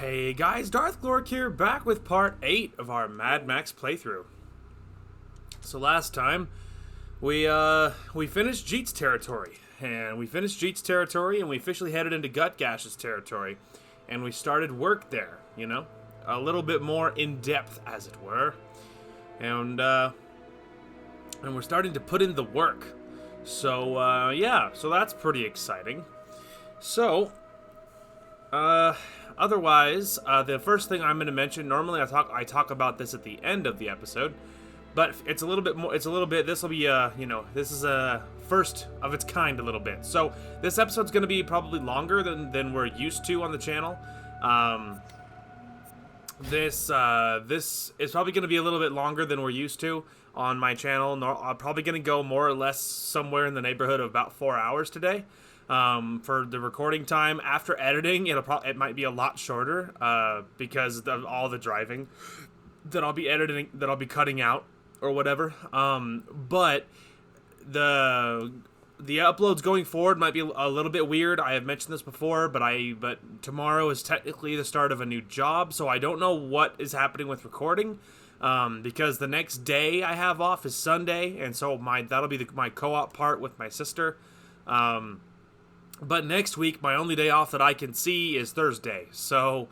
Hey guys, Darth Glork here, back with part 8 of our Mad Max playthrough. So last time, we finished Jeet's territory, and we officially headed into Gutgash's territory, and we started work there, you know? A little bit more in-depth, as it were. And we're starting to put in the work. So, yeah, so that's pretty exciting. So, otherwise, the first thing I'm going to mention, normally I talk about this at the end of the episode, but it's a little bit more, this will be, this is a first of its kind a little bit. So, this episode's going to be probably longer than we're used to on the channel. This is probably going to be a little bit longer than we're used to on my channel. I'm probably going to go more or less somewhere in the neighborhood of about 4 hours today. For the recording time. After editing, it might be a lot shorter, because of all the driving that I'll be editing, that I'll be cutting out or whatever. But the uploads going forward might be a little bit weird. I have mentioned this before, but tomorrow is technically the start of a new job, so I don't know what is happening with recording. Because the next day I have off is Sunday, and so that'll be my co-op part with my sister. But next week, my only day off that I can see is Thursday, so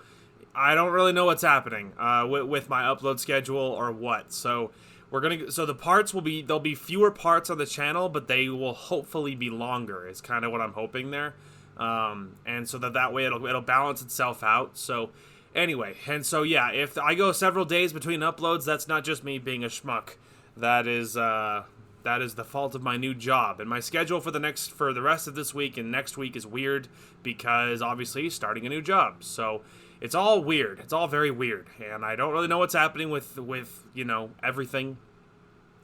I don't really know what's happening with my upload schedule or what. So the parts there'll be fewer parts on the channel, but they will hopefully be longer. Is kind of what I'm hoping there, and so that way it'll balance itself out. So anyway, and so yeah, if I go several days between uploads, that's not just me being a schmuck. That is the fault of my new job, and my schedule for the rest of this week and next week is weird because obviously starting a new job. So it's all weird. It's all very weird, and I don't really know what's happening with everything.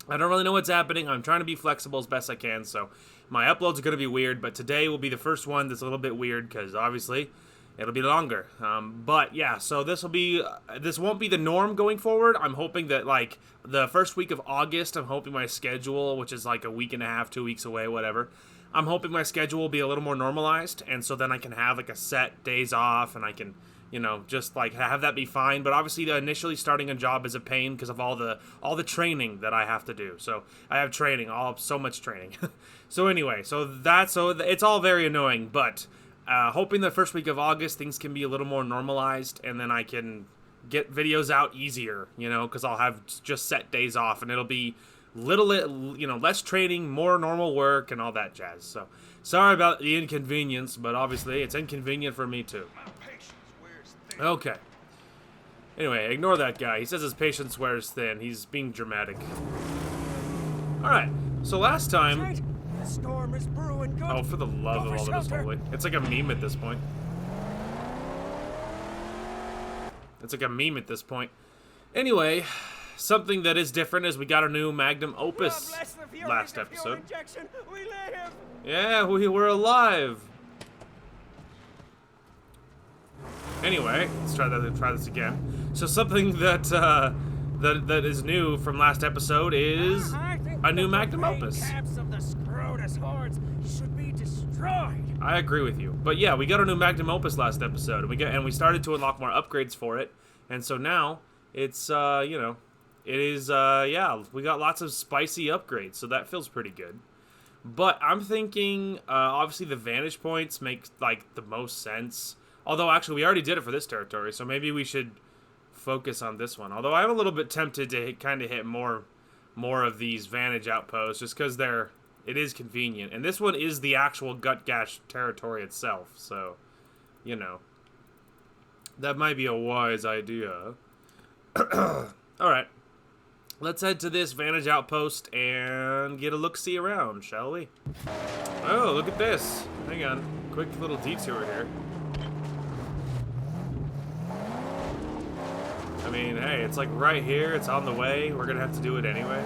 I don't really know what's happening. I'm trying to be flexible as best I can. So my uploads are going to be weird, but today will be the first one that's a little bit weird because obviously it'll be longer. But yeah, so this won't be the norm going forward. I'm hoping that like the first week of August, I'm hoping my schedule, which is like a week and a half, 2 weeks away, whatever, I'm hoping my schedule will be a little more normalized, and so then I can have like a set days off, and I can, just like have that be fine. But obviously initially starting a job is a pain because of all the training that I have to do. So I have training, so much training. So anyway, so it's all very annoying, but hoping the first week of August things can be a little more normalized, and then I can get videos out easier, because I'll have just set days off, and it'll be less training, more normal work, and all that jazz. So sorry about the inconvenience, but obviously it's inconvenient for me too. Okay. Anyway, ignore that guy. He says his patience wears thin. He's being dramatic. Alright, so last time... The storm is brewing. Good. Oh, for the love of all that is holy. It's like a meme at this point. Anyway, something that is different is we got a new magnum opus last episode. We live. Yeah, we were alive. Anyway, let's try this again. So something that is new from last episode is a new magnum opus. Should be destroyed. I agree with you, but yeah, we got a new magnum opus last episode, and we started to unlock more upgrades for it, and so now it's we got lots of spicy upgrades, so that feels pretty good. But I'm thinking, obviously the vantage points make like the most sense. Although actually we already did it for this territory, so maybe we should focus on this one. Although I'm a little bit tempted to kind of hit more of these vantage outposts just because it is convenient. And this one is the actual Gutgash territory itself, so, that might be a wise idea. Alright, let's head to this vantage outpost and get a look-see around, shall we? Oh, look at this. Hang on, quick little detour here. I mean, hey, it's like right here, it's on the way, we're gonna have to do it anyway.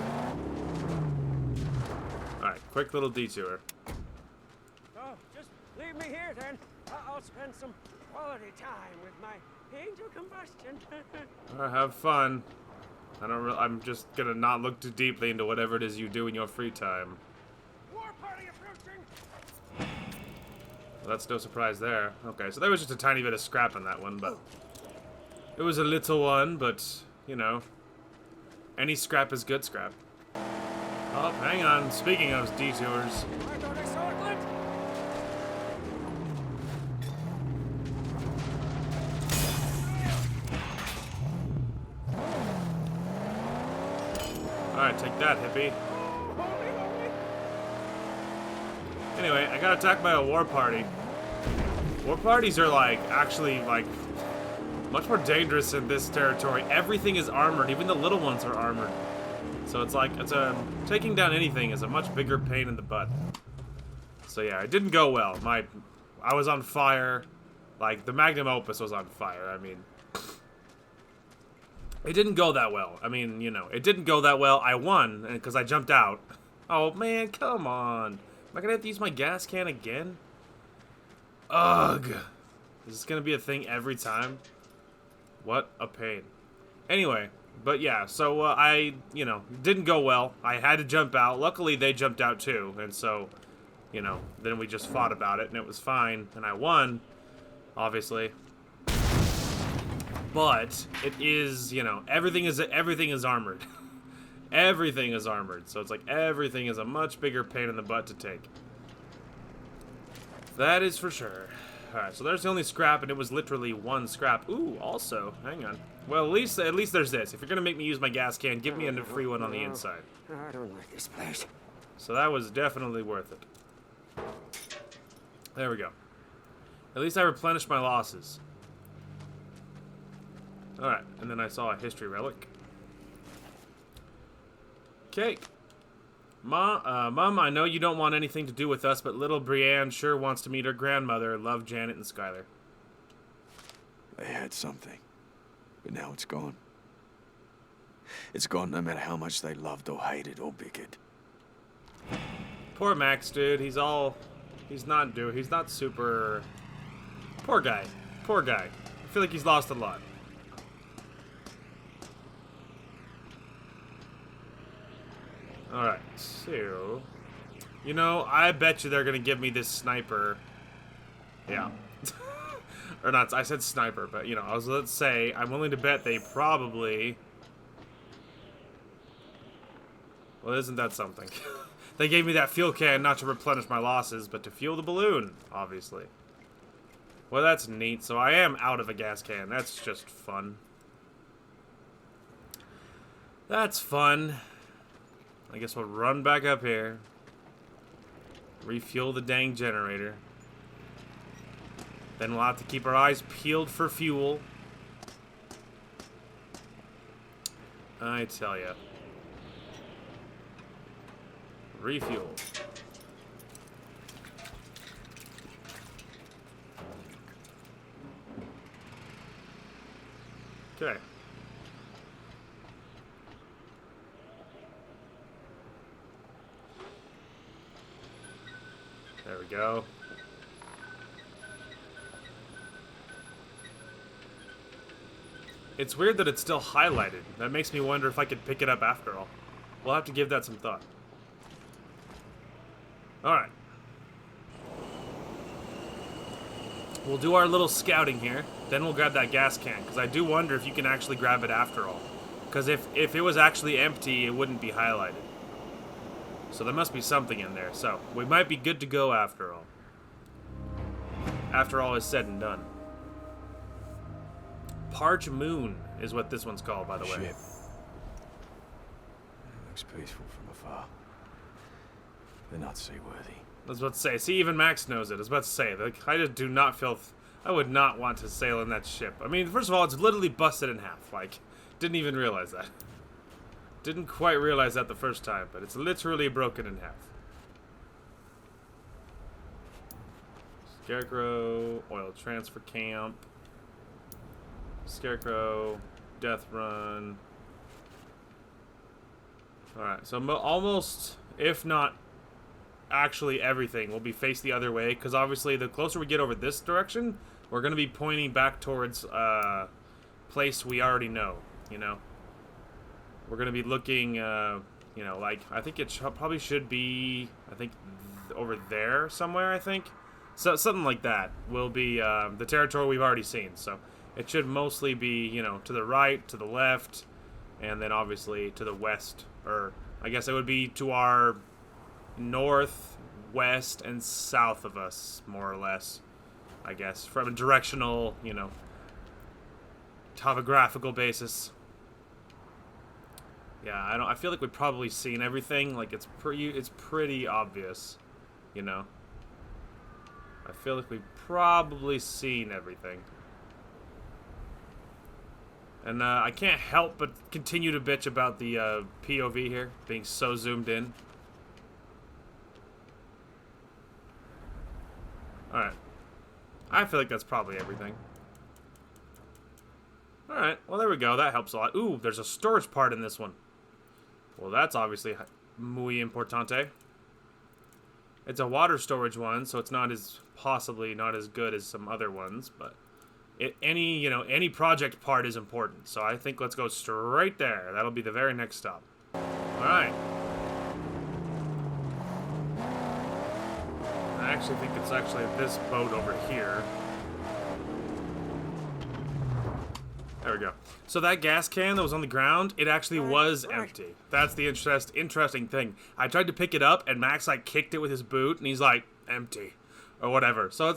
Alright, quick little detour. Oh, just leave me here then. I'll spend some quality time with my angel combustion. Alright, have fun. I'm just gonna not look too deeply into whatever it is you do in your free time. War party approaching. Well, that's no surprise there. Okay, so there was just a tiny bit of scrap on that one, but It was a little one, but, you know, any scrap is good scrap. Oh, hang on. Speaking of detours. I thought I saw a glint. Alright, take that, hippie. Oh, holy moly. Anyway, I got attacked by a war party. War parties are, like, actually, like, much more dangerous in this territory. Everything is armored. Even the little ones are armored. So it's like, taking down anything is a much bigger pain in the butt. So yeah, it didn't go well. I was on fire. Like, the magnum opus was on fire. I mean, it didn't go that well. I mean, you know, it didn't go that well. I won, because I jumped out. Oh, man, come on. Am I gonna have to use my gas can again? Ugh. Is this gonna be a thing every time? What a pain. Anyway, but yeah, so I, you know, didn't go well. I had to jump out. Luckily, they jumped out too, and so, you know, then we just fought about it, and it was fine, and I won, obviously. But it is, you know, everything is armored. Everything is armored, so it's like everything is a much bigger pain in the butt to take. That is for sure. Alright, so there's the only scrap, and it was literally one scrap. Ooh, also, hang on. Well, at least there's this. If you're gonna make me use my gas can, give me a free one on the inside. I don't like this place. So that was definitely worth it. There we go. At least I replenished my losses. Alright, and then I saw a history relic. Okay. Mom, I know you don't want anything to do with us, but little Brienne sure wants to meet her grandmother. Love, Janet and Skylar. They had something, but now it's gone. It's gone no matter how much they loved or hated or bickered. Poor Max, dude. He's not super... Poor guy. Poor guy. I feel like he's lost a lot. Alright, so... You know, I bet you they're gonna give me this sniper. Yeah. Or not, I said sniper, but, you know, let's say, I'm willing to bet they probably... Well, isn't that something? They gave me that fuel can not to replenish my losses, but to fuel the balloon, obviously. Well, that's neat. So I am out of a gas can. That's just fun. That's fun. I guess we'll run back up here. Refuel the dang generator. Then we'll have to keep our eyes peeled for fuel. I tell ya. Refuel. Okay. There we go. It's weird that it's still highlighted. That makes me wonder if I could pick it up after all. We'll have to give that some thought. Alright. We'll do our little scouting here. Then we'll grab that gas can. Because I do wonder if you can actually grab it after all. Because if it was actually empty, it wouldn't be highlighted. So there must be something in there. So we might be good to go after all. After all is said and done. Parch Moon is what this one's called, by the way. Ship. Looks peaceful from afar. They're not seaworthy. I was about to say, see, even Max knows it. I was about to say, like, I just do not feel... I would not want to sail in that ship. I mean, first of all, it's literally busted in half. Like, didn't even realize that. Didn't quite realize that the first time, but it's literally broken in half. Scarecrow, oil transfer camp. Scarecrow, death run. Alright, so almost, if not actually everything, will be faced the other way, because obviously the closer we get over this direction, we're going to be pointing back towards a place we already know, you know? We're going to be looking, you know, like, I think it probably should be, I think, over there somewhere, I think. So something like that will be the territory we've already seen, so It should mostly be, you know, to the right, to the left, and then obviously to the west. Or I guess it would be to our north, west, and south of us, more or less. I guess from a directional, you know, topographical basis. Yeah, I feel like we've probably seen everything. Like it's pretty obvious, you know. I feel like we've probably seen everything. And I can't help but continue to bitch about the POV here being so zoomed in. Alright. I feel like that's probably everything. Alright, well there we go. That helps a lot. Ooh, there's a storage part in this one. Well, that's obviously muy importante. It's a water storage one, so it's possibly not as good as some other ones, but any project part is important. So I think let's go straight there. That'll be the very next stop. Alright. I actually think it's actually this boat over here. There we go. So that gas can that was on the ground, it actually was empty. That's the interesting thing. I tried to pick it up, and Max like kicked it with his boot, and he's like, empty. Or whatever. So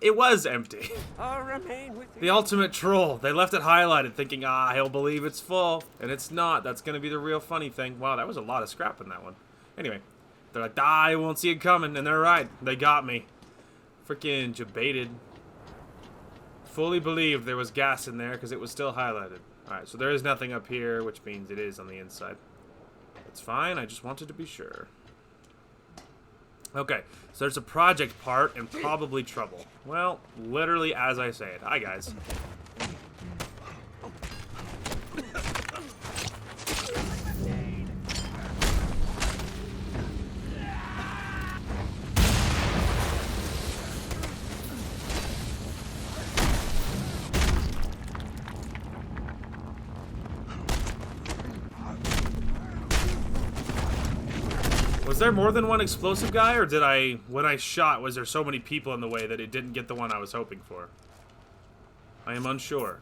it was empty. I'll remain with you. The ultimate troll. They left it highlighted thinking, he'll believe it's full. And it's not. That's going to be the real funny thing. Wow, that was a lot of scrap in that one. Anyway, they're like, I won't see it coming. And they're right. They got me. Freaking jebaited. Fully believed there was gas in there because it was still highlighted. Alright, so there is nothing up here, which means it is on the inside. That's fine. I just wanted to be sure. Okay, so there's a project part and probably trouble. Well, literally as I say it. Hi, guys. Was there more than one explosive guy, or did when I shot, was there so many people in the way that it didn't get the one I was hoping for? I am unsure.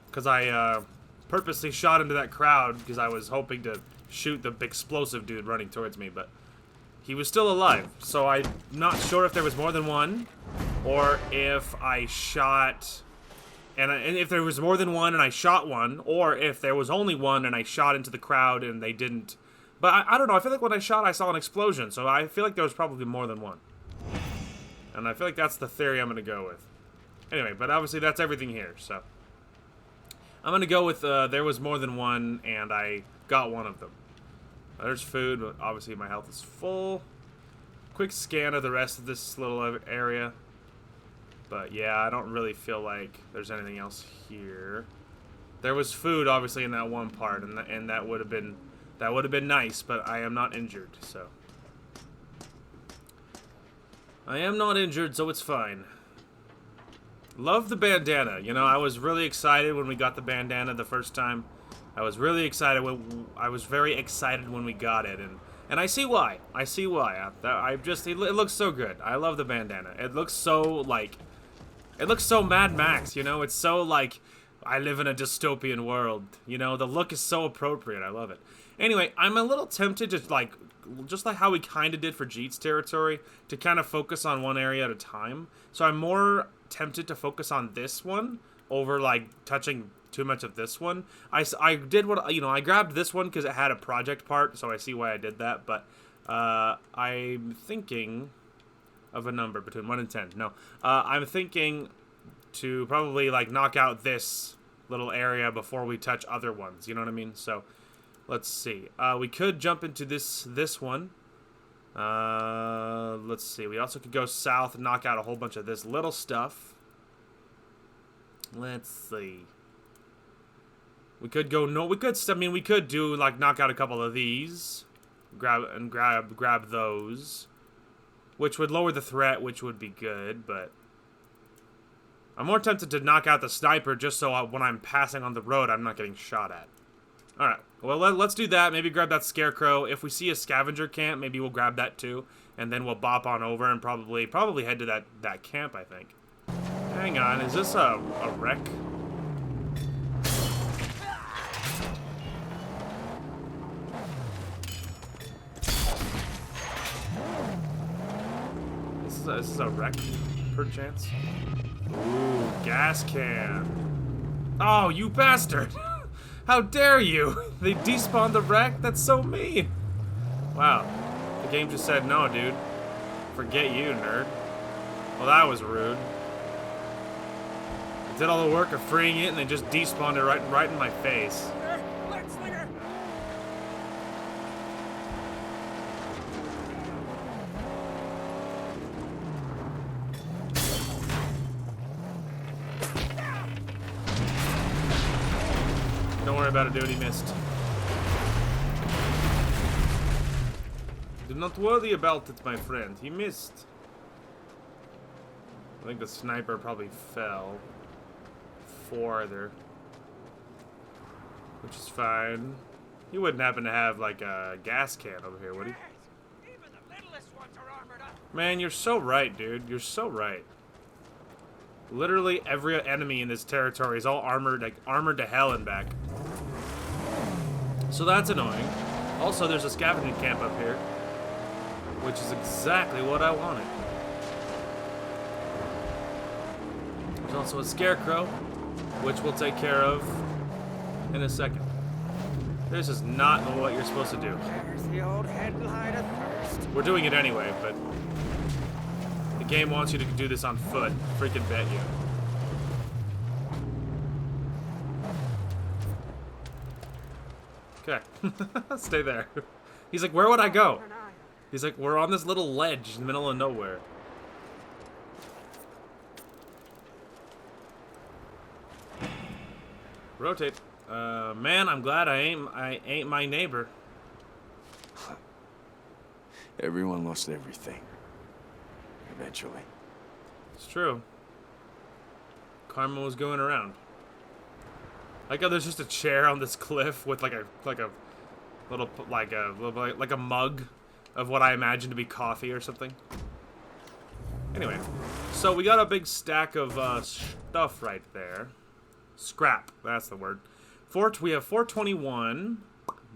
Because I purposely shot into that crowd because I was hoping to shoot the explosive dude running towards me, but he was still alive. So I'm not sure if there was more than one, or if I shot... And if there was more than one and I shot one, or if there was only one and I shot into the crowd and they didn't... But I don't know, I feel like when I shot I saw an explosion, so I feel like there was probably more than one. And I feel like that's the theory I'm going to go with. Anyway, but obviously that's everything here, so... I'm going to go with there was more than one, and I got one of them. There's food, but obviously my health is full. Quick scan of the rest of this little area. But yeah, I don't really feel like there's anything else here. There was food, obviously, in that one part, and that would have been... That would have been nice, but I am not injured, so... I am not injured, so it's fine. Love the bandana. You know, I was really excited when we got the bandana the first time. I was really excited I was very excited when we got it, and I see why. I see why. It looks so good. I love the bandana. It looks so, like... It looks so Mad Max, you know? It's so, like... I live in a dystopian world. You know, the look is so appropriate. I love it. Anyway, I'm a little tempted to, like, just like how we kind of did for Jeet's territory, to kind of focus on one area at a time. So I'm more tempted to focus on this one over, like, touching too much of this one. I did what, you know, I grabbed this one because it had a project part, so I see why I did that, but I'm thinking of a number between 1 and 10. No, I'm thinking to probably, like, knock out this little area before we touch other ones, you know what I mean? So... Let's see. We could jump into this one. Let's see. We also could go south and knock out a whole bunch of this little stuff. Let's see. We could go we could do like knock out a couple of these. Grab those. Which would lower the threat, which would be good, but I'm more tempted to knock out the sniper just so when I'm passing on the road I'm not getting shot at. Alright, well, let's do that. Maybe grab that scarecrow. If we see a scavenger camp, maybe we'll grab that too. And then we'll bop on over and probably head to that camp, I think. Hang on, is this a wreck? This is a wreck, perchance. Ooh, gas can. Oh, you bastard! How dare you! They despawned the wreck? That's so mean! Wow. The game just said, no, dude. Forget you, nerd. Well, that was rude. I did all the work of freeing it, and they just despawned it right in my face. Slinger! Don't worry about it, dude. He missed. Do not worry about it, my friend. He missed. I think the sniper probably fell farther, which is fine. He wouldn't happen to have like a gas can over here, would he? Even the littlest ones are armored up. Man, you're so right, dude. You're so right. Literally every enemy in this territory is all armored, like armored to hell and back. So that's annoying. Also, there's a scavenging camp up here, which is exactly what I wanted. There's also a scarecrow, which we'll take care of in a second. This is not what you're supposed to do. There's the old headlight of thirst. We're doing it anyway, but the game wants you to do this on foot. Freaking bet you. Okay. Stay there. He's like, where would I go? He's like, we're on this little ledge in the middle of nowhere. Rotate. Man, I'm glad I ain't my neighbor. Everyone lost everything. Eventually. It's true. Karma was going around. Like how there's just a chair on this cliff with like a little like a mug of what I imagine to be coffee or something. Anyway, so we got a big stack of stuff right there. Scrap, that's the word. We have 421,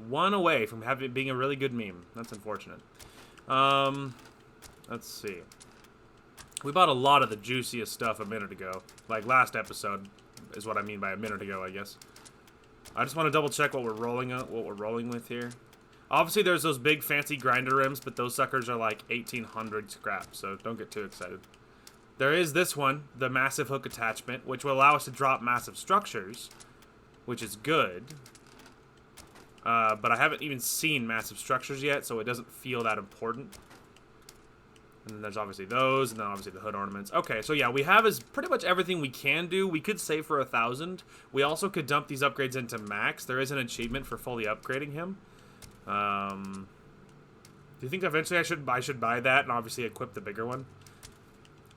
one away from being a really good meme. That's unfortunate. Let's see. We bought a lot of the juiciest stuff a minute ago. Like last episode is what I mean by a minute ago, I guess. I just want to double check what we're rolling with here. Obviously, there's those big fancy grinder rims, but those suckers are like 1,800 scrap, so don't get too excited. There is this one, the massive hook attachment, which will allow us to drop massive structures, which is good. But I haven't even seen massive structures yet, so it doesn't feel that important. And then there's obviously those, and then obviously the hood ornaments. Okay, so yeah, we have pretty much everything we can do. We could save for 1,000. We also could dump these upgrades into Max. There is an achievement for fully upgrading him. Do you think eventually I should buy that and obviously equip the bigger one?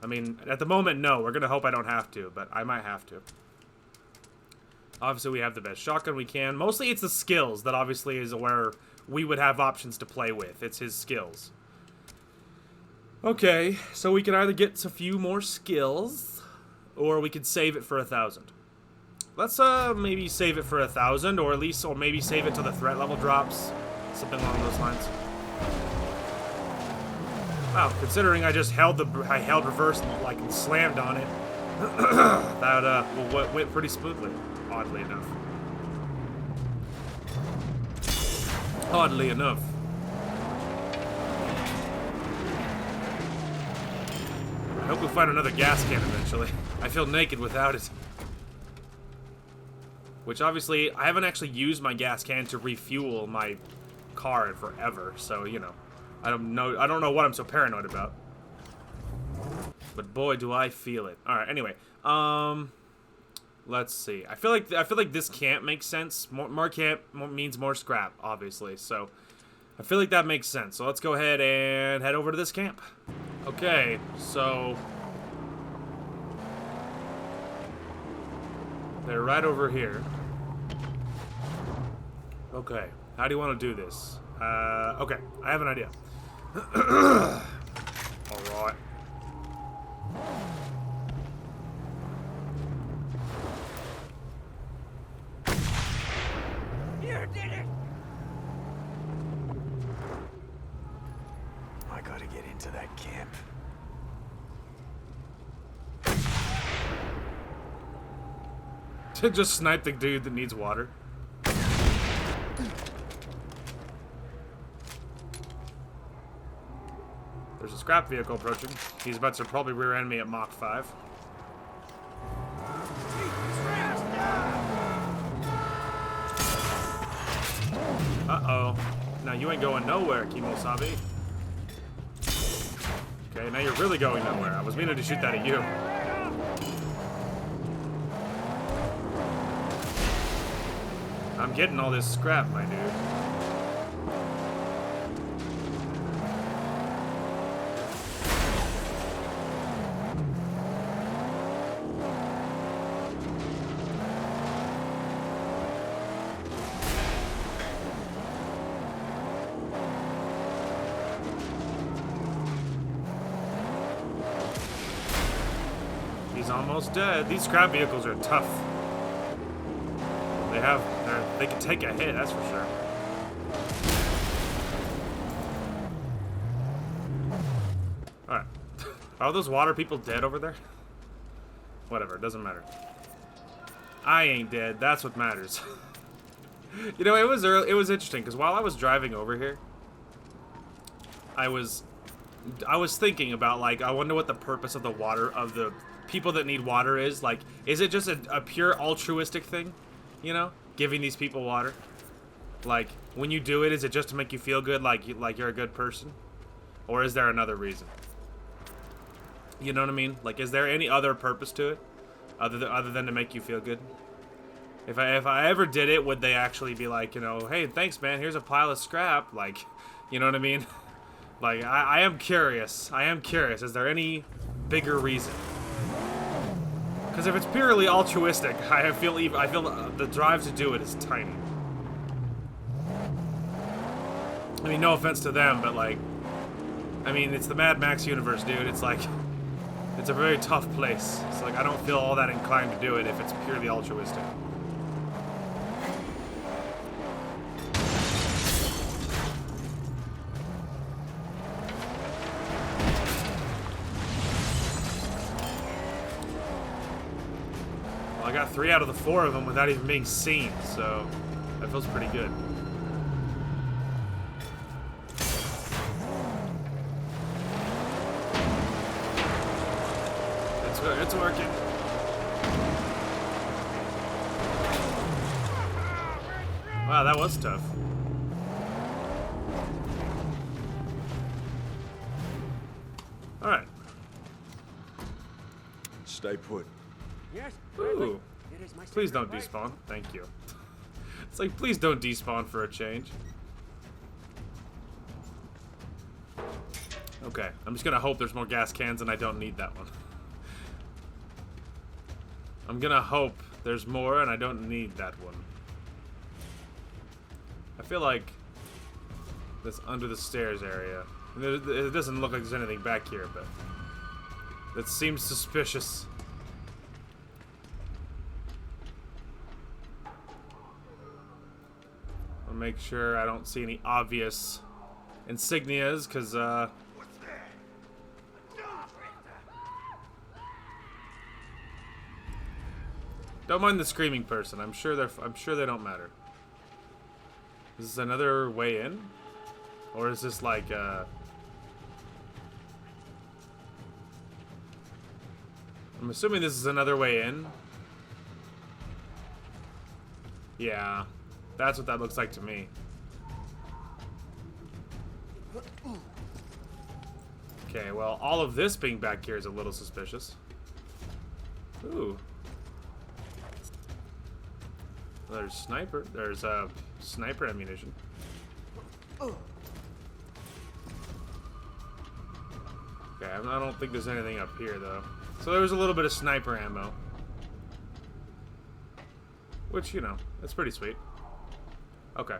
I mean, at the moment, no. We're going to hope I don't have to, but I might have to. Obviously, we have the best shotgun we can. Mostly it's the skills that obviously is where we would have options to play with. It's his skills. Okay, so we can either get a few more skills, or we could save it for 1,000. Let's maybe save it for 1,000, or maybe save it till the threat level drops. Something along those lines. Wow, considering I just held reverse and slammed on it, that went pretty smoothly, oddly enough. Oddly enough. I hope we find another gas can eventually. I feel naked without it. Which obviously, I haven't actually used my gas can to refuel my car in forever, so you know. I don't know what I'm so paranoid about. But boy, do I feel it. Alright, anyway. Let's see. I feel like this camp makes sense. More camp means more scrap, obviously. So I feel like that makes sense. So let's go ahead and head over to this camp. Okay, so they're right over here. Okay, how do you want to do this? Okay, I have an idea. Alright. Just snipe the dude that needs water. There's a scrap vehicle approaching. He's about to probably rear end me at Mach 5. Uh-oh. Now you ain't going nowhere, Kimosabe. Okay, now you're really going nowhere. I was meaning to shoot that at you. I'm getting all this scrap, my dude. He's almost dead. These scrap vehicles are tough. They can take a hit, that's for sure. Alright. Are those water people dead over there? Whatever, it doesn't matter. I ain't dead, that's what matters. You know, it was interesting, because while I was driving over here, I was thinking about, like, I wonder what the purpose of the water, of the people that need water is. Like, is it just a pure altruistic thing? You know? Giving these people water? Like, when you do it, is it just to make you feel good, like you're a good person? Or is there another reason? You know what I mean? Like, is there any other purpose to it? Other than to make you feel good? If I ever did it, would they actually be like, you know, hey, thanks, man, here's a pile of scrap? Like, you know what I mean? Like, I am curious. I am curious. Is there any bigger reason? Because if it's purely altruistic, I feel the drive to do it is tiny. I mean, no offense to them, but like, I mean, it's the Mad Max universe, dude. It's like, it's a very tough place. It's like, I don't feel all that inclined to do it if it's purely altruistic. Well, I got 3 out of the 4 of them without even being seen, so that feels pretty good. It's working. Wow, that was tough. Alright. Stay put. Yes, Ooh. it is my Please secret don't rifle. despawn. Thank you. It's like, please don't despawn for a change. Okay, I'm just gonna hope there's more gas cans and I don't need that one. I'm gonna hope there's more and I don't need that one. I feel like this under the stairs area. It doesn't look like there's anything back here, but that seems suspicious. I'll make sure I don't see any obvious insignias, because don't mind the screaming person. I'm sure they don't matter. Is this another way in? Or is this like I'm assuming this is another way in. Yeah. That's what that looks like to me. Okay, well, all of this being back here is a little suspicious. Ooh. There's sniper. There's sniper ammunition. Okay, I don't think there's anything up here though. So there was a little bit of sniper ammo, which, you know, that's pretty sweet. Okay.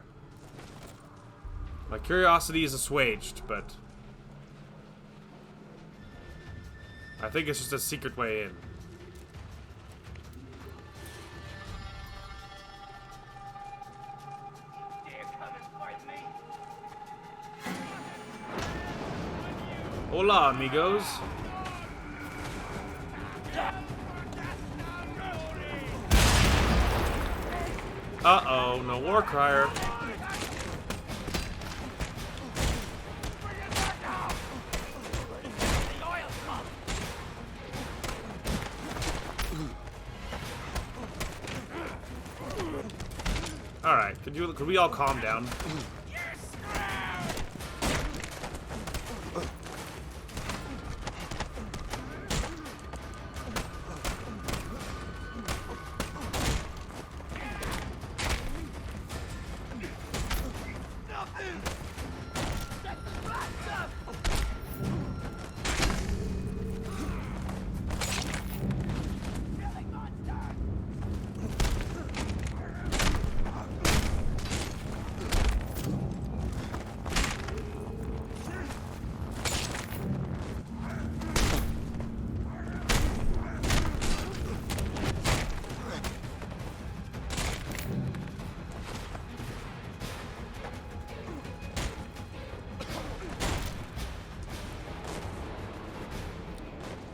My curiosity is assuaged, but I think it's just a secret way in. Hola, amigos. Uh-oh, no war crier. Alright, could we all calm down?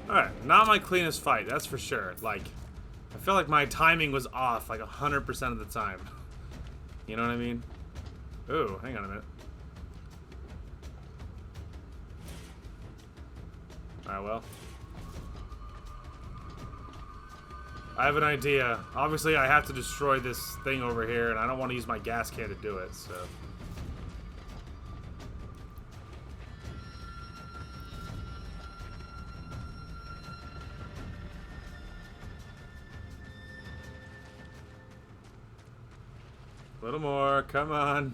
Alright, not my cleanest fight, that's for sure. Like, I feel like my timing was off like 100% of the time. You know what I mean? Ooh, hang on a minute. Alright, well. I have an idea. Obviously, I have to destroy this thing over here, and I don't want to use my gas can to do it, so... A little more, come on.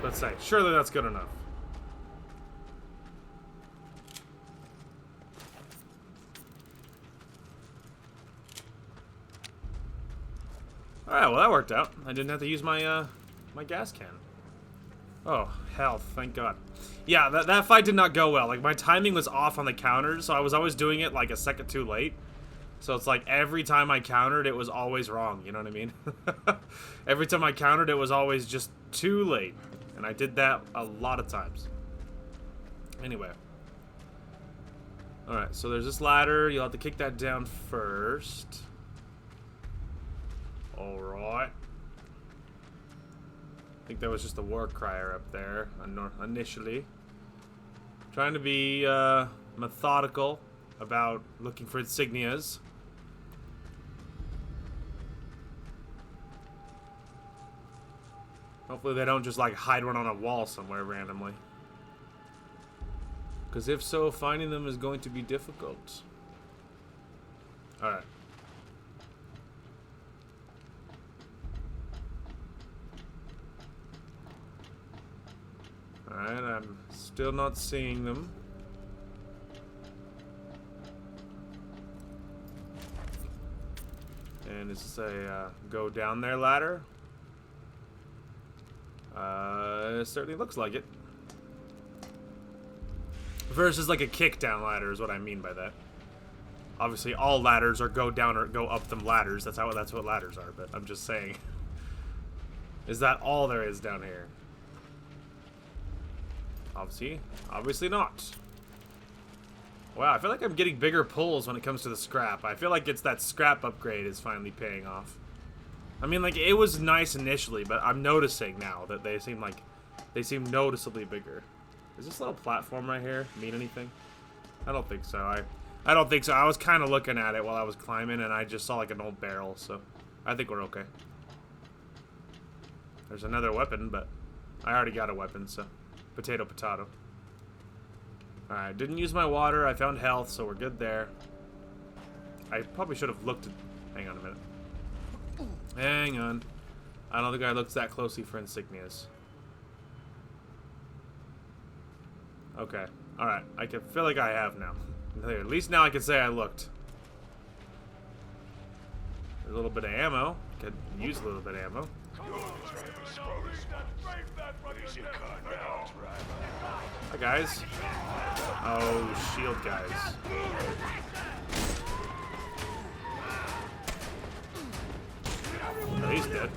Let's say, surely that's good enough. Alright, well that worked out. I didn't have to use my my gas can. Oh, health, thank God. Yeah, that fight did not go well. Like, my timing was off on the counters, so I was always doing it like a second too late. So it's like every time I countered, it was always wrong, you know what I mean? Every time I countered, it was always just too late. And I did that a lot of times. Anyway. Alright, so there's this ladder. You'll have to kick that down first. Alright. I think that was just a war crier up there initially. Trying to be methodical about looking for insignias. Hopefully they don't just like hide one on a wall somewhere randomly. Because if so, finding them is going to be difficult. Alright. Alright, I'm still not seeing them. And is this a go down there ladder? It certainly looks like it. Versus like a kick down ladder is what I mean by that. Obviously all ladders are go down or go up them ladders. That's what ladders are, but I'm just saying. Is that all there is down here? Obviously not. Wow, I feel like I'm getting bigger pulls when it comes to the scrap. I feel like it's that scrap upgrade is finally paying off. I mean, like, it was nice initially, but I'm noticing now that they seem noticeably bigger. Does this little platform right here mean anything? I don't think so. I don't think so. I was kind of looking at it while I was climbing, and I just saw, like, an old barrel, so I think we're okay. There's another weapon, but I already got a weapon, so potato, potato. Alright, didn't use my water. I found health, so we're good there. I probably should have looked at... Hang on a minute. Hang on. I don't think I looked that closely for insignias. Okay. Alright. I can feel like I have now. At least now I can say I looked. There's a little bit of ammo. Could use a little bit of ammo. Hi, guys. Oh, shield guys. Oh, he's dead.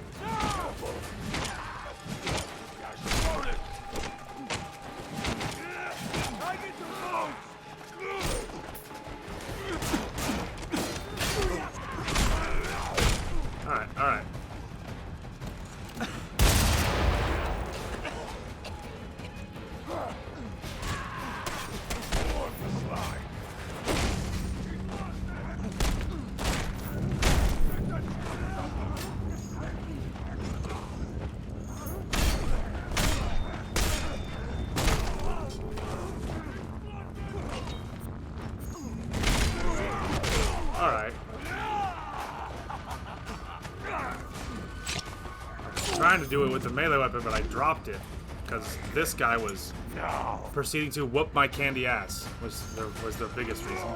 Alright. Trying to do it with the melee weapon, but I dropped it because this guy was proceeding to whoop my candy ass. Was the biggest reason.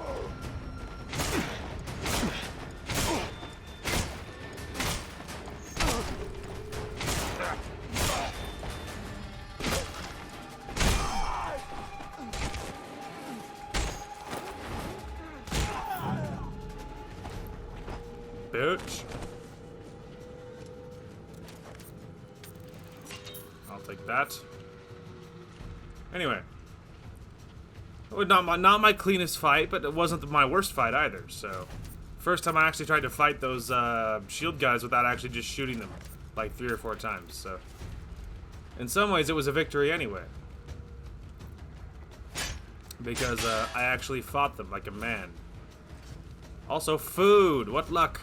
Bitch. I'll take that. Anyway. It was not my cleanest fight, but it wasn't my worst fight either, so... First time I actually tried to fight those shield guys without actually just shooting them like 3 or 4 times, so... In some ways, it was a victory anyway. Because I actually fought them like a man. Also, food! What luck!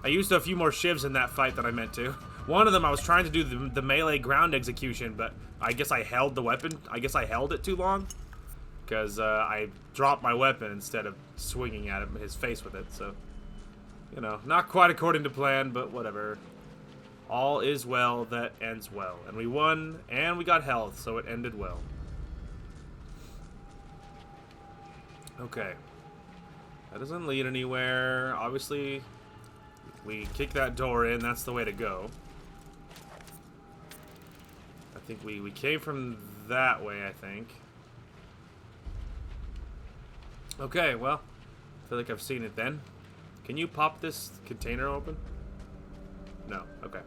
I used a few more shivs in that fight than I meant to. One of them I was trying to do the melee ground execution, but I guess I held the weapon. I guess I held it too long. Because I dropped my weapon instead of swinging at his face with it, so... You know, not quite according to plan, but whatever. All is well that ends well. And we won, and we got health, so it ended well. Okay. That doesn't lead anywhere. Obviously, we kick that door in. That's the way to go. I think we came from that way, I think. Okay, well, I feel like I've seen it then. Can you pop this container open? No, okay.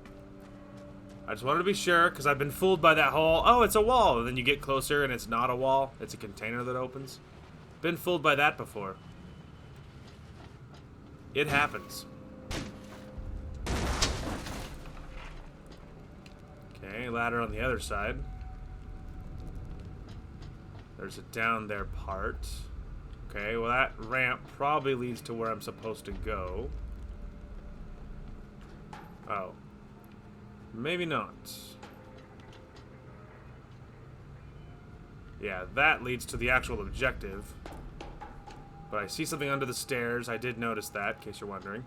I just wanted to be sure, because I've been fooled by that whole, oh, it's a wall, and then you get closer and it's not a wall. It's a container that opens. Been fooled by that before. It happens. Okay, ladder on the other side. There's a down there part. Okay, well that ramp probably leads to where I'm supposed to go. Oh. Maybe not. Yeah, that leads to the actual objective. But I see something under the stairs. I did notice that, in case you're wondering.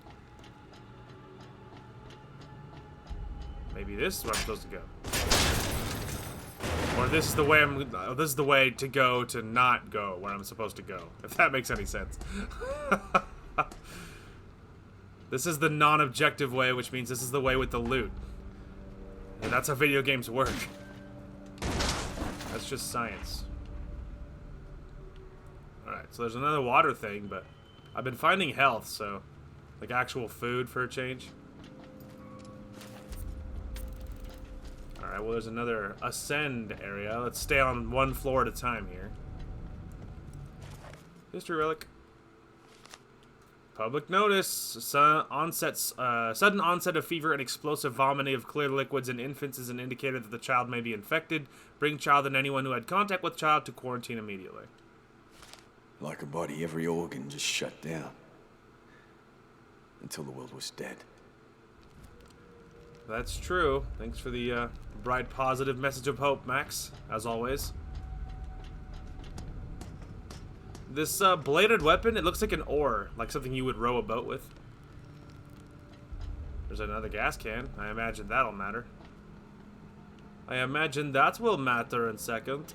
Maybe this is where I'm supposed to go. Or this is the way this is the way to go to not go where I'm supposed to go. If that makes any sense. This is the non-objective way, which means this is the way with the loot. And that's how video games work. That's just science. Alright, so there's another water thing, but I've been finding health, so like actual food for a change. Alright, well there's another ascend area. Let's stay on one floor at a time here. History relic. Public notice. Sudden onset of fever and explosive vomiting of clear liquids in infants is an indicator that the child may be infected. Bring child and anyone who had contact with child to quarantine immediately. Like a body, every organ just shut down. Until the world was dead. That's true. Thanks for the bright, positive message of hope, Max, as always. This bladed weapon, it looks like an oar, like something you would row a boat with. There's another gas can. I imagine that'll matter. I imagine that will matter in a second.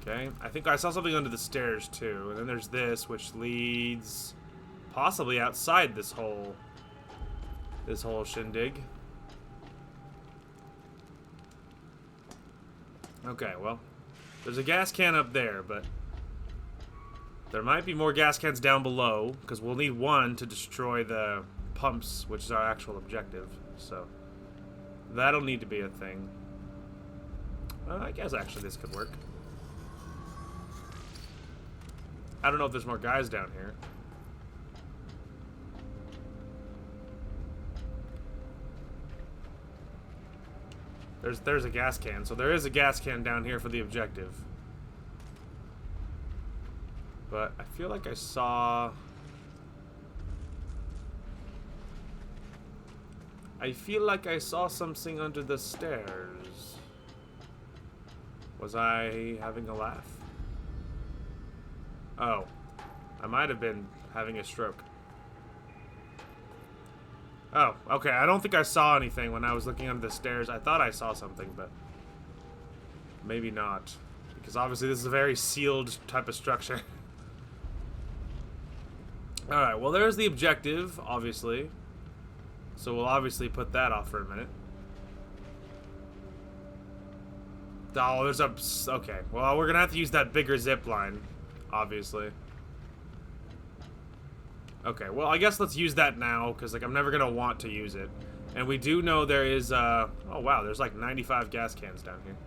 Okay, I think I saw something under the stairs too. And then there's this, which leads possibly outside this whole shindig. Okay, well, there's a gas can up there, but there might be more gas cans down below, because we'll need one to destroy the pumps, which is our actual objective. So that'll need to be a thing. I guess actually this could work. I don't know if there's more guys down here. There's a gas can, so there is a gas can down here for the objective. But I feel like I saw... something under the stairs. Was I having a laugh? Oh. I might have been having a stroke. Oh, okay. I don't think I saw anything when I was looking under the stairs. I thought I saw something, but maybe not. Because obviously this is a very sealed type of structure. Alright, well there's the objective, obviously. So we'll obviously put that off for a minute. Oh, there's a... Okay, well we're gonna have to use that bigger zip line, obviously. Okay, well I guess let's use that now, because like I'm never gonna want to use it. And we do know there is, oh wow, there's like 95 gas cans down here.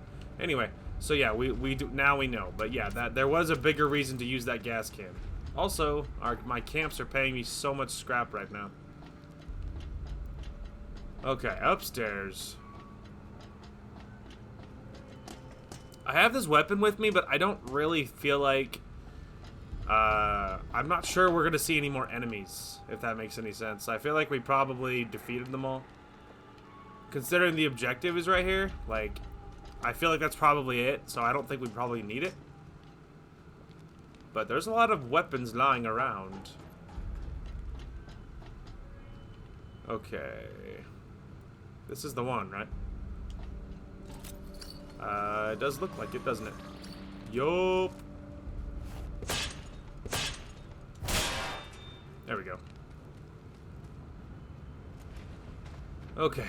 Anyway, so yeah, we do, now we know. But yeah, that there was a bigger reason to use that gas can. Also, my camps are paying me so much scrap right now. Okay, upstairs. I have this weapon with me, but I don't really feel like... I'm not sure we're gonna see any more enemies, if that makes any sense. I feel like we probably defeated them all. Considering the objective is right here, like, I feel like that's probably it, so I don't think we probably need it. But there's a lot of weapons lying around. Okay. This is the one, right? It does look like it, doesn't it? Yup. There we go. Okay.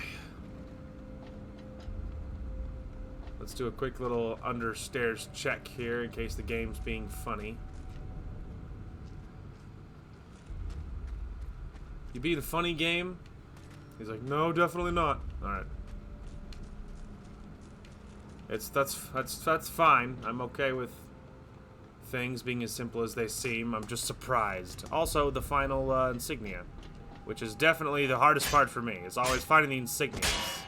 Let's do a quick little understairs check here in case the game's being funny. You being a funny game? He's like, no, definitely not. Alright. That's fine. I'm okay with things being as simple as they seem. I'm just surprised. Also, the final insignia, which is definitely the hardest part for me. It's always finding the insignias.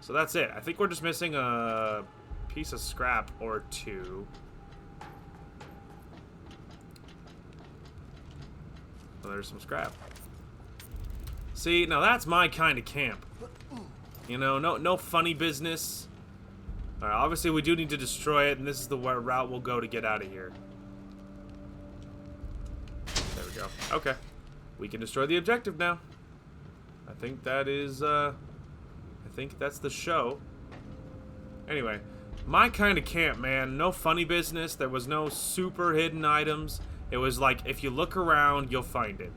So that's it. I think we're just missing a piece of scrap or two. Well, there's some scrap. See, now that's my kind of camp. You know, no funny business. Alright, obviously we do need to destroy it, and this is the route we'll go to get out of here. There we go. Okay. We can destroy the objective now. I think that is, I think that's the show. Anyway, my kind of camp, man. No funny business. There was no super hidden items. It was like, if you look around, you'll find it.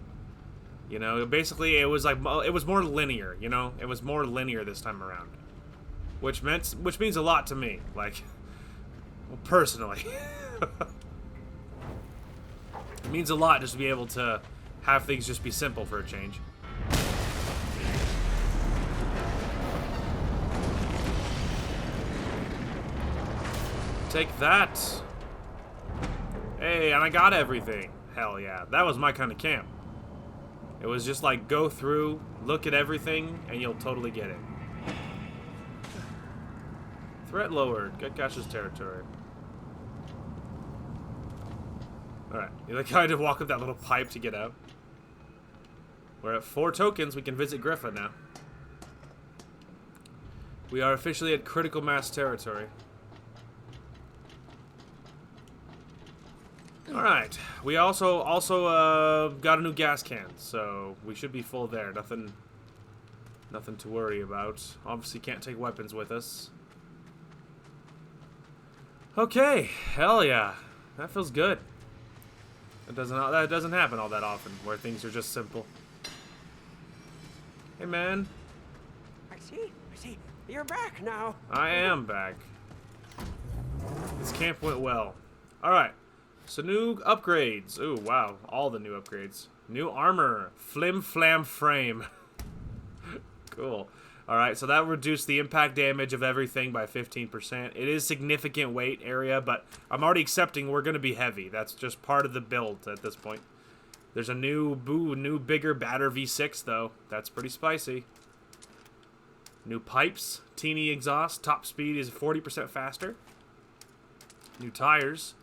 You know, basically it was like, it was more linear, you know? It was more linear this time around. Which means a lot to me, like, well, personally. It means a lot just to be able to have things just be simple for a change. Take that. Hey, and I got everything. Hell yeah. That was my kind of camp. It was just like, go through, look at everything, and you'll totally get it. Threat lowered. Gutgash's territory. Alright. You like how I had to walk up that little pipe to get out? We're at 4 tokens. We can visit Griffa now. We are officially at critical mass territory. Alright. We also got a new gas can, so we should be full there. Nothing to worry about. Obviously can't take weapons with us. Okay, hell yeah. That feels good. That doesn't happen all that often, where things are just simple. Hey man. I see. You're back now. I am back. This camp went well. Alright. So new upgrades. Ooh, wow. All the new upgrades. New armor. Flim flam frame. Cool. Alright, so that reduced the impact damage of everything by 15%. It is significant weight area, but I'm already accepting we're going to be heavy. That's just part of the build at this point. There's a new bigger batter V6, though. That's pretty spicy. New pipes. Teeny exhaust. Top speed is 40% faster. New tires.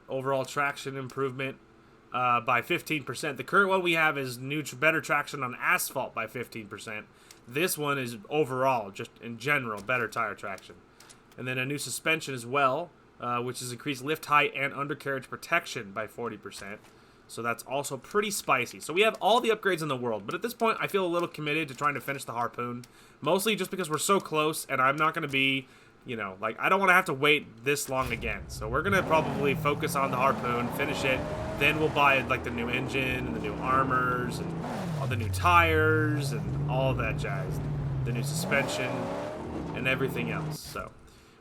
Overall traction improvement by 15%. The current one we have is better traction on asphalt by 15%. This one is overall, just in general, better tire traction. And then a new suspension as well. which is increased lift height and undercarriage protection by 40%. So that's also pretty spicy. So we have all the upgrades in the world, but at this point I feel a little committed to trying to finish the harpoon. Mostly just because we're so close, and I'm not going to be, you know, like, I don't want to have to wait this long again. So we're going to probably focus on the harpoon, finish it, then we'll buy, like, the new engine, and the new armors, and all the new tires, and all that jazz. The new suspension, and everything else, so.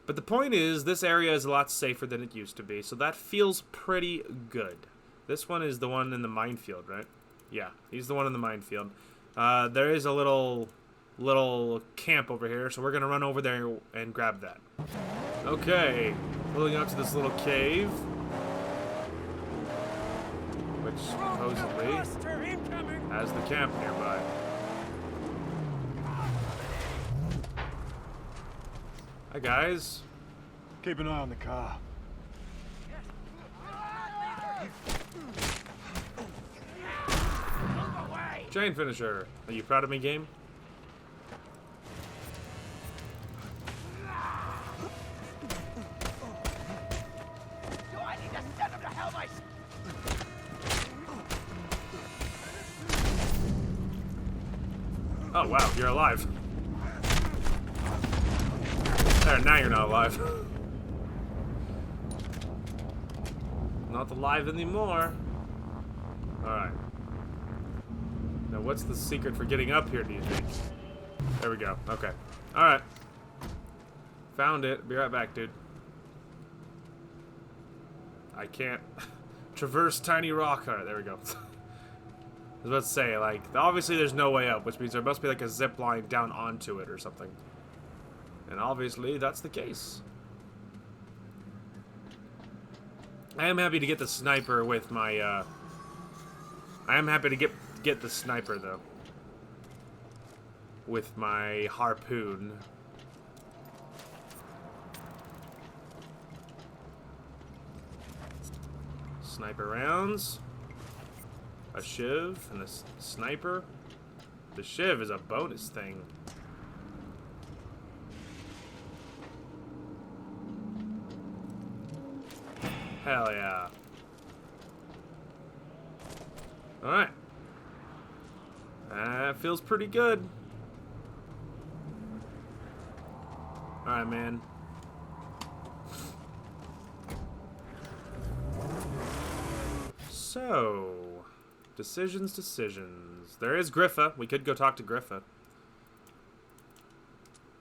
But the point is, this area is a lot safer than it used to be, so that feels pretty good. This one is the one in the minefield, right? Yeah, he's the one in the minefield. There is a little camp over here, so we're gonna run over there and grab that. Okay, pulling up to this little cave, which supposedly has the camp nearby. Hi guys. Keep an eye on the car. Chain finisher. Are you proud of me, game? Oh wow, you're alive. There, now you're not alive. Not alive anymore. Alright. Now what's the secret for getting up here, do you think? There we go. Okay. Alright. Found it. Be right back, dude. I can't traverse tiny rock. Alright, there we go. I was about to say, like, obviously there's no way up, which means there must be like a zip line down onto it or something. And obviously that's the case. I am happy to get the sniper with my, I am happy to get the sniper, though. With my harpoon. Sniper rounds. A shiv and a sniper. The shiv is a bonus thing. Hell yeah. Alright. That feels pretty good. Alright, man. So, decisions. There is Griffa. We could go talk to Griffa.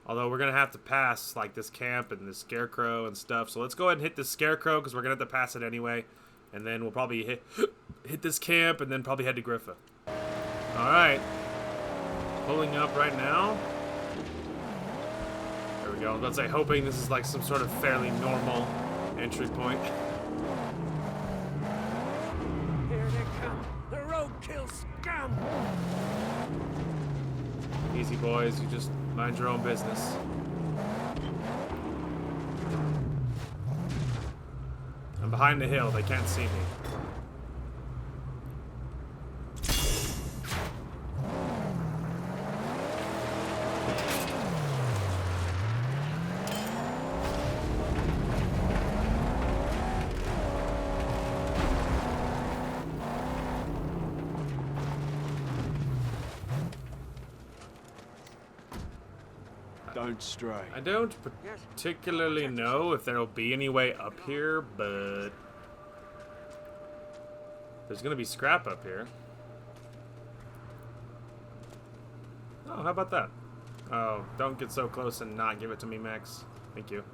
Although we're going to have to pass, like, this camp and this scarecrow and stuff. So let's go ahead and hit this scarecrow, because we're going to have to pass it anyway. And then we'll probably hit this camp and then probably head to Griffa. Alright. Pulling up right now. There we go. I was about to say, hoping this is like some sort of fairly normal entry point. Here they come. The roadkill scum. Easy, boys. You just mind your own business. I'm behind the hill. They can't see me. Don't stray. I don't particularly know if there'll be any way up here, but there's gonna be scrap up here. Oh, how about that? Oh, don't get so close and not give it to me, Max. Thank you.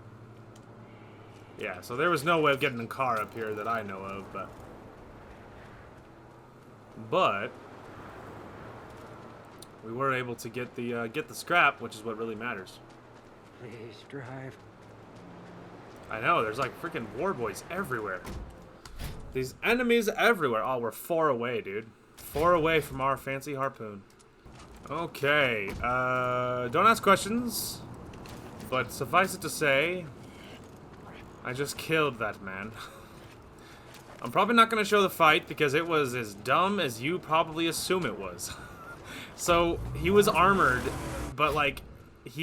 Yeah, so there was no way of getting a car up here that I know of, but we were able to get the scrap, which is what really matters. Please drive. I know, there's like freaking war boys everywhere. These enemies everywhere. Oh, we're 4 away, dude. 4 away from our fancy harpoon. Okay, don't ask questions, but suffice it to say, I just killed that man. I'm probably not going to show the fight because it was as dumb as you probably assume it was. So, he was armored, but like,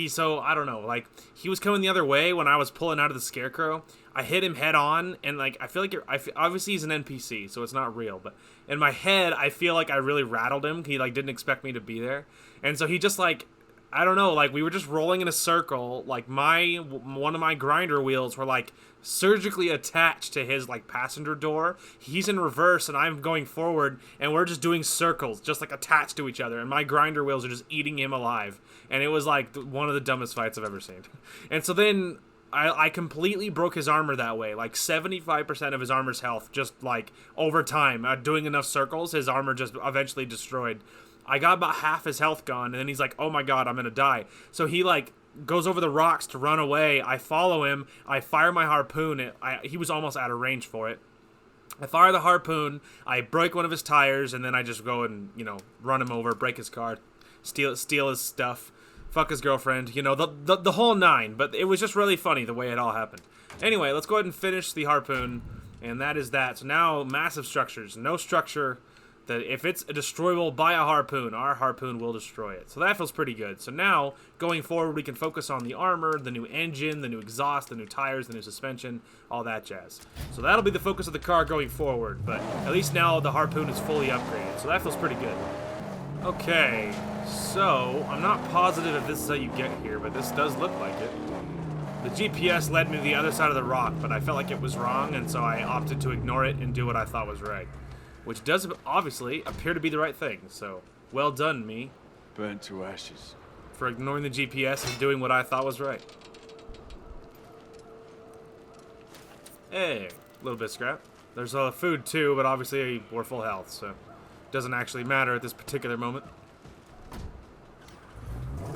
so I don't know, like he was coming the other way when I was pulling out of the scarecrow. I hit him head on, and like I feel like obviously he's an NPC, so it's not real. But in my head, I feel like I really rattled him. He like didn't expect me to be there, and so he just like, I don't know, like we were just rolling in a circle. Like one of my grinder wheels were like surgically attached to his like passenger door. He's in reverse and I'm going forward, and we're just doing circles, just like attached to each other. And my grinder wheels are just eating him alive. And it was like one of the dumbest fights I've ever seen. And so then I completely broke his armor that way. Like 75% of his armor's health, just like over time, doing enough circles, his armor just eventually destroyed. I got about half his health gone, and then he's like, oh my god, I'm gonna die. So he like goes over the rocks to run away. I follow him. I fire my harpoon. He was almost out of range for it. I fire the harpoon. I break one of his tires, and then I just go and, you know, run him over, break his car, steal his stuff, fuck his girlfriend, you know, the whole nine. But it was just really funny the way it all happened. Anyway, let's go ahead and finish the harpoon, and that is that. So now, massive structures. No structure that if it's destroyable by a harpoon, our harpoon will destroy it. So that feels pretty good. So now, going forward, we can focus on the armor, the new engine, the new exhaust, the new tires, the new suspension, all that jazz. So that'll be the focus of the car going forward, but at least now the harpoon is fully upgraded, so that feels pretty good. Okay, so I'm not positive if this is how you get here, but this does look like it. The GPS led me to the other side of the rock, but I felt like it was wrong, and so I opted to ignore it and do what I thought was right. Which does obviously appear to be the right thing, so well done, me. Burnt to ashes. For ignoring the GPS and doing what I thought was right. Hey, a little bit of scrap. There's food too, but obviously we're full health, so it doesn't actually matter at this particular moment.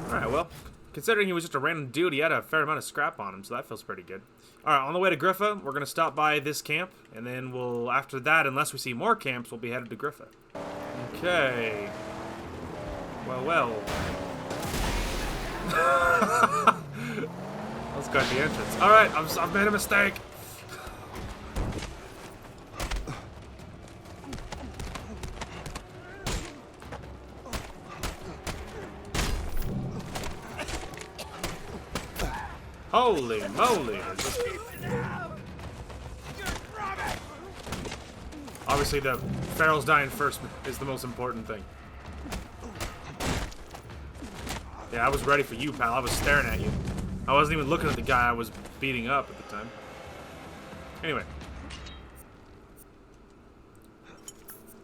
Alright, well, considering he was just a random dude, he had a fair amount of scrap on him, so that feels pretty good. Alright, on the way to Griffa, we're going to stop by this camp, and then we'll, after that, unless we see more camps, we'll be headed to Griffa. Okay. Well. Let's go at the entrance. Alright, I've made a mistake. Holy moly. Obviously, the Feral's dying first is the most important thing. Yeah, I was ready for you, pal. I was staring at you. I wasn't even looking at the guy I was beating up at the time. Anyway.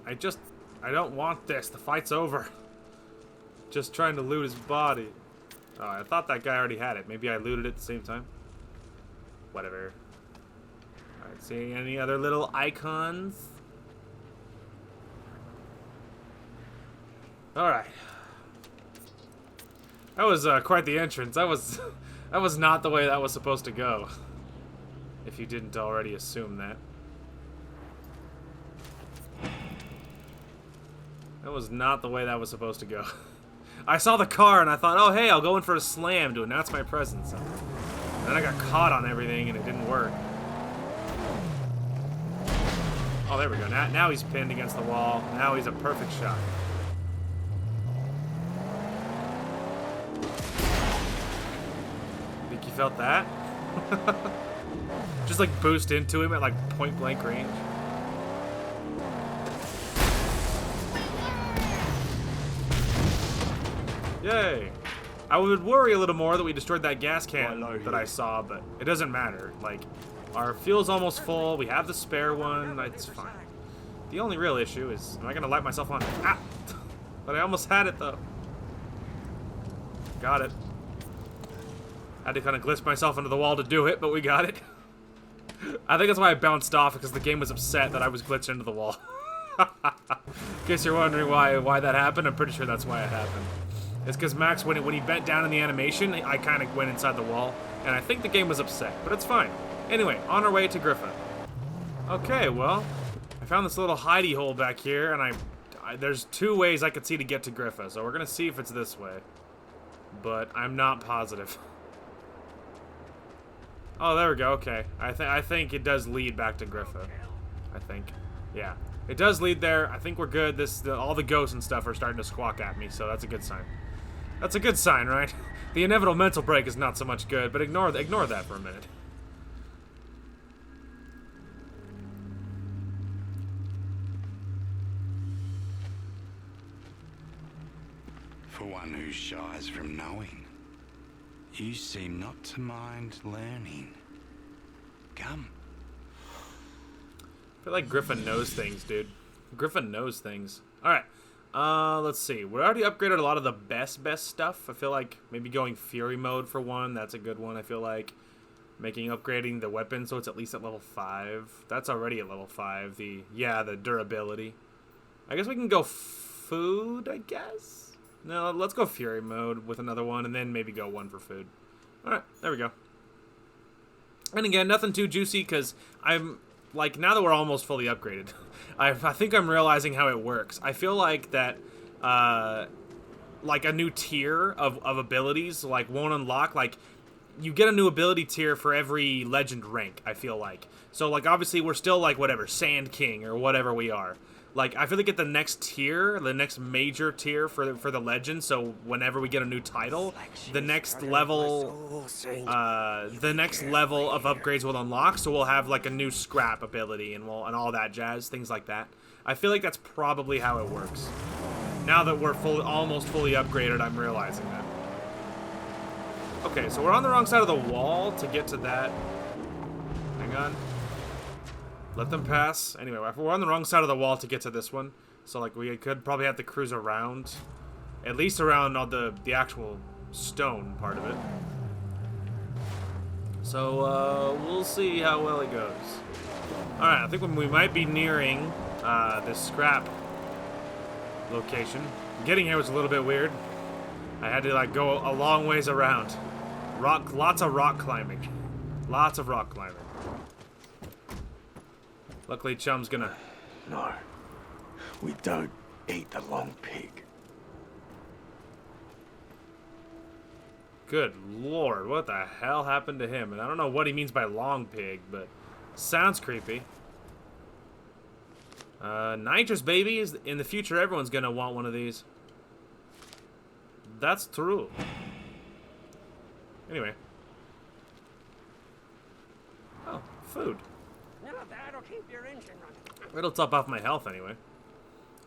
I don't want this. The fight's over. Just trying to loot his body. Oh, I thought that guy already had it. Maybe I looted it at the same time. Whatever. Alright, see any other little icons? Alright. That was quite the entrance. That was not the way that was supposed to go. If you didn't already assume that. That was not the way that was supposed to go. I saw the car and I thought, oh hey, I'll go in for a slam to announce my presence. And then I got caught on everything and it didn't work. Oh, there we go. Now he's pinned against the wall. Now he's a perfect shot. Think you felt that? Just like boost into him at like point blank range. Yay! I would worry a little more that we destroyed that gas can that I saw, but it doesn't matter. Like, our fuel's almost full, we have the spare one, it's fine. The only real issue is, am I gonna light myself on? Ah! But I almost had it, though. Got it. Had to kind of glitch myself into the wall to do it, but we got it. I think that's why I bounced off, because the game was upset that I was glitched into the wall. In case you're wondering why that happened, I'm pretty sure that's why it happened. It's because Max, when he bent down in the animation, I kind of went inside the wall, and I think the game was upset, but it's fine. Anyway, on our way to Griffa. Okay, well, I found this little hidey hole back here, and there's two ways I could see to get to Griffa, so we're gonna see if it's this way. But I'm not positive. Oh, there we go, okay. I think it does lead back to Griffa. I think. Yeah. It does lead there. I think we're good. All the ghosts and stuff are starting to squawk at me, so that's a good sign. That's a good sign, right? The inevitable mental break is not so much good, but ignore that for a minute. For one who shies from knowing, you seem not to mind learning. Come. I feel like Griffin knows things, dude. Griffin knows things. Alright. Let's see. We already upgraded a lot of the best stuff. I feel like maybe going Fury mode for one. That's a good one, I feel like. Upgrading the weapon so it's at least at level 5. That's already at level 5. The durability. I guess we can go food, I guess? No, let's go Fury mode with another one, and then maybe go one for food. Alright, there we go. And again, nothing too juicy, because I'm, like, now that we're almost fully upgraded, I think I'm realizing how it works. I feel like that, like, a new tier of abilities, like, won't unlock, like, you get a new ability tier for every legend rank, I feel like. So, like, obviously, we're still, like, whatever, Sand King, or whatever we are. Like, I feel like at the next tier, the next major tier for the legend, so whenever we get a new title, the next level of upgrades will unlock, so we'll have, like, a new scrap ability and all that jazz, things like that. I feel like that's probably how it works. Now that we're almost fully upgraded, I'm realizing that. Okay, so we're on the wrong side of the wall to get to that. Hang on. Let them pass. Anyway, we're on the wrong side of the wall to get to this one. So, like, we could probably have to cruise around. At least around all the actual stone part of it. So, we'll see how well it goes. Alright, I think we might be nearing this scrap location. Getting here was a little bit weird. I had to, like, go a long ways around. Lots of rock climbing. Lots of rock climbing. Luckily, Chum's gonna... No. We don't eat the long pig. Good lord, what the hell happened to him? And I don't know what he means by long pig, but sounds creepy. Nitrous babies. In the future, everyone's gonna want one of these. That's true. Anyway. Oh, food. Now that'll keep your engine running. It'll top off my health anyway.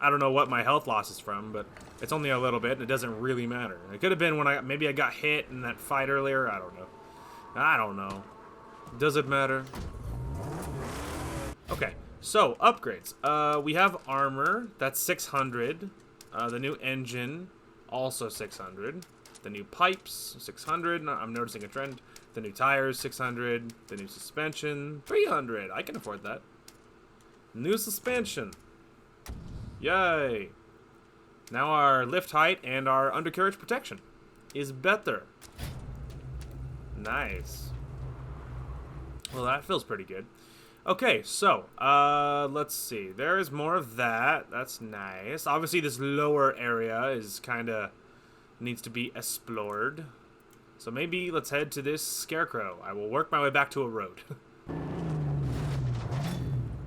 I don't know what my health loss is from, but it's only a little bit, and it doesn't really matter. It could have been when maybe I got hit in that fight earlier. I don't know. Does it matter? Okay, so upgrades. We have armor. That's 600. The new engine, also 600. The new pipes, 600. I'm noticing a trend. The new tires, 600. The new suspension, 300. I can afford that. New suspension. Yay. Now our lift height and our undercarriage protection is better. Nice. Well, that feels pretty good. Okay, so, let's see. There is more of that. That's nice. Obviously, this lower area is kind of needs to be explored. So maybe let's head to this scarecrow. I will work my way back to a road.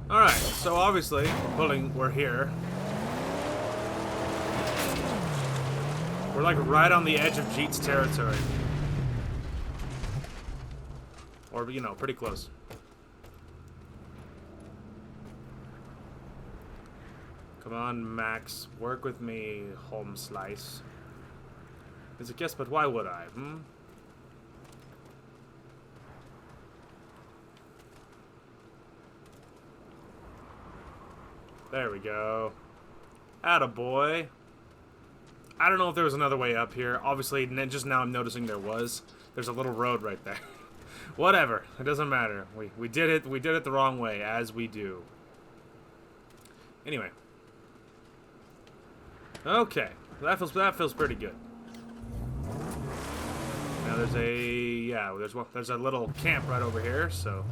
Alright, so obviously, we're here. We're like right on the edge of Jeet's territory. Or, you know, pretty close. Come on, Max. Work with me, home slice. Is a guess, but why would I, There we go. Attaboy. I don't know if there was another way up here. Obviously, just now I'm noticing there was. There's a little road right there. Whatever. It doesn't matter. We did it. We did it the wrong way, as we do. Anyway. Okay. That feels pretty good. Now there's a little camp right over here, so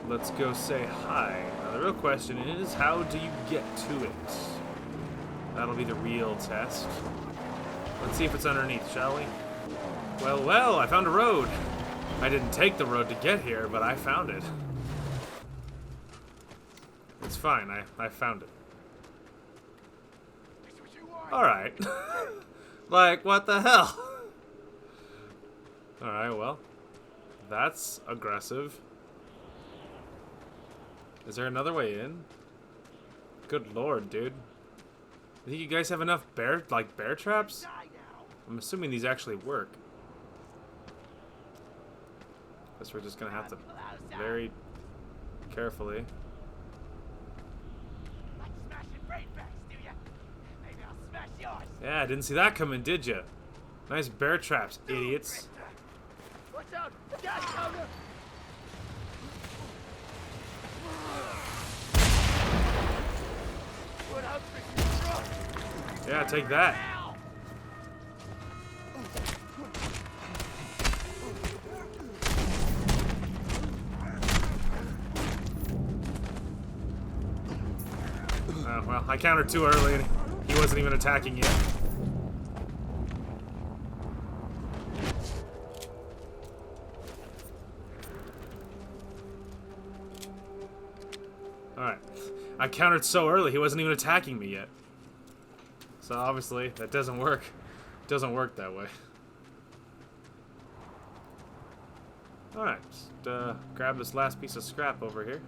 let's go say hi. Now the real question is, how do you get to it? That'll be the real test. Let's see if it's underneath, shall we? Well, I found a road. I didn't take the road to get here, but I found it. It's fine, I found it. Alright. Like, what the hell? Alright, well. That's aggressive. Is there another way in? Good lord, dude. You think you guys have enough bear traps? I'm assuming these actually work. Guess we're just gonna have to very carefully. Yeah, I didn't see that coming, did ya? Nice bear traps, idiots. Watch out! The guy's coming! What up, freaking truck? Yeah, take that. Well, I countered too early and he wasn't even attacking yet. Alright. I countered so early he wasn't even attacking me yet. So obviously that doesn't work. It doesn't work that way. Alright, just grab this last piece of scrap over here.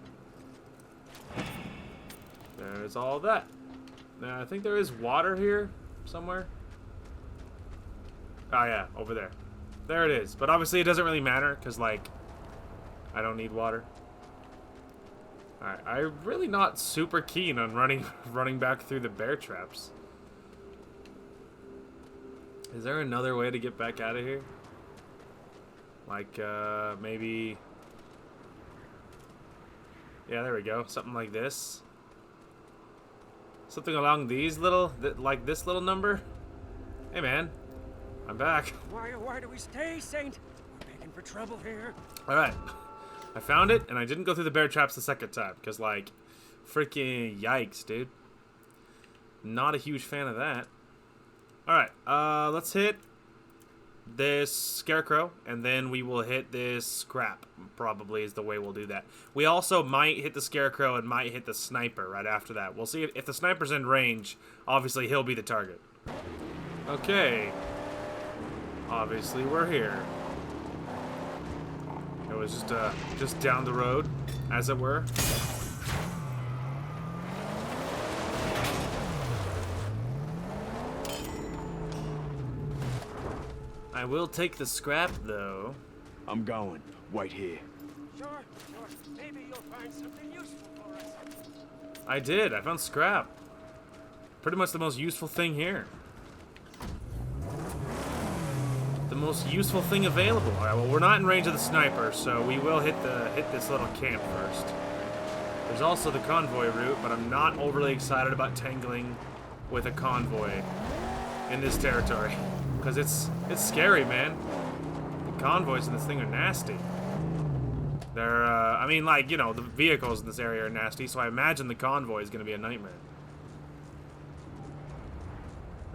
There's all that. Now, I think there is water here somewhere. Oh yeah, over there. There it is. But obviously it doesn't really matter because, like, I don't need water. Alright, I'm really not super keen on running back through the bear traps. Is there another way to get back out of here? Like, maybe... Yeah, there we go. Something like this. Something along these little... like this little number. Hey, man. I'm back. Why do we stay, Saint? We're begging for trouble here. Alright. I found it, and I didn't go through the bear traps the second time. Because, like, freaking yikes, dude. Not a huge fan of that. Alright, let's hit this scarecrow, and then we will hit this scrap, probably is the way we'll do that. We also might hit the scarecrow and might hit the sniper right after that. We'll see if the sniper's in range, obviously he'll be the target. Okay. Obviously we're here. It was just down the road, as it were. I will take the scrap, though. I'm going. Wait here. Sure. Maybe you'll find something useful for us. I did. I found scrap. Pretty much the most useful thing here. The most useful thing available. All right, well, we're not in range of the sniper, so we will hit this little camp first. There's also the convoy route, but I'm not overly excited about tangling with a convoy in this territory. Because it's scary, man. The convoys in this thing are nasty. They're, I mean, like, you know, the vehicles in this area are nasty, so I imagine the convoy is going to be a nightmare.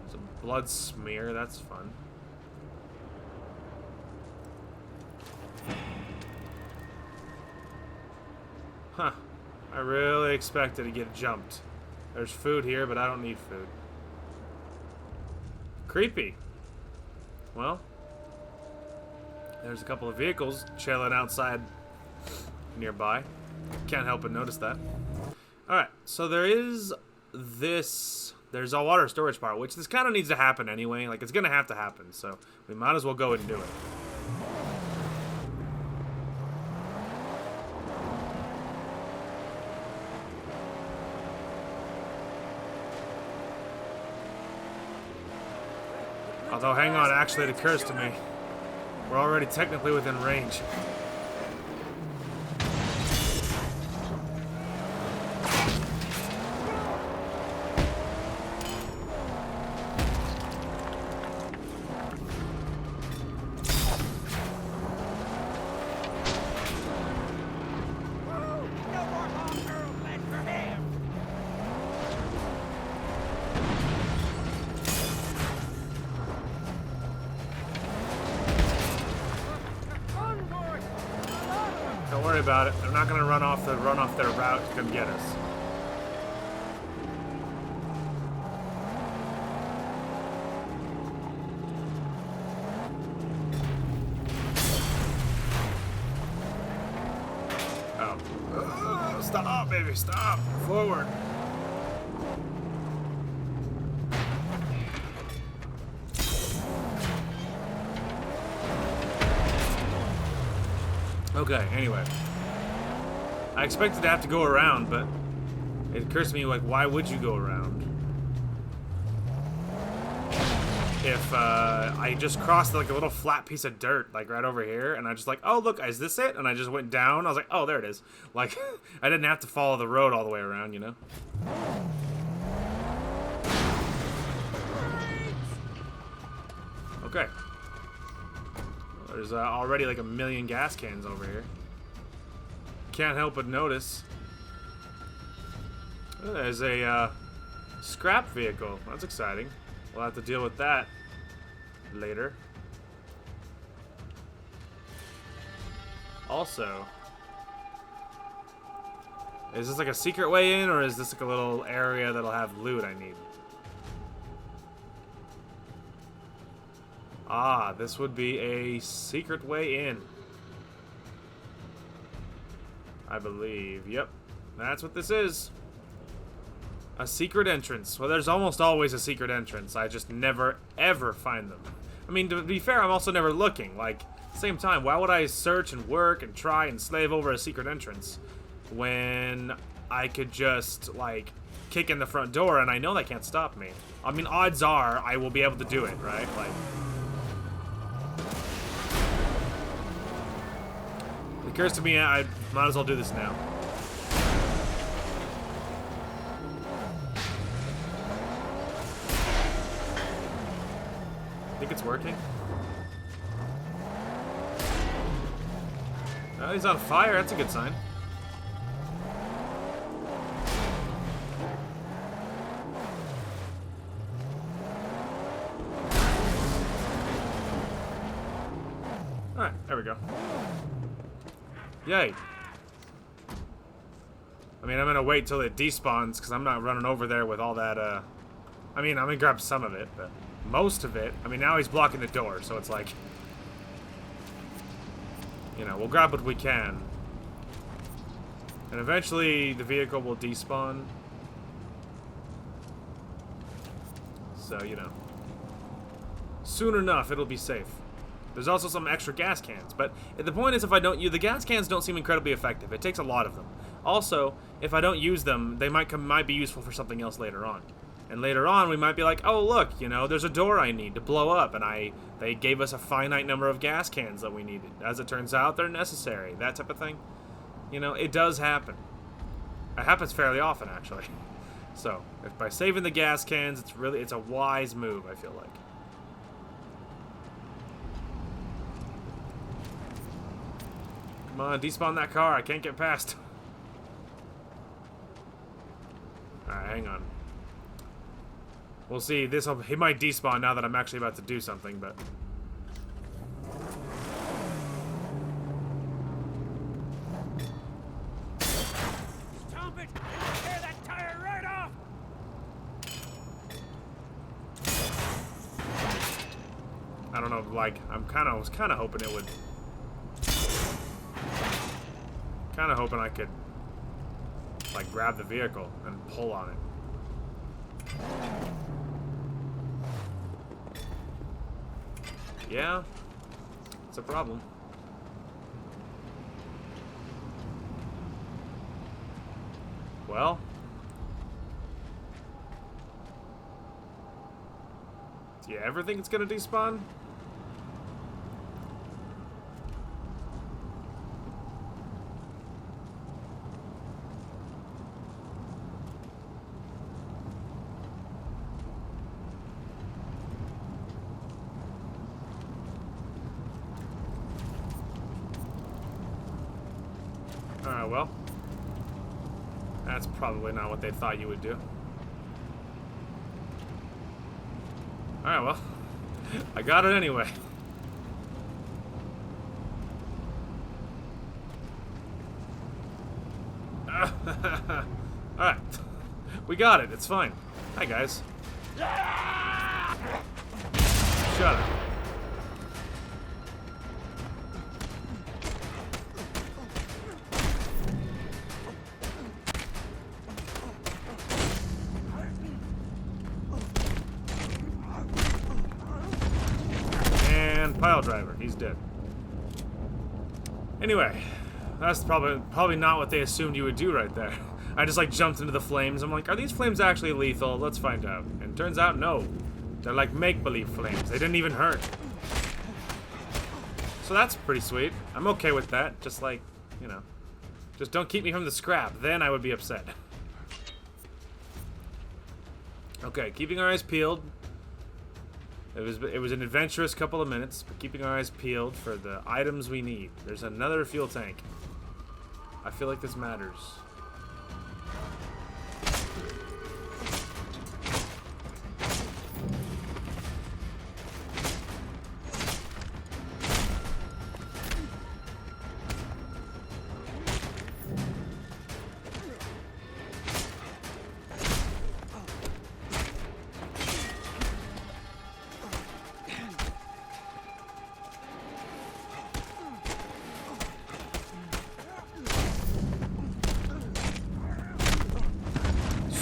There's a blood smear, that's fun. Huh. I really expected to get jumped. There's food here, but I don't need food. Creepy. Well, there's a couple of vehicles chilling outside nearby. Can't help but notice that. Alright, so there is this... There's a water storage part, which this kind of needs to happen anyway. Like, it's going to have to happen, so we might as well go and do it. Although, hang on, actually, it occurs to me. We're already technically within range. Don't worry about it. They're not gonna run off their route to come get us. go. Stop, baby, stop. Forward. Okay, anyway. I expected to have to go around, but it occurs to me, like, why would you go around? If I just crossed like a little flat piece of dirt, like right over here, and I just like, oh look, is this it? And I just went down. I was like, oh, there it is. Like, I didn't have to follow the road all the way around, you know? Okay. There's already like a million gas cans over here. Can't help but notice. There's a scrap vehicle. That's exciting. We'll have to deal with that later. Also, is this like a secret way in, or is this like a little area that'll have loot I need? Ah, this would be a secret way in. I believe. Yep. That's what this is. A secret entrance. Well, there's almost always a secret entrance. I just never, ever find them. I mean, to be fair, I'm also never looking. Like, same time, why would I search and work and try and slave over a secret entrance when I could just, like, kick in the front door and I know they can't stop me? I mean, odds are I will be able to do it, right? Like, it occurs to me I might as well do this now. Think it's working? Oh, he's on fire. That's a good sign. Alright, there we go. Yay. I mean, I'm gonna wait till it despawns because I'm not running over there with all that, I mean, I'm gonna grab some of it, but most of it, I mean, now he's blocking the door, so it's like, you know, we'll grab what we can. And eventually the vehicle will despawn. So, you know, soon enough it'll be safe. There's also some extra gas cans, but the point is, if I don't use the gas cans, don't seem incredibly effective. It takes a lot of them. Also, if I don't use them, they might be useful for something else later on. And later on, we might be like, oh, look, you know, there's a door I need to blow up, and they gave us a finite number of gas cans that we needed. As it turns out, they're necessary. That type of thing. You know, it does happen. It happens fairly often, actually. So, if by saving the gas cans, it's a wise move, I feel like. Come on, despawn that car. I can't get past. Alright, hang on. We'll see. He might despawn now that I'm actually about to do something, but... Stomp it! And tear that tire right off! I don't know, like, I was kind of hoping it would... Kind of hoping I could, like, grab the vehicle and pull on it. Yeah, it's a problem. Well, do you ever think it's gonna despawn? Alright, well. That's probably not what they thought you would do. Alright, well. I got it anyway. Alright. We got it. It's fine. Hi, guys. Shut up. pile driver. He's dead. Anyway, that's probably not what they assumed you would do right there. I just like jumped into the flames. I'm like, are these flames actually lethal? Let's find out. And turns out, no. They're like make-believe flames. They didn't even hurt. So that's pretty sweet. I'm okay with that. Just like, you know, just don't keep me from the scrap. Then I would be upset. Okay, keeping our eyes peeled. It was an adventurous couple of minutes, but keeping our eyes peeled for the items we need. There's another fuel tank. I feel like this matters.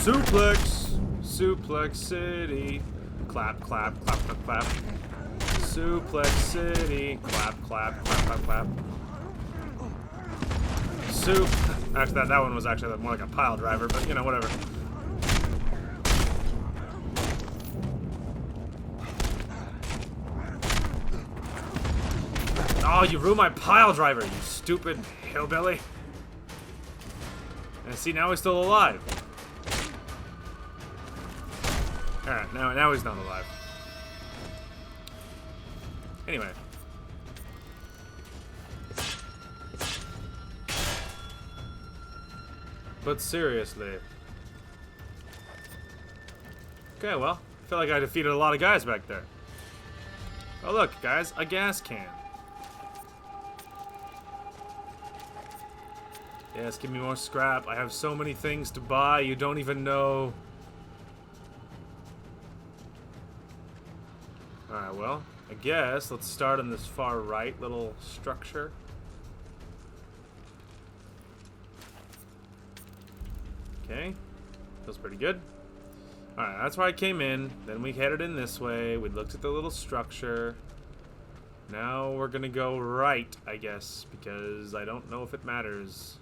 Suplex! Suplex City. Clap, clap, clap, clap, clap. Suplex City. Clap, clap, clap, clap, clap. Actually, that one was actually more like a pile driver, but you know, whatever. Oh, you ruined my pile driver, you stupid hillbilly. And see, now he's still alive. Alright, now he's not alive. Anyway. But seriously. Okay, well, I feel like I defeated a lot of guys back there. Oh look, guys, a gas can. Yes, give me more scrap. I have so many things to buy, you don't even know. Alright, well, I guess let's start on this far right little structure. Okay, feels pretty good. Alright, that's where I came in. Then we headed in this way. We looked at the little structure. Now we're gonna go right, I guess, because I don't know if it matters.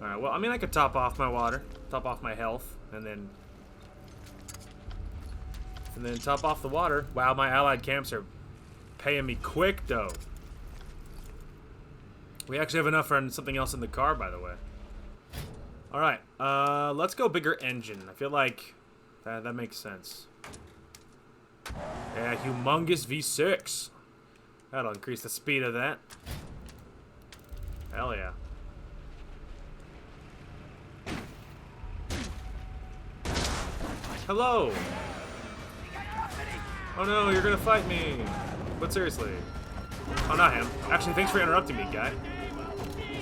Alright, well, I mean, I could top off my water, top off my health, and then top off the water. Wow, my allied camps are paying me quick, though. We actually have enough for something else in the car, by the way. Alright, let's go bigger engine. I feel like that makes sense. Yeah, humongous V6. That'll increase the speed of that. Hell yeah. Hello! Oh no, you're gonna fight me! But seriously. Oh, not him. Actually, thanks for interrupting me, guy.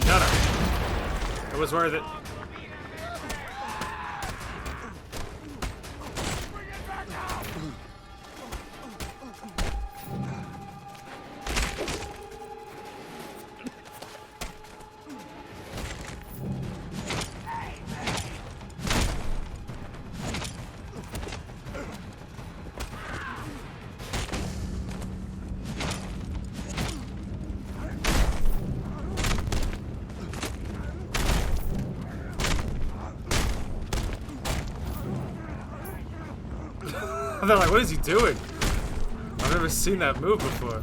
Shut up. It was worth it. They're like, what is he doing? I've never seen that move before.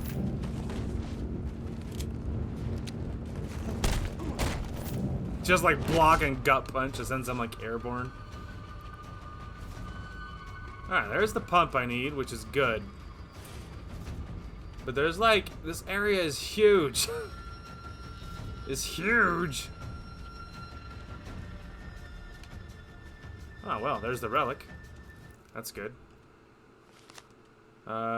Just like block and gut punch, and sends them like airborne. Alright, there's the pump I need, which is good. But there's like, this area is huge. It's huge. Oh, well, there's the relic. That's good.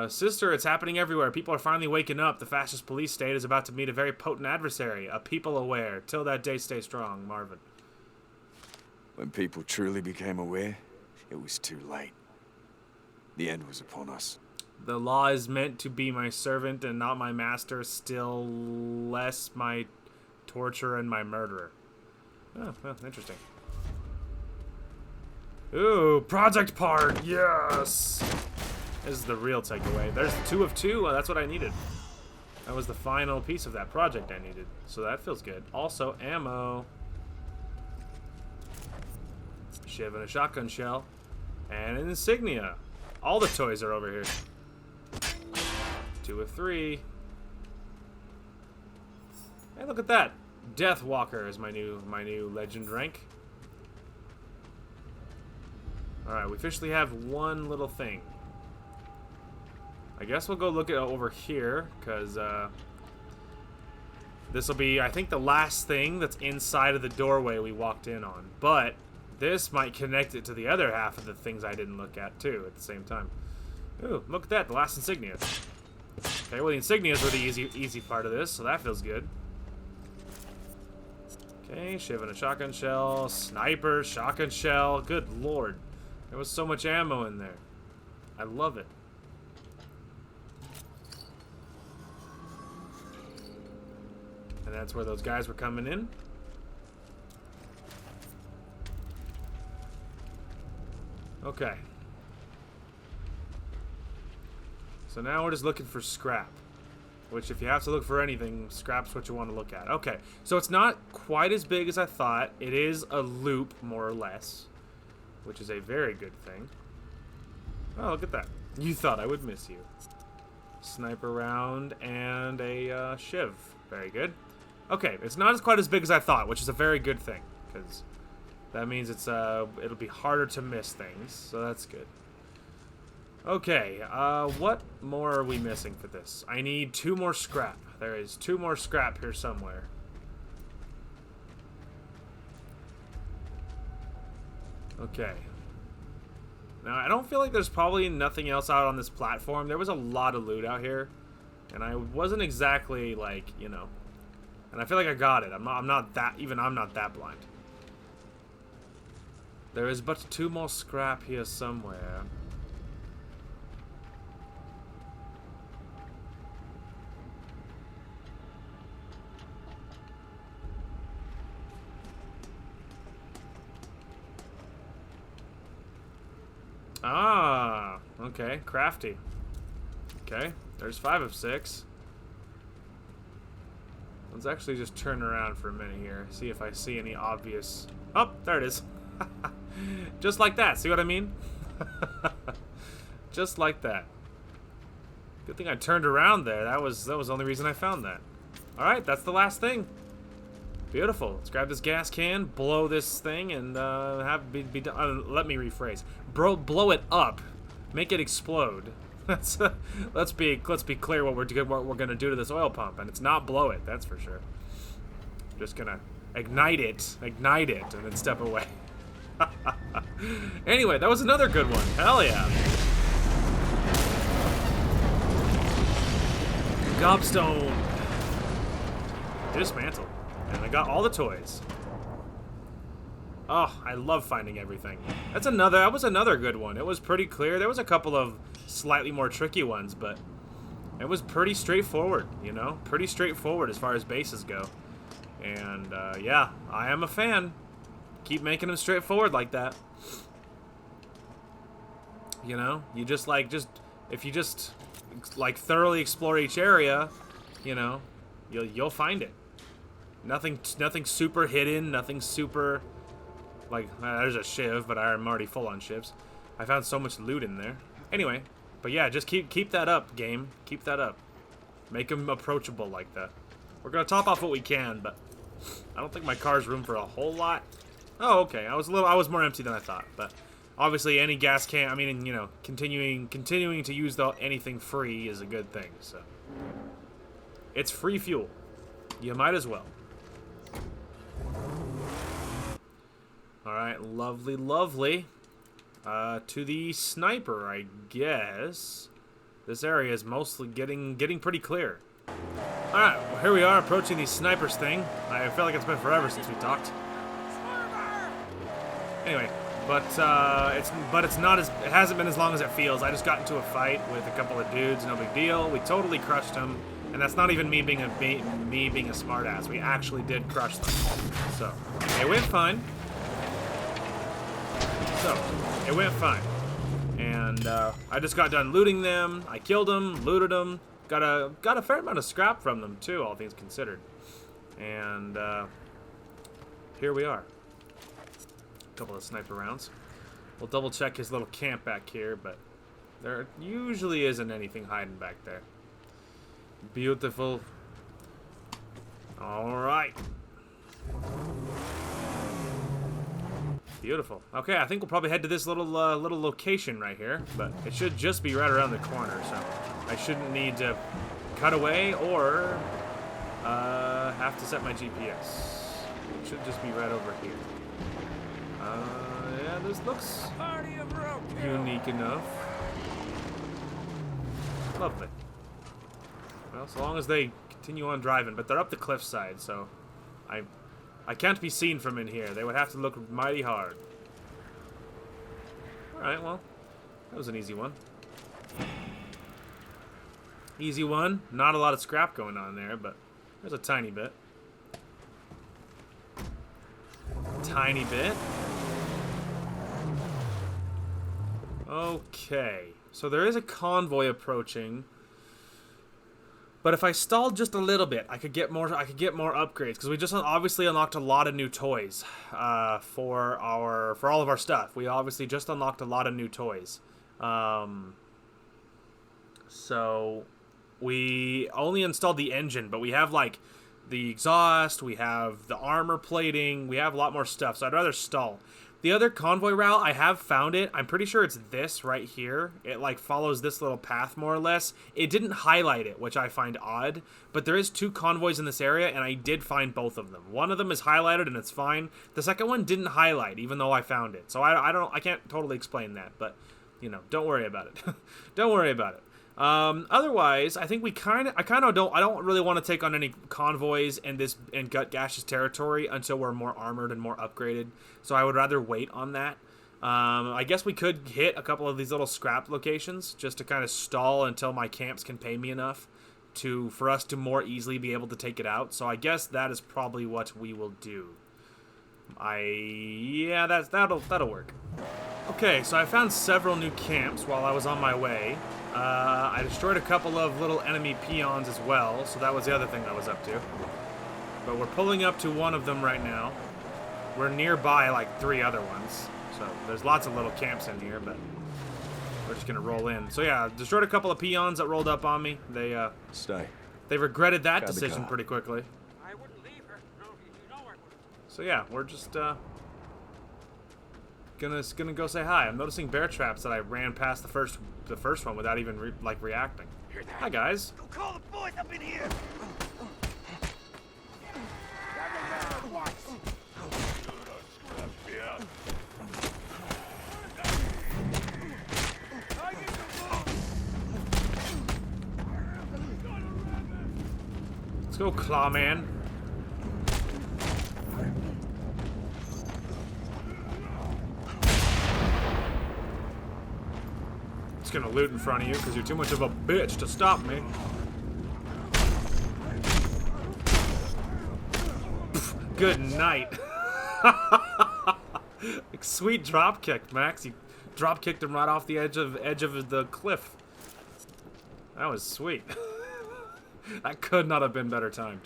Sister, it's happening everywhere. People are finally waking up. The fascist police state is about to meet a very potent adversary. A people aware. Till that day, stay strong, Marvin. When people truly became aware, it was too late. The end was upon us. The law is meant to be my servant and not my master, still less my torturer and my murderer. Oh, well, interesting. Ooh, project part, yes! This is the real takeaway. There's the 2 of 2. That's what I needed. That was the final piece of that project I needed. So that feels good. Also, ammo. Shiv and a shotgun shell. And an insignia. All the toys are over here. 2 of 3. Hey, look at that. Death Walker is my new legend rank. Alright, we officially have one little thing. I guess we'll go look at over here, because this will be, I think, the last thing that's inside of the doorway we walked in on. But this might connect it to the other half of the things I didn't look at, too, at the same time. Ooh, look at that, the last insignia. Okay, well, the insignias were the easy part of this, so that feels good. Okay, Shiv and a shotgun shell, sniper, shotgun shell. Good lord. There was so much ammo in there. I love it. And that's where those guys were coming in. Okay. So now we're just looking for scrap. Which, if you have to look for anything, scrap's what you want to look at. Okay, so it's not quite as big as I thought. It is a loop, more or less. Which is a very good thing. Oh, look at that. You thought I would miss you. Sniper round and a shiv. Very good. Okay, it's not quite as big as I thought, which is a very good thing. Because that means it'll be harder to miss things, so that's good. Okay, what more are we missing for this? I need 2 more scrap. There is 2 more scrap here somewhere. Okay. Now, I don't feel like there's probably nothing else out on this platform. There was a lot of loot out here. And I wasn't exactly, like, you know. And I feel like I got it. I'm not that blind. There is but 2 more scrap here somewhere. Ah, okay, crafty. Okay, there's 5 of 6. Let's actually just turn around for a minute here, see if I see any obvious... Oh, there it is. Just like that, see what I mean? Just like that. Good thing I turned around there. That was the only reason I found that. Alright, that's the last thing. Beautiful. Let's grab this gas can, blow this thing, and be done. Let me rephrase. Blow it up, make it explode. Let's be clear what we're gonna do to this oil pump, and it's not blow it. That's for sure. Just gonna ignite it, and then step away. Anyway, that was another good one. Hell yeah. Gobstone. Dismantled. And I got all the toys. Oh, I love finding everything. That was another good one. It was pretty clear. There was a couple of slightly more tricky ones, but it was pretty straightforward, you know? Pretty straightforward as far as bases go. And, yeah, I am a fan. Keep making them straightforward like that. You know? You just, if you just, thoroughly explore each area, you know, you'll find it. Nothing super hidden, nothing super, there's a shiv, but I'm already full on shivs. I found so much loot in there. Anyway, but yeah, just keep that up, game. Keep that up. Make them approachable like that. We're gonna top off what we can, but I don't think my car's room for a whole lot. Oh, okay. I was more empty than I thought, but obviously any gas can, I mean, you know, continuing to use anything free is a good thing, so. It's free fuel. You might as well. Alright, lovely, lovely. To the sniper, I guess. This area is mostly getting pretty clear. Alright, well, here we are approaching the snipers thing. I feel like it's been forever since we talked. Anyway, but it hasn't been as long as it feels. I just got into a fight with a couple of dudes, no big deal. We totally crushed them. And that's not even me being a smartass. We actually did crush them. So, it went fine. And I just got done looting them. I killed them, looted them, got a fair amount of scrap from them too, all things considered. And here we are. A couple of sniper rounds. We'll double check his little camp back here, but there usually isn't anything hiding back there. Beautiful. All right. Beautiful. Okay, I think we'll probably head to this little location right here, but it should just be right around the corner, so I shouldn't need to cut away or have to set my GPS. It should just be right over here. Yeah, this looks unique enough. Lovely. Well, so long as they continue on driving, but they're up the cliffside, so I can't be seen from in here. They would have to look mighty hard. Alright, well, that was an easy one. Easy one. Not a lot of scrap going on there, but there's a tiny bit. Tiny bit. Okay. So there is a convoy approaching. But if I stalled just a little bit, I could get more upgrades, because we just obviously unlocked a lot of new toys for all of our stuff. We obviously just unlocked a lot of new toys. So we only installed the engine, but we have like the exhaust, we have the armor plating, we have a lot more stuff. So I'd rather stall. The other convoy route, I have found it. I'm pretty sure it's this right here. It like follows this little path more or less. It didn't highlight it, which I find odd. But there is 2 convoys in this area, and I did find both of them. One of them is highlighted, and it's fine. The second one didn't highlight, even though I found it. So I can't totally explain that, but you know, don't worry about it. Don't worry about it. Otherwise, I think I don't really want to take on any convoys in Gutgash's territory until we're more armored and more upgraded. So I would rather wait on that. I guess we could hit a couple of these little scrap locations just to kind of stall until my camps can pay me enough for us to more easily be able to take it out. So I guess that is probably what we will do. Yeah, that'll work. Okay, so I found several new camps while I was on my way. I destroyed a couple of little enemy peons as well, so that was the other thing I was up to. But we're pulling up to one of them right now. We're nearby like 3 other ones, so there's lots of little camps in here, but we're just gonna roll in. So yeah, destroyed a couple of peons that rolled up on me. They regretted that decision pretty quickly. I wouldn't leave her. No, you know I wouldn't. So yeah, we're just gonna go say hi. I'm noticing bear traps that I ran past the first one without even reacting. Hi guys. Go call the boys up in here. Let's go, Clawman. Gonna loot in front of you because you're too much of a bitch to stop me. Pff, good night. Like, sweet drop kick, Max. You drop kicked him right off the edge of the cliff. That was sweet. That could not have been better timed.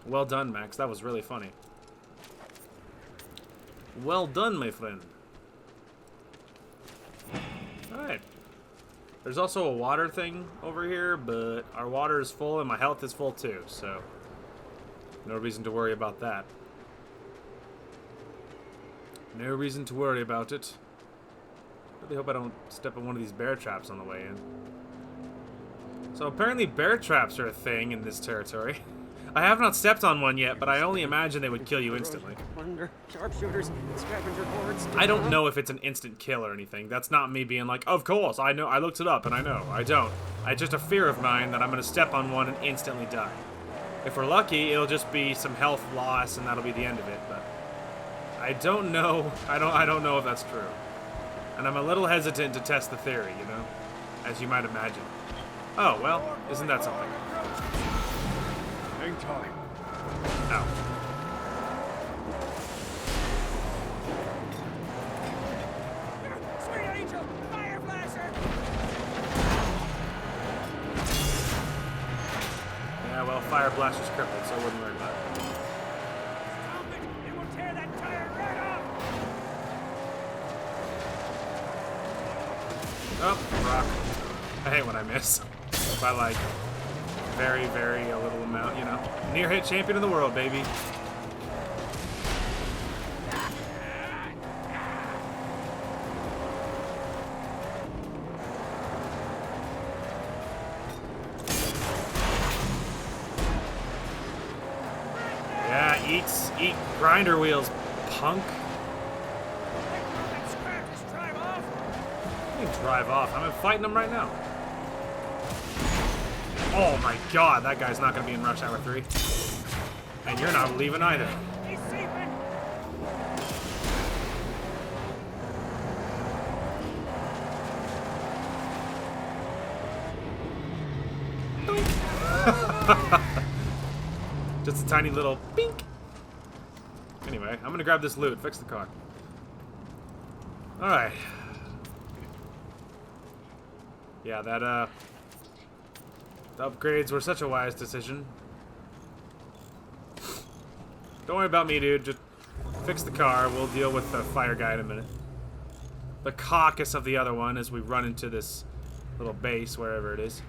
Well done, Max. That was really funny. Well done, my friend. All right. There's also a water thing over here, but our water is full and my health is full too, so no reason to worry about that. No reason to worry about it. Really hope I don't step on one of these bear traps on the way in. So apparently bear traps are a thing in this territory. I have not stepped on one yet, but I only imagine they would kill you instantly. Wonder, sharpshooters, scavenger boards. I don't know if it's an instant kill or anything. That's not me being like, of course, I know, I looked it up and I know. I don't. It's just a fear of mine that I'm going to step on one and instantly die. If we're lucky, it'll just be some health loss and that'll be the end of it, but I don't know. I don't know if that's true. And I'm a little hesitant to test the theory, you know, as you might imagine. Oh, well, isn't that something? Hang tight. Ow. Sweet angel, fire flash. fire blast is crippled, so I wouldn't worry about it. Stop it! It will tear that tire right off! Oh, rock. I hate when I miss. By like, very, very a little amount, you know. Near hit champion of the world, baby. Eat grinder wheels, punk. Just drive off! You can drive off. I'm fighting them right now. Oh my god, that guy's not going to be in Rush Hour 3. And you're not leaving either. He's seeping! Just a tiny little pink. Anyway, I'm gonna grab this loot, fix the car. Alright. Yeah, the upgrades were such a wise decision. Don't worry about me, dude. Just fix the car. We'll deal with the fire guy in a minute. The caucus of the other one as we run into this little base, wherever it is.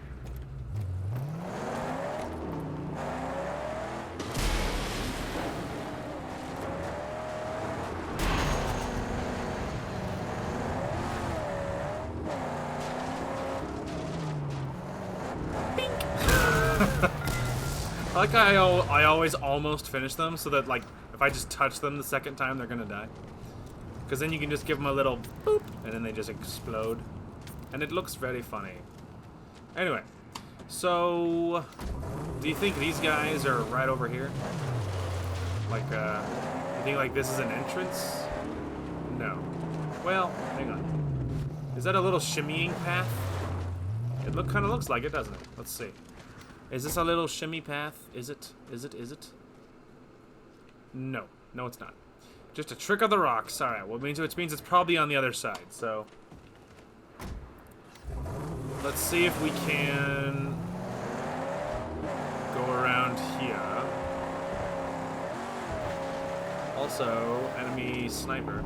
I like how I always almost finish them, so that, like, if I just touch them the second time, they're gonna die. Because then you can just give them a little boop, and then they just explode. And it looks very funny. Anyway, so do you think these guys are right over here? Like, you think, like, this is an entrance? No. Well, hang on. Is that a little shimmying path? It kind of looks like it, doesn't it? Let's see. Is this a little shimmy path? Is it? Is it? Is it? No. No, it's not. Just a trick of the rocks. Alright, well, which means it's probably on the other side, so... Let's see if we can... go around here. Also, enemy sniper.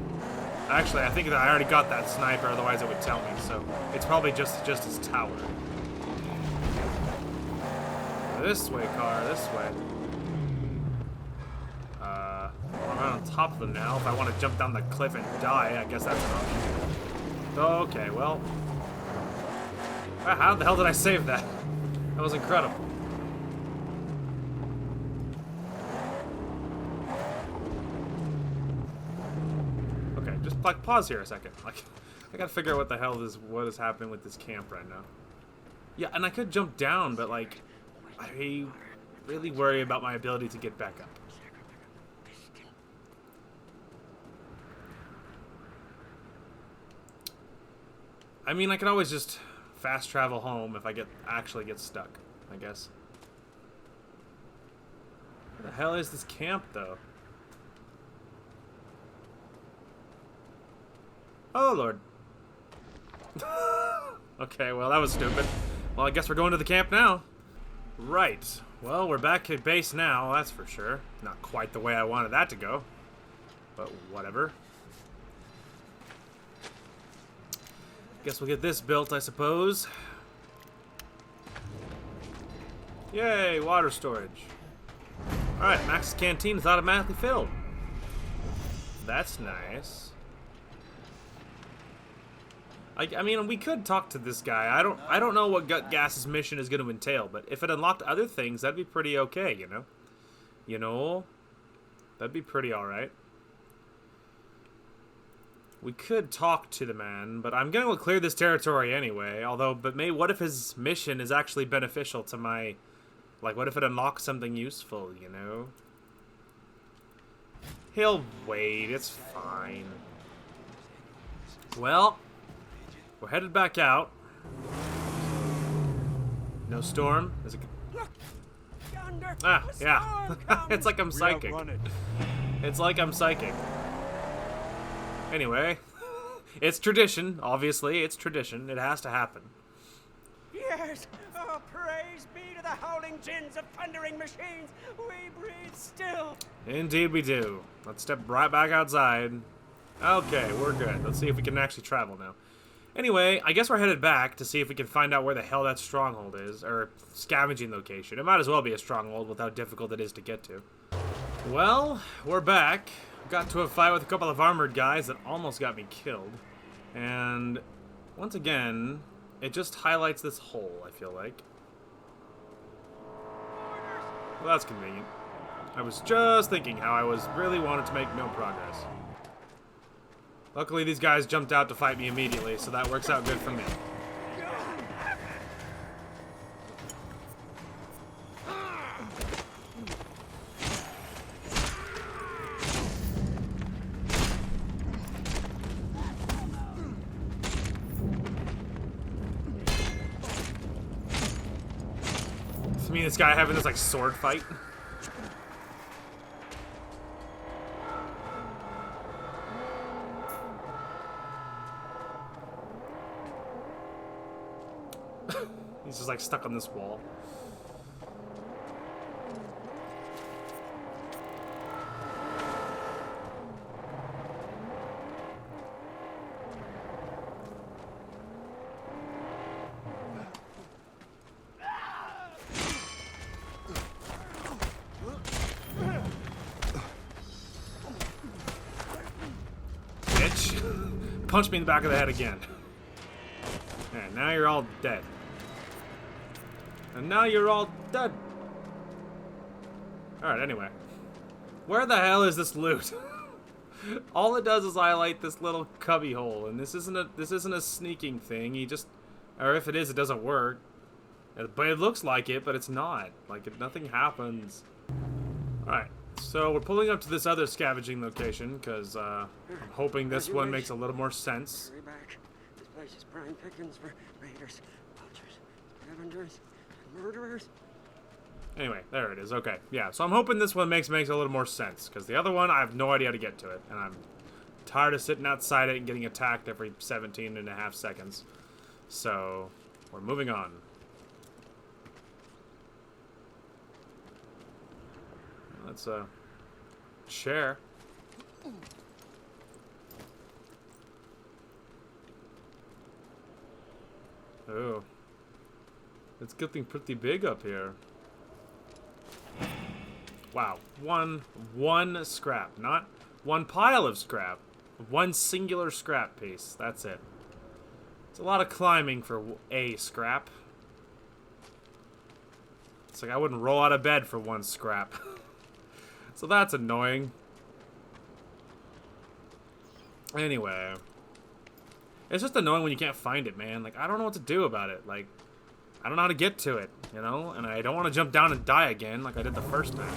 Actually, I think that I already got that sniper, otherwise it would tell me, so... It's probably just his tower. This way, car, this way. I'm on top of them now. If I want to jump down the cliff and die, I guess that's an option. Okay, well. How the hell did I save that? That was incredible. Okay, just like pause here a second. Like, I gotta figure out what the hell what is happening with this camp right now. Yeah, and I could jump down, but like, I really worry about my ability to get back up. I mean, I could always just fast travel home if I actually get stuck, I guess. Where the hell is this camp, though? Oh, Lord. Okay, well, that was stupid. Well, I guess we're going to the camp now. Right. Well, we're back at base now, that's for sure. Not quite the way I wanted that to go. But whatever. Guess we'll get this built, I suppose. Yay, water storage. Alright, Max's canteen is automatically filled. That's nice. I mean, we could talk to this guy. I don't know what Gutgash's mission is going to entail, but if it unlocked other things, that'd be pretty okay, you know? You know? That'd be pretty alright. We could talk to the man, but I'm going to clear this territory anyway. But what if his mission is actually beneficial to my... Like, what if it unlocks something useful, you know? He'll wait, it's fine. Well, we're headed back out. No storm? Is it... Look! Yonder! Ah, A yeah. storm comes! It's like I'm psychic. It's like I'm psychic. Anyway, it's tradition, obviously. It's tradition. It has to happen. Yes! Oh, praise be to the howling gins of thundering machines! We breathe still! Indeed we do. Let's step right back outside. Okay, we're good. Let's see if we can actually travel now. Anyway, I guess we're headed back to see if we can find out where the hell that stronghold is, or scavenging location. It might as well be a stronghold with how difficult it is to get to. Well, we're back. Got to a fight with a couple of armored guys that almost got me killed. And once again, it just highlights this hole, I feel like. Well, that's convenient. I was just thinking how I was really wanted to make no progress. Luckily, these guys jumped out to fight me immediately, so that works out good for me. Does it mean this guy having this, like, sword fight? He's just like stuck on this wall. Bitch. Punch me in the back of the head again. And now you're all dead. And now you're all dead. Alright, anyway. Where the hell is this loot? All it does is highlight this little cubby hole, and this isn't a sneaking thing. He just, or if it is, it doesn't work. But it looks like it, but it's not. Like, nothing happens. Alright, so we're pulling up to this other scavenging location, because I'm hoping this one makes a little more sense. Hurry back. This place is prime pickings for raiders, vultures, scavengers, murderers. Anyway, there it is. Okay, yeah. So I'm hoping this one makes a little more sense, because the other one, I have no idea how to get to it, and I'm tired of sitting outside it and getting attacked every 17.5 seconds. So we're moving on. Let's share. Oh, it's getting pretty big up here. Wow, one scrap, not one pile of scrap, one singular scrap piece. That's it. It's a lot of climbing for a scrap. It's like I wouldn't roll out of bed for one scrap. So that's annoying. Anyway, it's just annoying when you can't find it, man. Like, I don't know what to do about it. Like, I don't know how to get to it, you know? And I don't want to jump down and die again like I did the first time.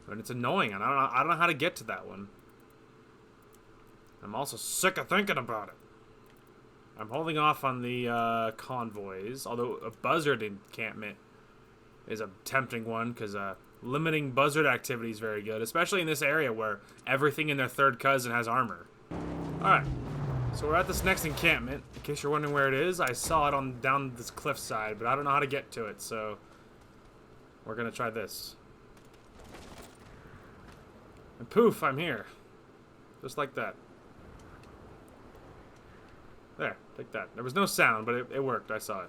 But it's annoying, and I don't know how to get to that one. I'm also sick of thinking about it. I'm holding off on the convoys, although a buzzard encampment is a tempting one, because limiting buzzard activity is very good, especially in this area where everything in their third cousin has armor. Alright, so we're at this next encampment. In case you're wondering where it is, I saw it on down this cliffside, but I don't know how to get to it, so we're gonna try this. And poof, I'm here. Just like that. There, take that. There was no sound, but it worked. I saw it.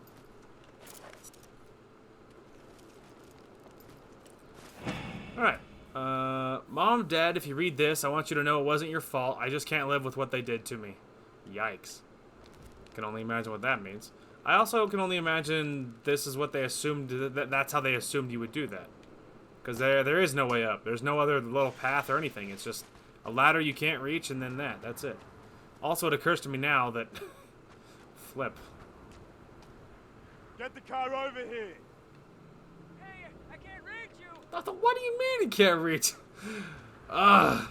Alright. Mom, Dad, if you read this, I want you to know it wasn't your fault. I just can't live with what they did to me. Yikes. Can only imagine what that means. I also can only imagine this is what they assumed, that's how they assumed you would do that. Because there is no way up. There's no other little path or anything. It's just a ladder you can't reach and then that. That's it. Also, it occurs to me now that... Flip. Get the car over here. Hey, I can't reach you. What do you mean it can't reach? Ugh.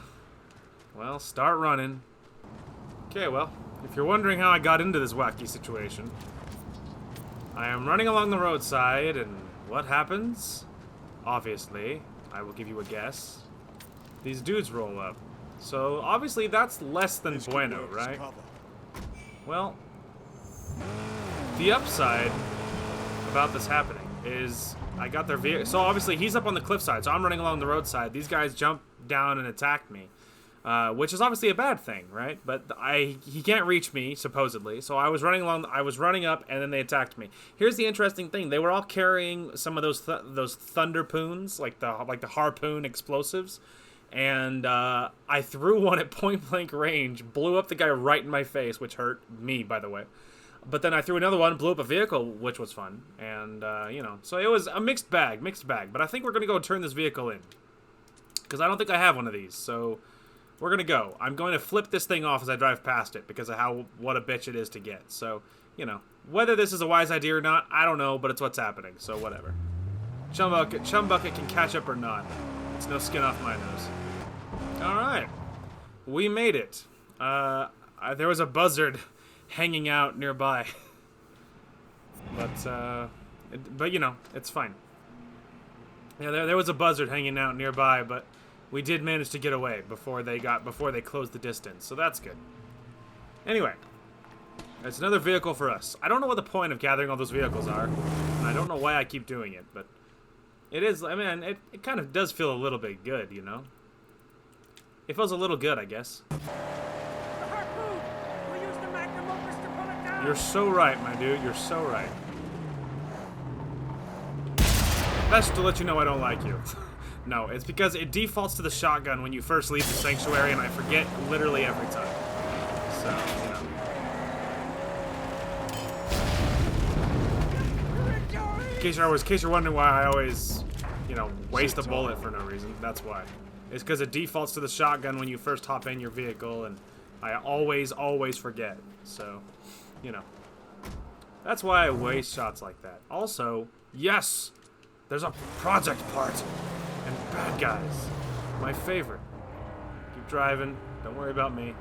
Well, start running. Okay, well, if you're wondering how I got into this wacky situation, I am running along the roadside, and what happens? Obviously, I will give you a guess. These dudes roll up. So, obviously, that's less than bueno, right? Well, the upside about this happening is I got their vehicle. So obviously he's up on the cliffside, so I'm running along the roadside. These guys jump down and attacked me, which is obviously a bad thing, right? But he can't reach me supposedly. So I was running up, and then they attacked me. Here's the interesting thing: they were all carrying some of those Thunderpoons, like the harpoon explosives. And I threw one at point-blank range, blew up the guy right in my face, which hurt me, by the way. But then I threw another one, blew up a vehicle, which was fun. And, you know, so it was a mixed bag. But I think we're going to go turn this vehicle in. Because I don't think I have one of these, so we're going to go. I'm going to flip this thing off as I drive past it because of what a bitch it is to get. So, you know, whether this is a wise idea or not, I don't know, but it's what's happening, so whatever. Chumbucket can catch up or not. It's no skin off my nose. Alright, we made it. There was a buzzard hanging out nearby. But you know, it's fine. Yeah, there was a buzzard hanging out nearby, but we did manage to get away before they closed the distance, so that's good. Anyway, it's another vehicle for us. I don't know what the point of gathering all those vehicles are, and I don't know why I keep doing it, but it is, I mean, it kind of does feel a little bit good, you know? It feels a little good, I guess. The harpoon! We use the magnum opus to pull it down! You're so right, my dude. You're so right. That's to let you know I don't like you. No, it's because it defaults to the shotgun when you first leave the sanctuary, and I forget literally every time. So, you know. In case you're wondering why I always, you know, waste a bullet for no reason, that's why. It's because it defaults to the shotgun when you first hop in your vehicle, and I always forget. So, you know. That's why I waste shots like that. Also, yes! There's a project part! And bad guys. My favorite. Keep driving. Don't worry about me.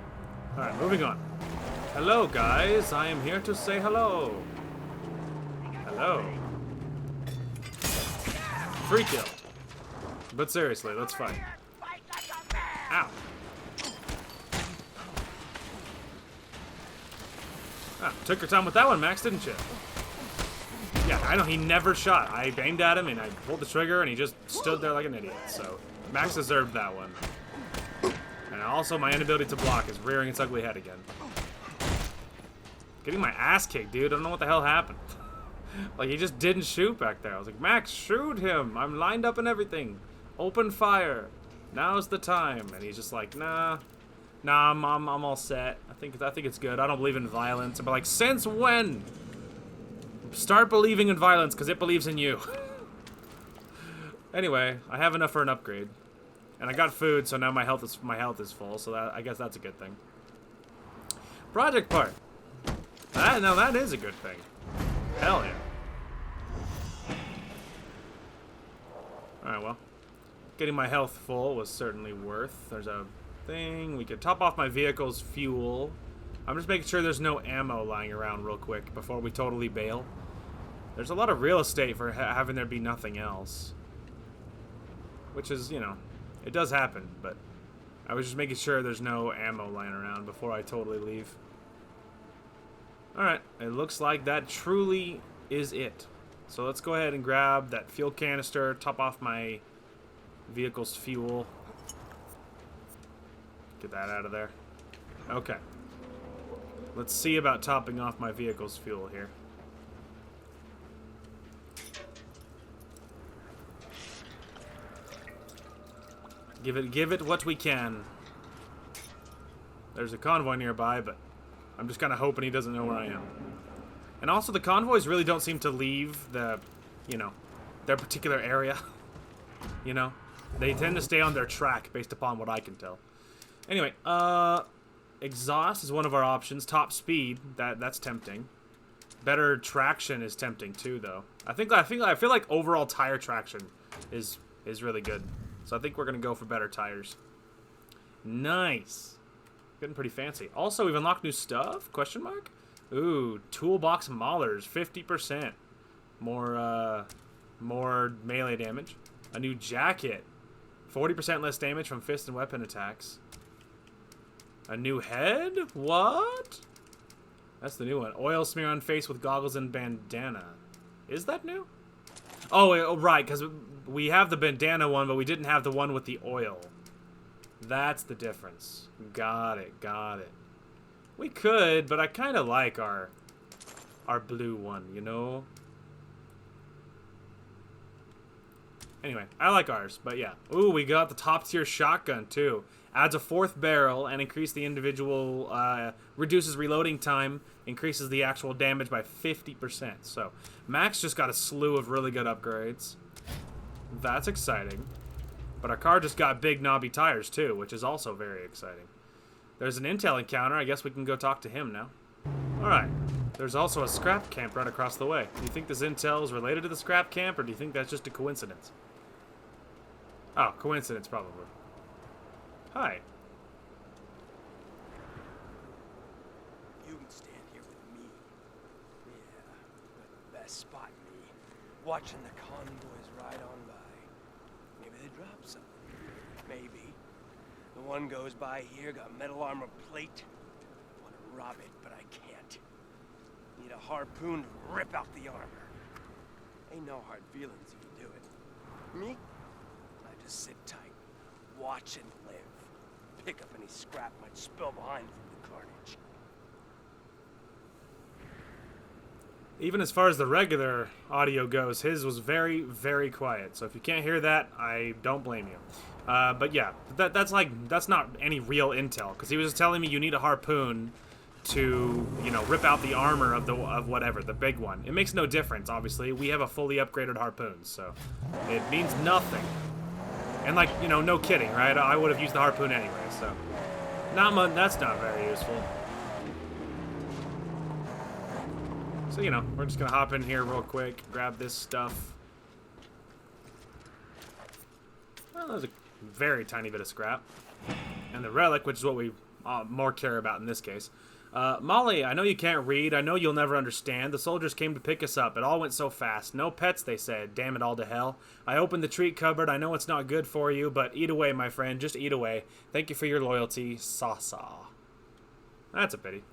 Alright, moving on. Hello, guys. I am here to say hello. Hello. Free kill. But seriously, let's fight. Ow. Ah, took your time with that one, Max, didn't you? Yeah, I know, he never shot. I aimed at him, and I pulled the trigger, and he just stood there like an idiot. So, Max deserved that one. And also, my inability to block is rearing its ugly head again. Getting my ass kicked, dude. I don't know what the hell happened. Like, he just didn't shoot back there. I was like, Max, shoot him. I'm lined up and everything. Open fire. Now's the time. And he's just like, nah, I'm all set. I think it's good. I don't believe in violence. But like, since when? Start believing in violence, because it believes in you. Anyway, I have enough for an upgrade, and I got food, so now my health is full. So I guess that's a good thing. Project part. Now that is a good thing. Hell yeah. All right, well. Getting my health full was certainly worth. There's a thing. We could top off my vehicle's fuel. I'm just making sure there's no ammo lying around real quick before we totally bail. There's a lot of real estate for having there be nothing else. Which is, you know, it does happen, but I was just making sure there's no ammo lying around before I totally leave. Alright, it looks like that truly is it. So let's go ahead and grab that fuel canister, top off my vehicle's fuel. Get that out of there. Okay. Let's see about topping off my vehicle's fuel here. Give it what we can. There's a convoy nearby, but I'm just kind of hoping he doesn't know where I am. And also, the convoys really don't seem to leave the, you know, their particular area. You know? They tend to stay on their track, based upon what I can tell. Anyway, exhaust is one of our options. Top speed, that's tempting. Better traction is tempting too, though. I feel like overall tire traction is really good. So I think we're gonna go for better tires. Nice. Getting pretty fancy. Also, we've unlocked new stuff? Question mark? Ooh, toolbox maulers, 50%. More melee damage. A new jacket. 40% less damage from fist and weapon attacks. A new head? What? That's the new one. Oil smear on face with goggles and bandana. Is that new? Oh, right, because we have the bandana one, but we didn't have the one with the oil. That's the difference. Got it, got it. We could, but I kind of like our blue one, you know? Anyway, I like ours, but yeah. Ooh, we got the top tier shotgun too. Adds a 4th barrel and increase the individual, reduces reloading time, increases the actual damage by 50%. So, Max just got a slew of really good upgrades. That's exciting. But our car just got big knobby tires too, which is also very exciting. There's an intel encounter. I guess we can go talk to him now. Alright. There's also a scrap camp right across the way. Do you think this intel is related to the scrap camp, or do you think that's just a coincidence? Oh, coincidence, probably. Hi. You can stand here with me. Yeah, got the best spot, me. Watching the convoys ride on by. Maybe they drop something. Maybe. The one goes by here, got metal armor plate. Want to rob it, but I can't. Need a harpoon to rip out the armor. Ain't no hard feelings if you do it. Me? I just sit tight, watch and live. Pick up any scrap might spill behind from the carnage. Even as far as the regular audio goes, his was very, very quiet. So if you can't hear that, I don't blame you. But yeah, that's not any real intel, because he was just telling me you need a harpoon to, you know, rip out the armor of whatever, the big one. It makes no difference, obviously. We have a fully upgraded harpoon, so it means nothing. And, like, you know, no kidding, right? I would have used the harpoon anyway, so that's not very useful. So, you know, we're just gonna hop in here real quick, grab this stuff. Well, there's a very tiny bit of scrap. And the relic, which is what we more care about in this case. Molly, I know you can't read. I know you'll never understand. The soldiers came to pick us up. It all went so fast. No pets, they said. Damn it all to hell. I opened the treat cupboard. I know it's not good for you, but eat away, my friend. Just eat away. Thank you for your loyalty. Sasa. That's a pity.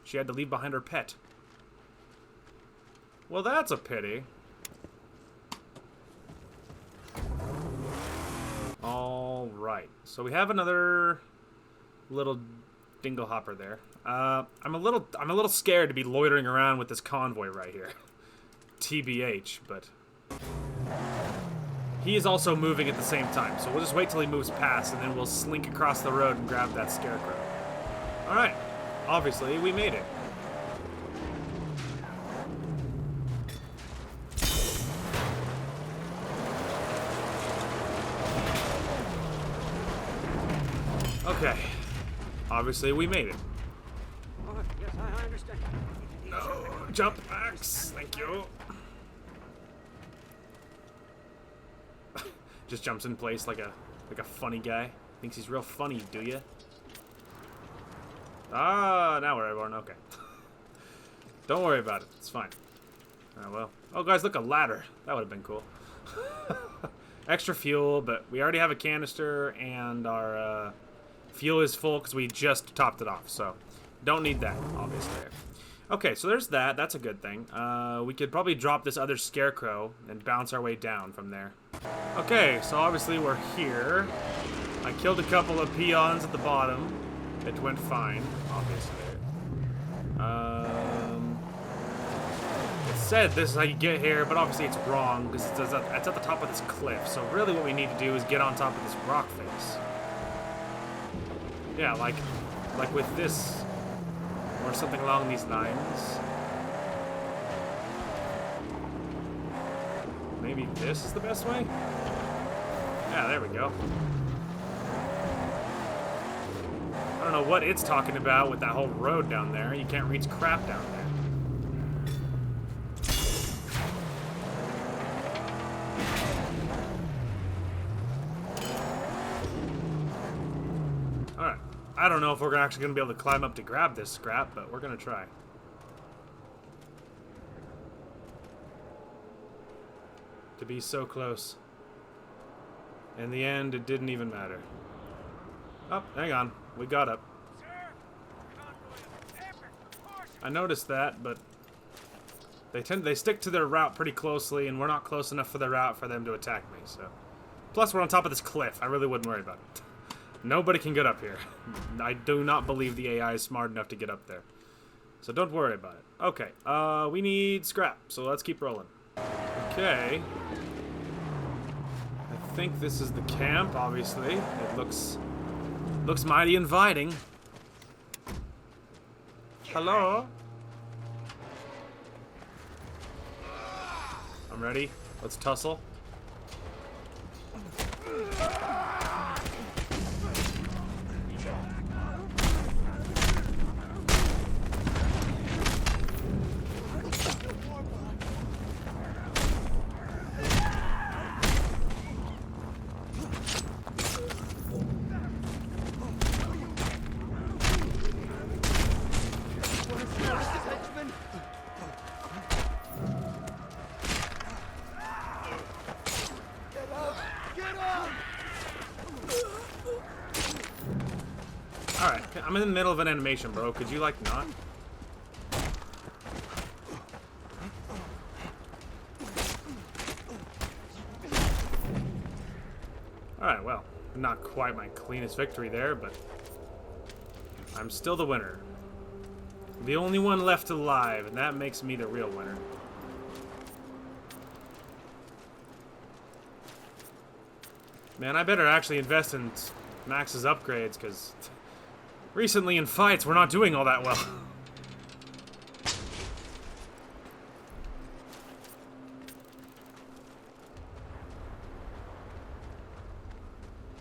She had to leave behind her pet. Well, that's a pity. All right. So we have another little dingle hopper there. I'm a little scared to be loitering around with this convoy right here. TBH, but he is also moving at the same time. So we'll just wait till he moves past, and then we'll slink across the road and grab that scarecrow. All right. Obviously, we made it. Okay. Obviously, we made it. Oh, yes, I understand. No, jump, Max. Thank you. Just jumps in place like a funny guy. Thinks he's real funny, do ya? Ah, now we're airborne. Okay. Don't worry about it. It's fine. Oh, well. Oh, guys, look, a ladder. That would have been cool. Extra fuel, but we already have a canister, and our fuel is full because we just topped it off, so don't need that, obviously. Okay, so there's that. That's a good thing. We could probably drop this other scarecrow and bounce our way down from there. Okay, so obviously we're here. I killed a couple of peons at the bottom. It went fine, obviously. It said this is how you get here, but obviously it's wrong because it's at the top of this cliff. So really what we need to do is get on top of this rock face. Yeah, like with this, or something along these lines. Maybe this is the best way? Yeah, there we go. I don't know what it's talking about with that whole road down there. You can't reach crap down there. Alright. I don't know if we're actually going to be able to climb up to grab this scrap, but we're going to try. To be so close. In the end, it didn't even matter. Oh, hang on. We got up. I noticed that, but They stick to their route pretty closely, and we're not close enough for their route for them to attack me. So, plus we're on top of this cliff. I really wouldn't worry about it. Nobody can get up here. I do not believe the AI is smart enough to get up there. So don't worry about it. Okay, we need scrap, so let's keep rolling. Okay. I think this is the camp, obviously. It looks mighty inviting. Hello? I'm ready. Let's tussle. Alright, I'm in the middle of an animation, bro. Could you, like, not? Alright, well, not quite my cleanest victory there, but I'm still the winner. The only one left alive, and that makes me the real winner. Man, I better actually invest in Max's upgrades, because recently in fights, we're not doing all that well.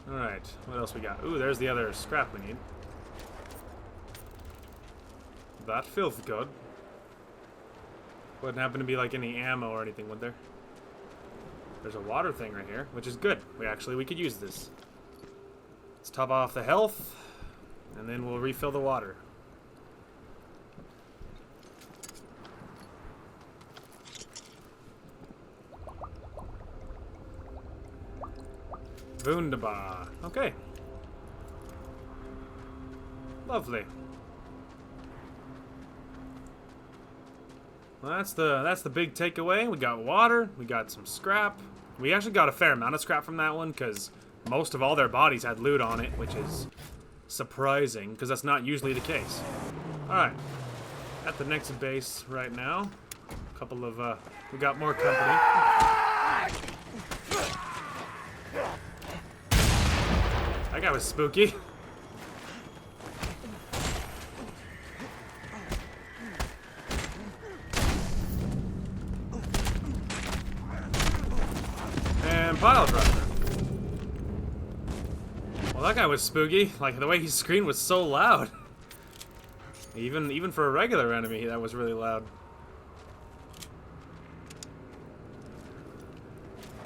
Alright, what else we got? Ooh, there's the other scrap we need. That feels good. Wouldn't happen to be like any ammo or anything, would there? There's a water thing right here, which is good. We could use this. Let's top off the health, and then we'll refill the water. Wunderbar. Okay. Lovely. Well, that's the big takeaway. We got water, we got some scrap. We actually got a fair amount of scrap from that one, because most of all their bodies had loot on it, which is surprising, because that's not usually the case. Alright. At the next base right now. A couple of, we got more company. That guy was spooky. And pile driver. Well, that guy was spooky. Like, the way he screamed was so loud. Even for a regular enemy, that was really loud.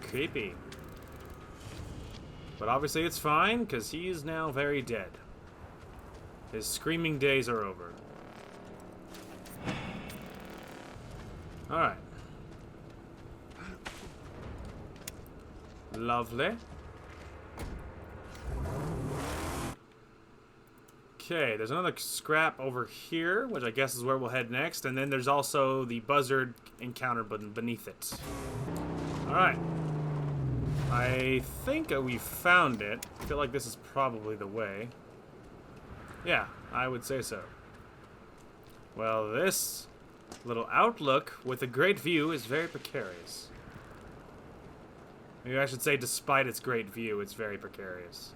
Creepy. But obviously it's fine, because he is now very dead. His screaming days are over. Alright. Lovely. Okay, there's another scrap over here, which I guess is where we'll head next. And then there's also the buzzard encounter beneath it. Alright. I think we found it. I feel like this is probably the way. Yeah, I would say so. Well, this little outlook with a great view is very precarious. Maybe I should say despite its great view, it's very precarious.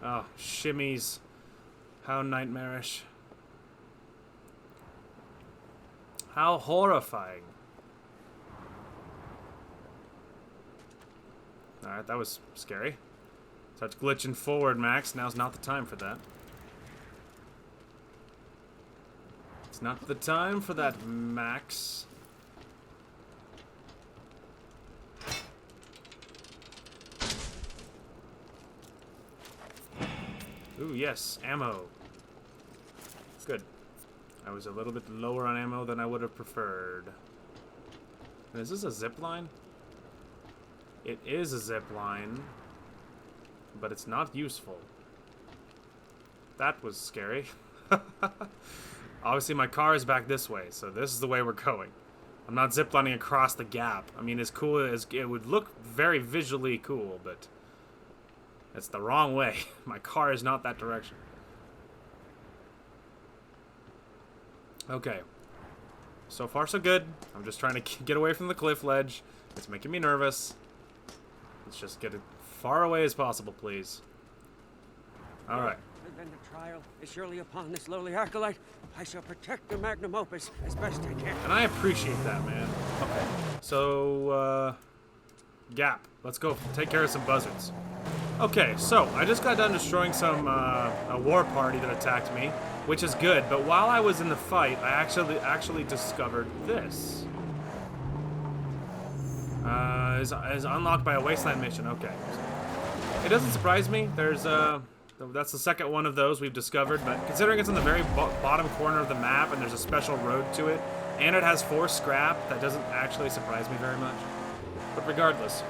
Oh, shimmies. How nightmarish. How horrifying. Alright, that was scary. Starts glitching forward, Max. Now's not the time for that. It's not the time for that, Max. Ooh, yes, ammo. Good. I was a little bit lower on ammo than I would have preferred. And is this a zip line? It is a zip line, but it's not useful. That was scary. Obviously, my car is back this way, so this is the way we're going. I'm not ziplining across the gap. I mean, as cool as it would look, very visually cool, but it's the wrong way. My car is not that direction. Okay. So far, so good. I'm just trying to get away from the cliff ledge. It's making me nervous. Let's just get it far away as possible, please. All right. Then the trial is surely upon this lowly acolyte. I shall protect the magnum opus as best I can. And I appreciate that, man. Okay. So, Gap. Let's go take care of some buzzards. Okay, so I just got done destroying some, a war party that attacked me, which is good. But while I was in the fight, I actually discovered this. Is unlocked by a wasteland mission. Okay. It doesn't surprise me. There's, that's the second one of those we've discovered, but considering it's in the very bottom corner of the map and there's a special road to it, and it has 4 scrap, that doesn't actually surprise me very much. But regardless,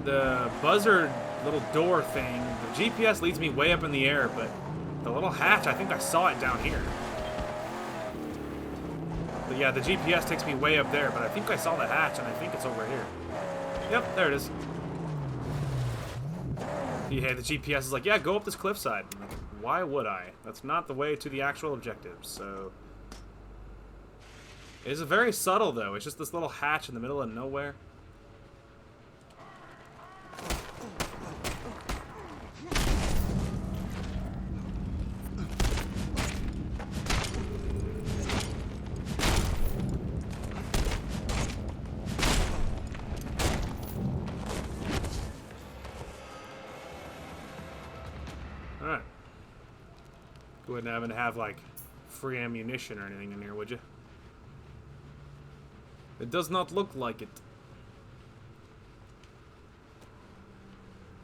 the buzzard little door thing, the GPS leads me way up in the air, but the little hatch, I think I saw it down here. But yeah, the GPS takes me way up there, but I think I saw the hatch, and I think it's over here. Yep, there it is. Yeah, the GPS is like, yeah, go up this cliffside. I'm like, why would I? That's not the way to the actual objective, so... It's very subtle, though. It's just this little hatch in the middle of nowhere. Alright. Go ahead and have, like, free ammunition or anything in here, would you? It does not look like it.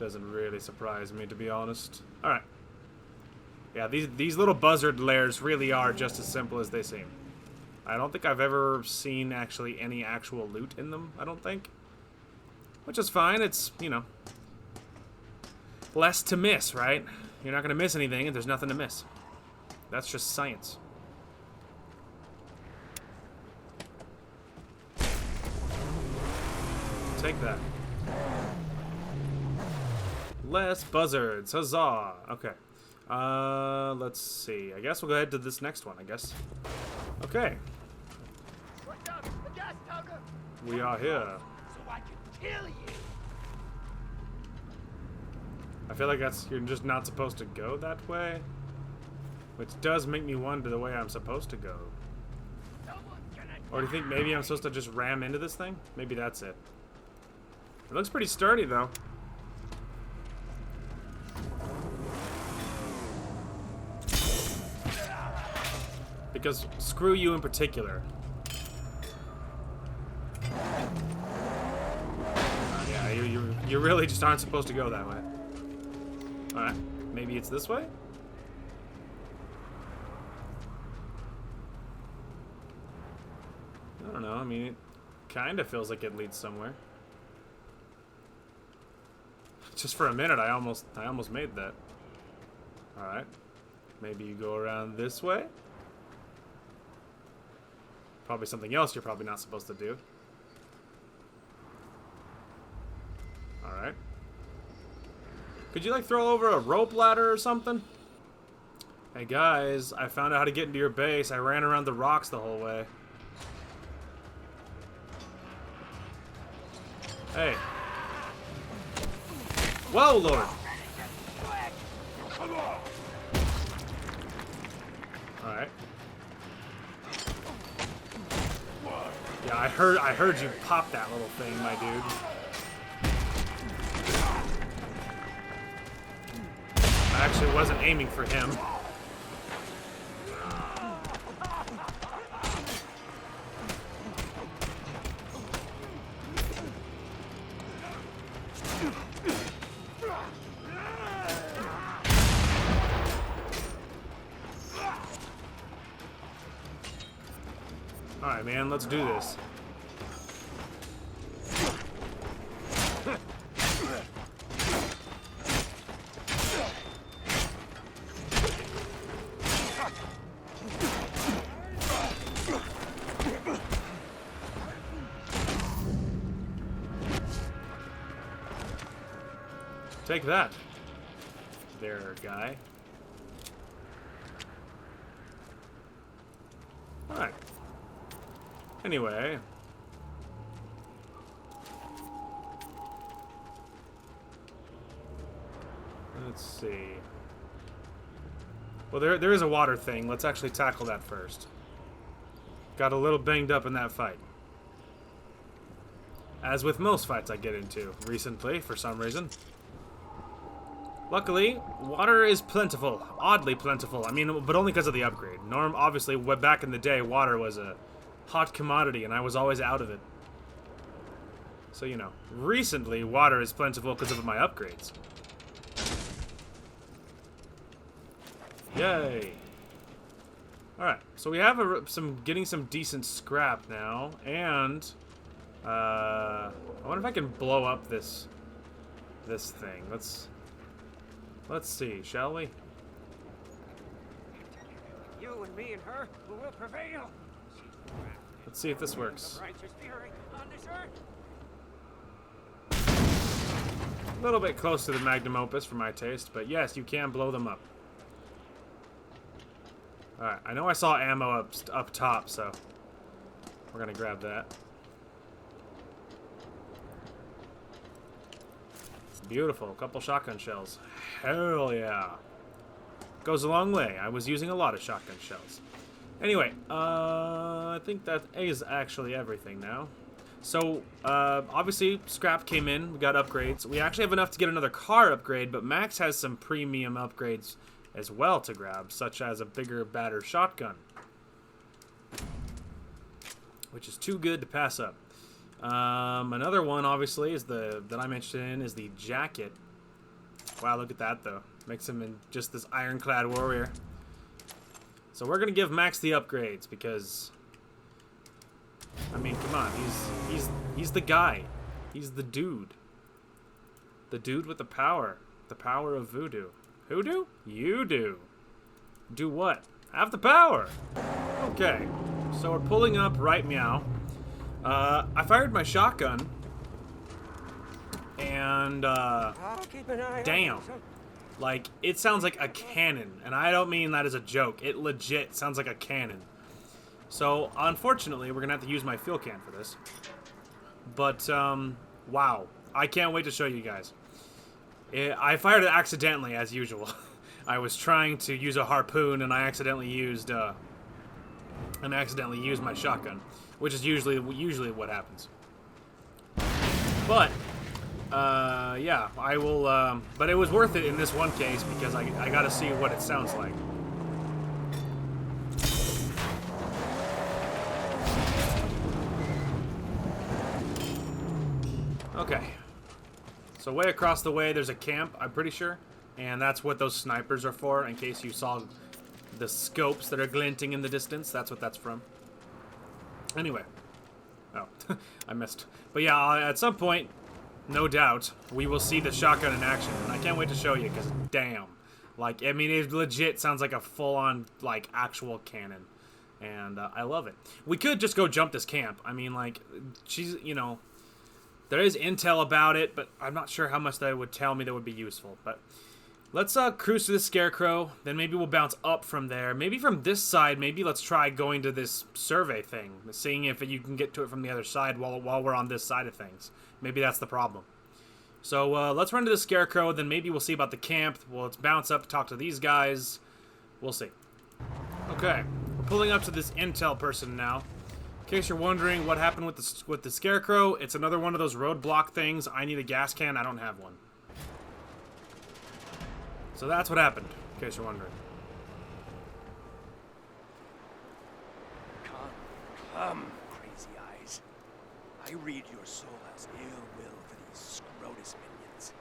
Doesn't really surprise me, to be honest. Alright. Yeah, these little buzzard lairs really are just as simple as they seem. I don't think I've ever seen actually any actual loot in them, I don't think. Which is fine, it's, you know, less to miss, right? You're not going to miss anything if there's nothing to miss. That's just science. Take that. Less buzzards. Huzzah. Okay. Let's see. I guess we'll go ahead to this next one, I guess. Okay. What's up? The gas tower? We are here. So I can kill you. I feel like you're just not supposed to go that way. Which does make me wonder the way I'm supposed to go. Or do you think maybe I'm supposed to just ram into this thing? Maybe that's it. It looks pretty sturdy, though. Because screw you in particular. Yeah, you really just aren't supposed to go that way. Alright, maybe it's this way? I don't know, I mean, it kind of feels like it leads somewhere. Just for a minute, I almost made that. Alright, maybe you go around this way? Probably something else you're probably not supposed to do. Alright. Could you, like, throw over a rope ladder or something? Hey, guys, I found out how to get into your base. I ran around the rocks the whole way. Hey. Whoa, Lord! Alright. Yeah, I heard you pop that little thing, my dude. I actually wasn't aiming for him. Alright, man, let's do this. Take that. There, guy. Alright. Anyway. Let's see. Well, there is a water thing. Let's actually tackle that first. Got a little banged up in that fight. As with most fights I get into recently, for some reason. Luckily, water is plentiful. Oddly plentiful. I mean, but only because of the upgrade. Obviously, back in the day, water was a hot commodity, and I was always out of it. So, you know, recently, water is plentiful because of my upgrades. Yay! Alright, so we have getting some decent scrap now, and I wonder if I can blow up this thing. Let's see, shall we? You and me and her who will prevail. Let's see if this works. Righteous fury on this earth. A little bit close to the magnum opus for my taste, but yes, you can blow them up. Alright, I know I saw ammo up top, so we're gonna grab that. Beautiful, couple shotgun shells. Hell yeah. Goes a long way. I was using a lot of shotgun shells. Anyway, I think that is actually everything now. So, obviously, scrap came in. We got upgrades. We actually have enough to get another car upgrade, but Max has some premium upgrades as well to grab, such as a bigger, badder shotgun, which is too good to pass up. Another one, obviously, is that I'm interested in is the jacket. Wow, look at that, though. Makes him in just this ironclad warrior. So we're gonna give Max the upgrades because, I mean, come on, he's the guy, he's the dude with the power of voodoo. Who do? You do. Do what? Have the power. Okay, so we're pulling up right meow. I fired my shotgun, and I'll keep an eye damn. on you. Like, it sounds like a cannon, and I don't mean that as a joke. It legit sounds like a cannon. So, unfortunately, we're gonna have to use my fuel can for this. But, wow. I can't wait to show you guys. I fired it accidentally, as usual. I was trying to use a harpoon, and I accidentally used my shotgun, which is usually what happens. But yeah, I will. But it was worth it in this one case because I got to see what it sounds like. Okay. So way across the way, there's a camp, I'm pretty sure. And that's what those snipers are for, in case you saw the scopes that are glinting in the distance. That's what that's from. Anyway. Oh, I missed. But yeah, at some point, no doubt, we will see the shotgun in action. And I can't wait to show you, because damn. Like, I mean, it legit sounds like a full-on, like, actual cannon. And I love it. We could just go jump this camp. I mean, like, she's, you know... There is intel about it, but I'm not sure how much that would tell me that would be useful. But let's cruise to the Scarecrow. Then maybe we'll bounce up from there. Maybe from this side, maybe let's try going to this survey thing. Seeing if you can get to it from the other side while we're on this side of things. Maybe that's the problem. So let's run to the Scarecrow. Then maybe we'll see about the camp. Well, let's bounce up, talk to these guys. We'll see. Okay. We're pulling up to this intel person now. In case you're wondering what happened with the Scarecrow, it's another one of those roadblock things. I need a gas can. I don't have one. So that's what happened, in case you're wondering. Come, crazy eyes. I read your soul as ill will for these Scrotus minions.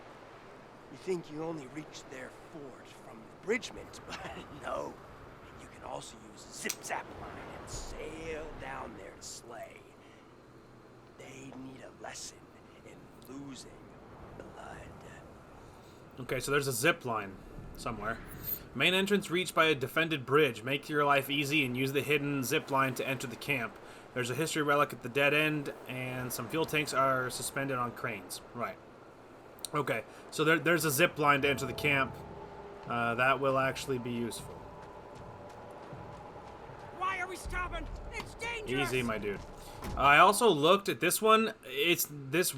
You think you only reach their fort from Bridgement, but no. You can also use zip-zap line and sail down there to slay. They need a lesson in losing blood. Okay, so there's a zip line somewhere. Main entrance reached by a defended bridge. Make your life easy and use the hidden zip line to enter the camp. There's a history relic at the dead end, and some fuel tanks are suspended on cranes. Right. Okay, so there's a zip line to enter the camp. That will actually be useful. Why are we stopping? It's dangerous. Easy, my dude. I also looked at this one. It's this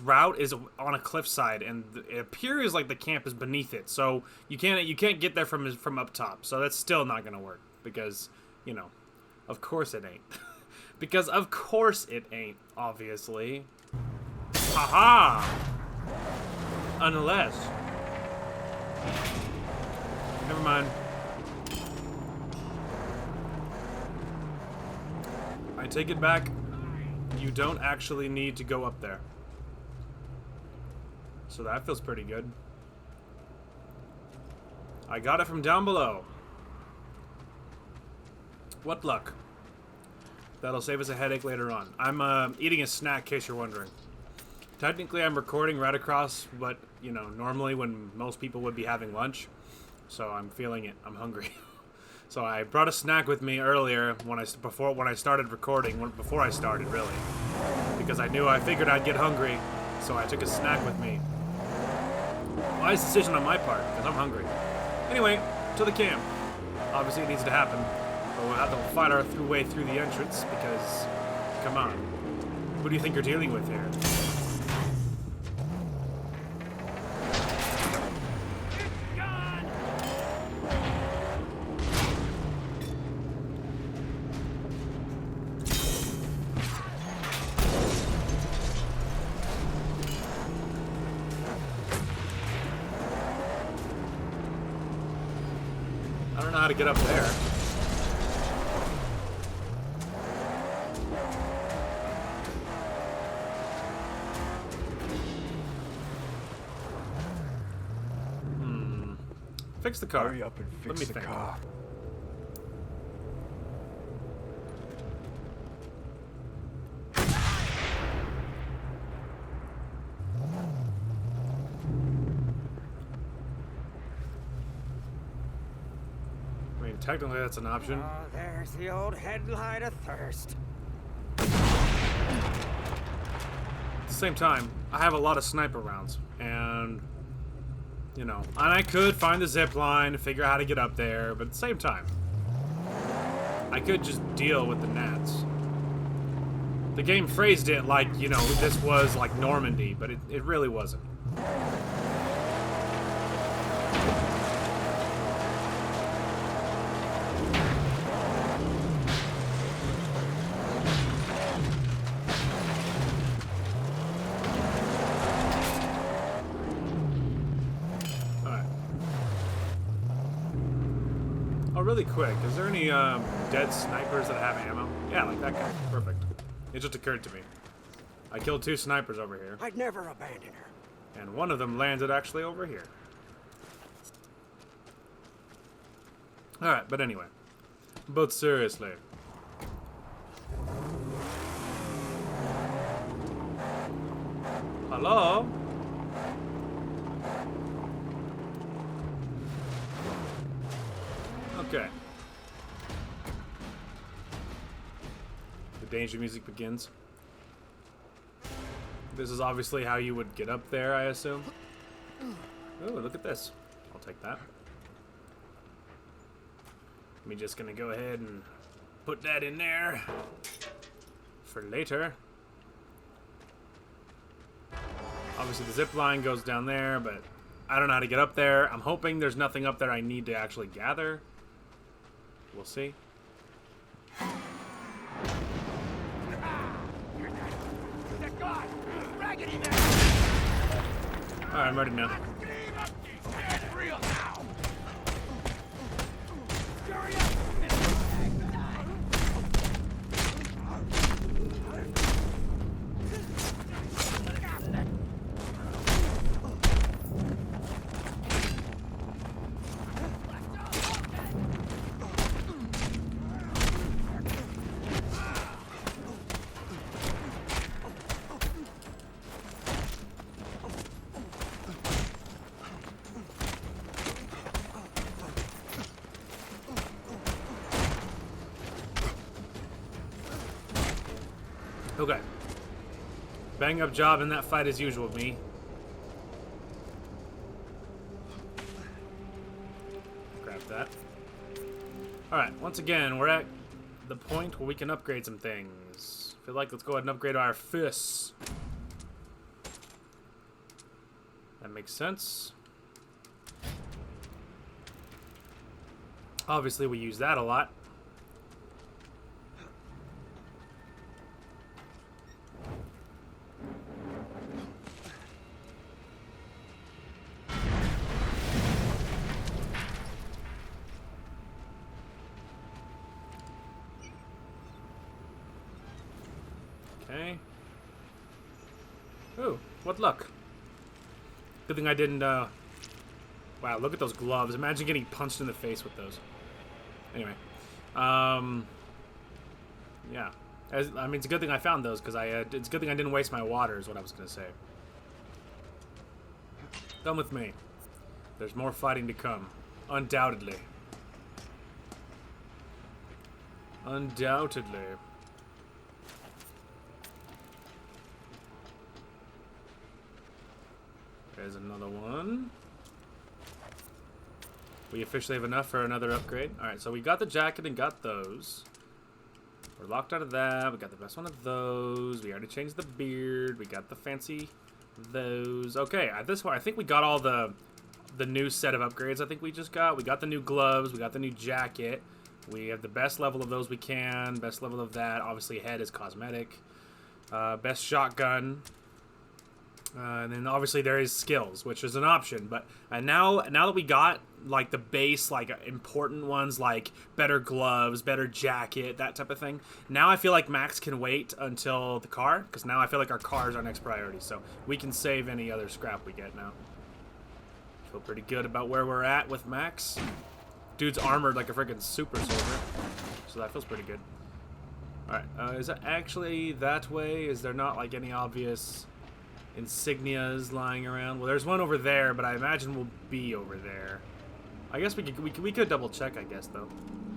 route is on a cliffside, and it appears like the camp is beneath it. So you can't get there from up top. So that's still not gonna work because, you know, of course it ain't. Because of course it ain't. Obviously. Haha. Unless. Never mind. I take it back. You don't actually need to go up there. So that feels pretty good. I got it from down below. What luck. That'll save us a headache later on. I'm eating a snack, in case you're wondering. Technically, I'm recording right across what, you know, normally when most people would be having lunch. So I'm feeling it. I'm hungry. So I brought a snack with me earlier when I started recording, before I started really, because I figured I'd get hungry, so I took a snack with me. Wise decision on my part, because I'm hungry. Anyway, to the camp. Obviously it needs to happen, but we'll have to fight our way through the entrance because, come on, who do you think you're dealing with here? I don't know how to get up there. Fix the car. Hurry up and Let fix me the think. car. I mean, technically that's an option. Oh, there's the old headlight of thirst. At the same time, I have a lot of sniper rounds, and, you know, and I could find the zip line, figure out how to get up there, but at the same time, I could just deal with the gnats. The game phrased it like, you know, this was like Normandy, but it really wasn't. Oh, really quick, is there any dead snipers that have ammo? Yeah, like that guy. Perfect. It just occurred to me. I killed 2 snipers over here, I'd never abandon her. and one of them landed actually over here. Alright, but anyway. But seriously. Hello? Okay. The danger music begins. This is obviously how you would get up there, I assume. Oh, look at this. I'll take that. I'm just gonna go ahead and put that in there for later. Obviously the zip line goes down there, but I don't know how to get up there. I'm hoping there's nothing up there I need to actually gather. We'll see. Alright, I'm ready now. Okay. Bang up job in that fight as usual, me. Grab that. Alright, once again, we're at the point where we can upgrade some things. I feel like let's go ahead and upgrade our fists. That makes sense. Obviously, we use that a lot. Okay. Ooh, what luck. Good thing I didn't, wow, look at those gloves. Imagine getting punched in the face with those. Anyway. Yeah. I mean, it's a good thing I found those, because it's a good thing I didn't waste my water, is what I was going to say. Come with me. There's more fighting to come. Undoubtedly. Undoubtedly. There's another one. We officially have enough for another upgrade. Alright, so we got the jacket and got those. We're locked out of that. We got the best one of those. We already changed the beard. We got the fancy those. Okay, at this point, I think we got all the new set of upgrades I think we just got. We got the new gloves. We got the new jacket. We have the best level of those we can. Best level of that. Obviously, head is cosmetic. Best shotgun. And then obviously there is skills, which is an option. But now that we got like the base, like important ones, like better gloves, better jacket, that type of thing. Now I feel like Max can wait until the car, because now I feel like our car is our next priority. So we can save any other scrap we get now. Feel pretty good about where we're at with Max. Dude's armored like a freaking super soldier, so that feels pretty good. All right, is it actually that way? Is there not like any obvious insignias lying around? Well, there's one over there, but I imagine we'll be over there. I guess we could double check, I guess, though.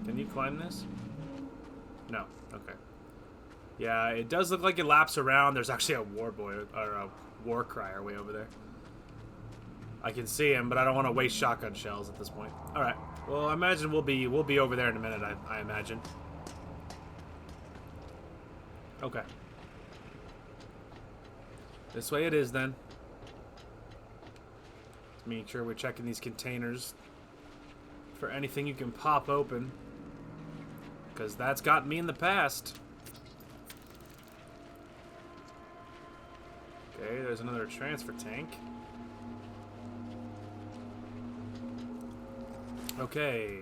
Can you climb this? No. Okay. Yeah, it does look like it laps around. There's actually a war boy or a war crier way over there. I can see him, but I don't want to waste shotgun shells at this point. All right. Well, I imagine we'll be over there in a minute. I imagine. Okay. This way it is, then. Just making sure we're checking these containers for anything you can pop open, because that's got me in the past. Okay, there's another transfer tank. Okay.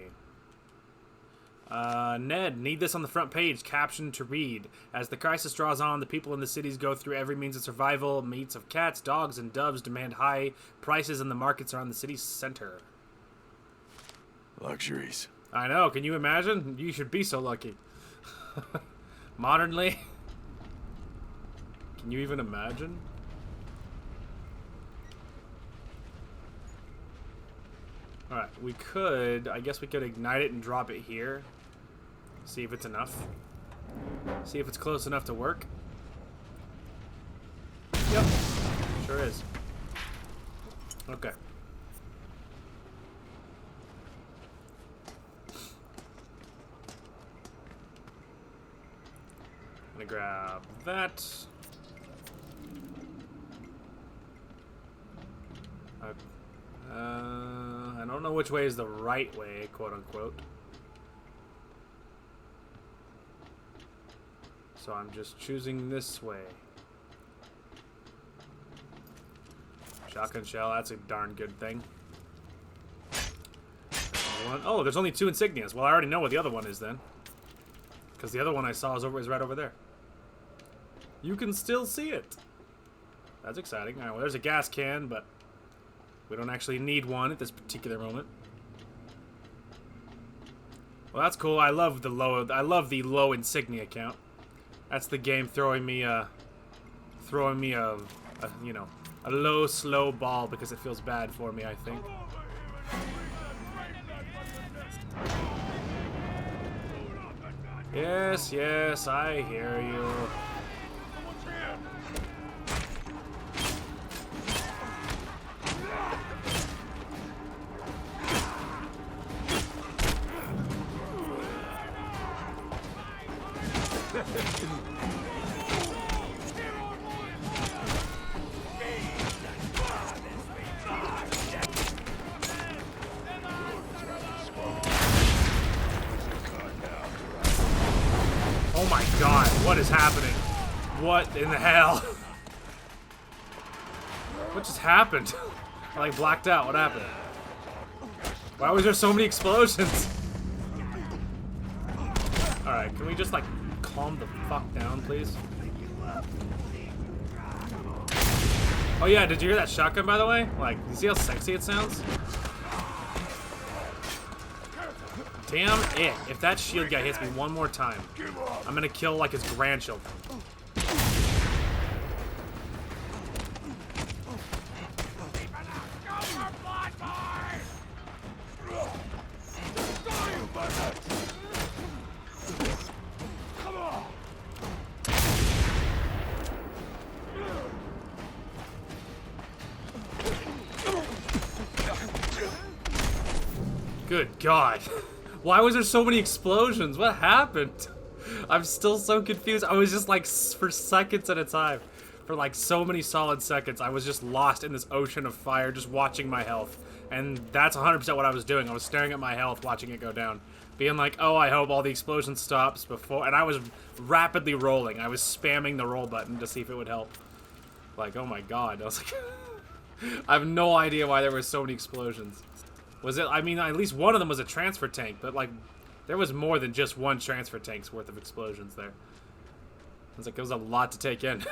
Ned, need this on the front page, captioned to read. As the crisis draws on, the people in the cities go through every means of survival. Meats of cats, dogs, and doves demand high prices in the markets around the city's center. Luxuries. I know, can you imagine? You should be so lucky. Modernly? Can you even imagine? Alright, I guess we could ignite it and drop it here. See if it's enough. See if it's close enough to work. Yep, sure is. Okay. I'm gonna grab that. I don't know which way is the right way, quote unquote. So I'm just choosing this way. Shotgun shell, that's a darn good thing. Oh, there's only 2 insignias. Well, I already know what the other one is then, because the other one I saw is right over there. You can still see it. That's exciting. All right, well, there's a gas can, but we don't actually need one at this particular moment. Well, that's cool. I love the low insignia count. That's the game throwing me a you know, a low slow ball because it feels bad for me, I think. Yes, yes, I hear you. my god, what is happening? What in the hell? What just happened? I like blacked out. What happened? Why was there so many explosions? Alright, can we just like calm the fuck down, please? Oh yeah, did you hear that shotgun, by the way? Like, you see how sexy it sounds? Damn it. If that shield guy hits me one more time, I'm gonna kill, like, his grandchildren. Good God. Why was there so many explosions? What happened? I'm still so confused. I was just like, for seconds at a time, for like so many solid seconds, I was just lost in this ocean of fire, just watching my health. And that's 100% what I was doing. I was staring at my health, watching it go down. Being like, oh, I hope all the explosion stops before... And I was rapidly rolling. I was spamming the roll button to see if it would help. Like, oh my God. I was like... I have no idea why there were so many explosions. Was it... I mean, at least one of them was a transfer tank, but like... There was more than just one transfer tank's worth of explosions there. I was like, it was a lot to take in.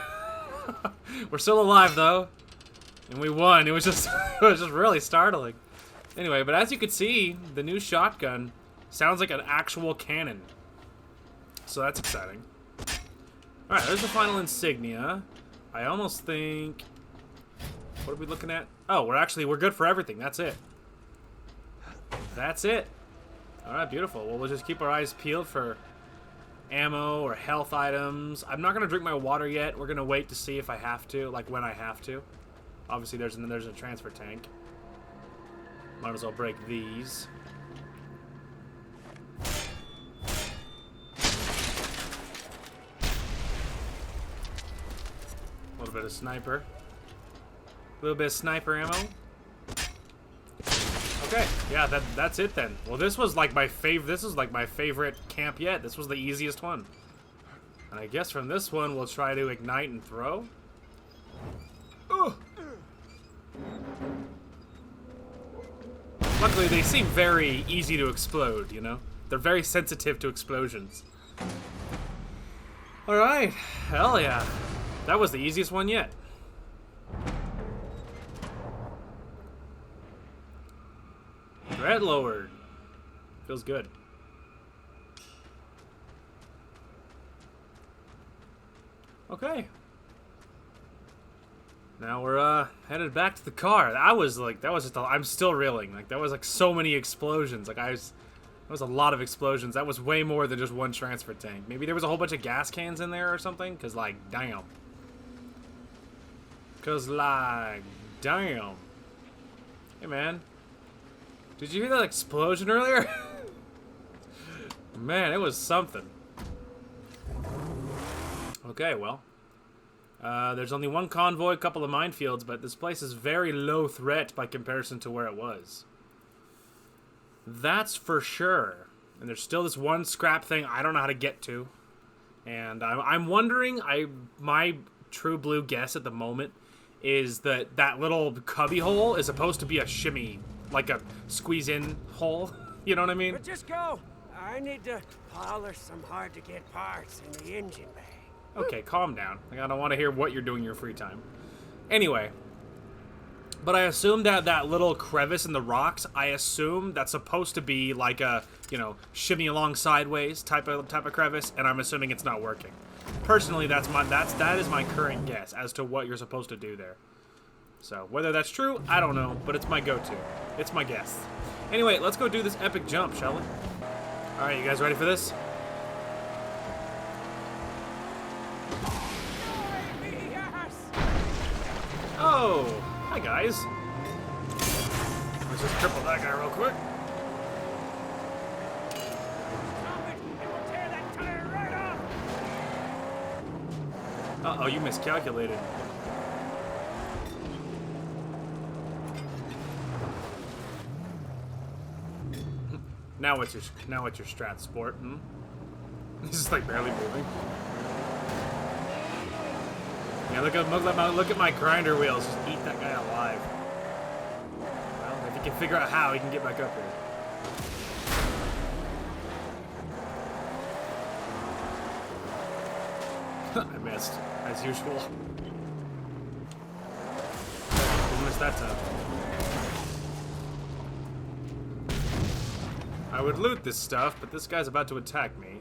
We're still alive, though. And we won. It was just... it was just really startling. Anyway, but as you can see, the new shotgun sounds like an actual cannon. So that's exciting. Alright, there's the final insignia. I almost think... What are we looking at? Oh, we're good for everything. That's it. That's it. Alright, beautiful. Well, we'll just keep our eyes peeled for ammo or health items. I'm not going to drink my water yet. We're going to wait to see if I have to, like when I have to. Obviously, there's a transfer tank. Might as well break these. A little bit of sniper. A little bit of sniper ammo. Okay, yeah, that's it then. Well, this was like my favorite camp yet. This was the easiest one. And I guess from this one we'll try to ignite and throw. Ugh. Luckily, they seem very easy to explode, you know? They're very sensitive to explosions. Alright, hell yeah. That was the easiest one yet. Threat lowered. Feels good. Okay. Now we're headed back to the car. That was just I'm still reeling. Like that was like so many explosions. Like that was a lot of explosions. That was way more than just one transfer tank. Maybe there was a whole bunch of gas cans in there or something. Cause like damn. Hey man. Did you hear that explosion earlier? Man, it was something. Okay, well. There's only one convoy, a couple of minefields, but this place is very low threat by comparison to where it was. That's for sure. And there's still this one scrap thing I don't know how to get to. And I'm wondering, my true blue guess at the moment is that little cubby hole is supposed to be a shimmy, like a squeeze-in hole. You know what I mean? But just go. I need to polish some hard-to-get parts in the engine bay. Okay, calm down. Like, I don't want to hear what you're doing in your free time. Anyway. But I assume that little crevice in the rocks, I assume that's supposed to be like a, you know, shimmy along sideways type of crevice, and I'm assuming it's not working. Personally, that is my current guess as to what you're supposed to do there. So, whether that's true, I don't know, but it's my go-to. It's my guess. Anyway, let's go do this epic jump, shall we? Alright, you guys ready for this? Oh! Hi, guys. Let's just cripple that guy real quick. Uh-oh, you miscalculated. Now what's your strat, sport? Hmm? He's just like barely moving. Yeah, look at my grinder wheels. Just eat that guy alive. Well, if he can figure out how, he can get back up here. I missed, as usual. Didn't miss that time. I would loot this stuff, but this guy's about to attack me.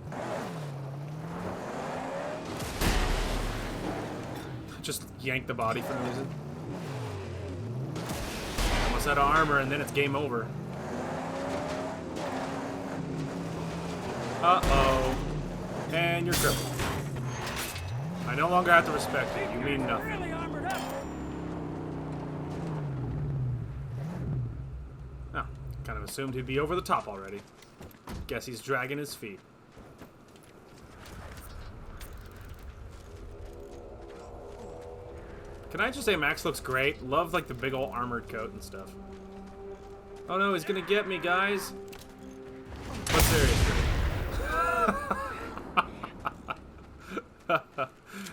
Just yank the body for no reason. Almost out of armor, and then it's game over. Uh-oh. And you're crippled. I no longer have to respect you. You mean nothing. Really armored up. Oh, kind of assumed he'd be over the top already. Guess he's dragging his feet. Can I just say Max looks great? Love like the big old armored coat and stuff. Oh no, he's gonna get me, guys. But seriously.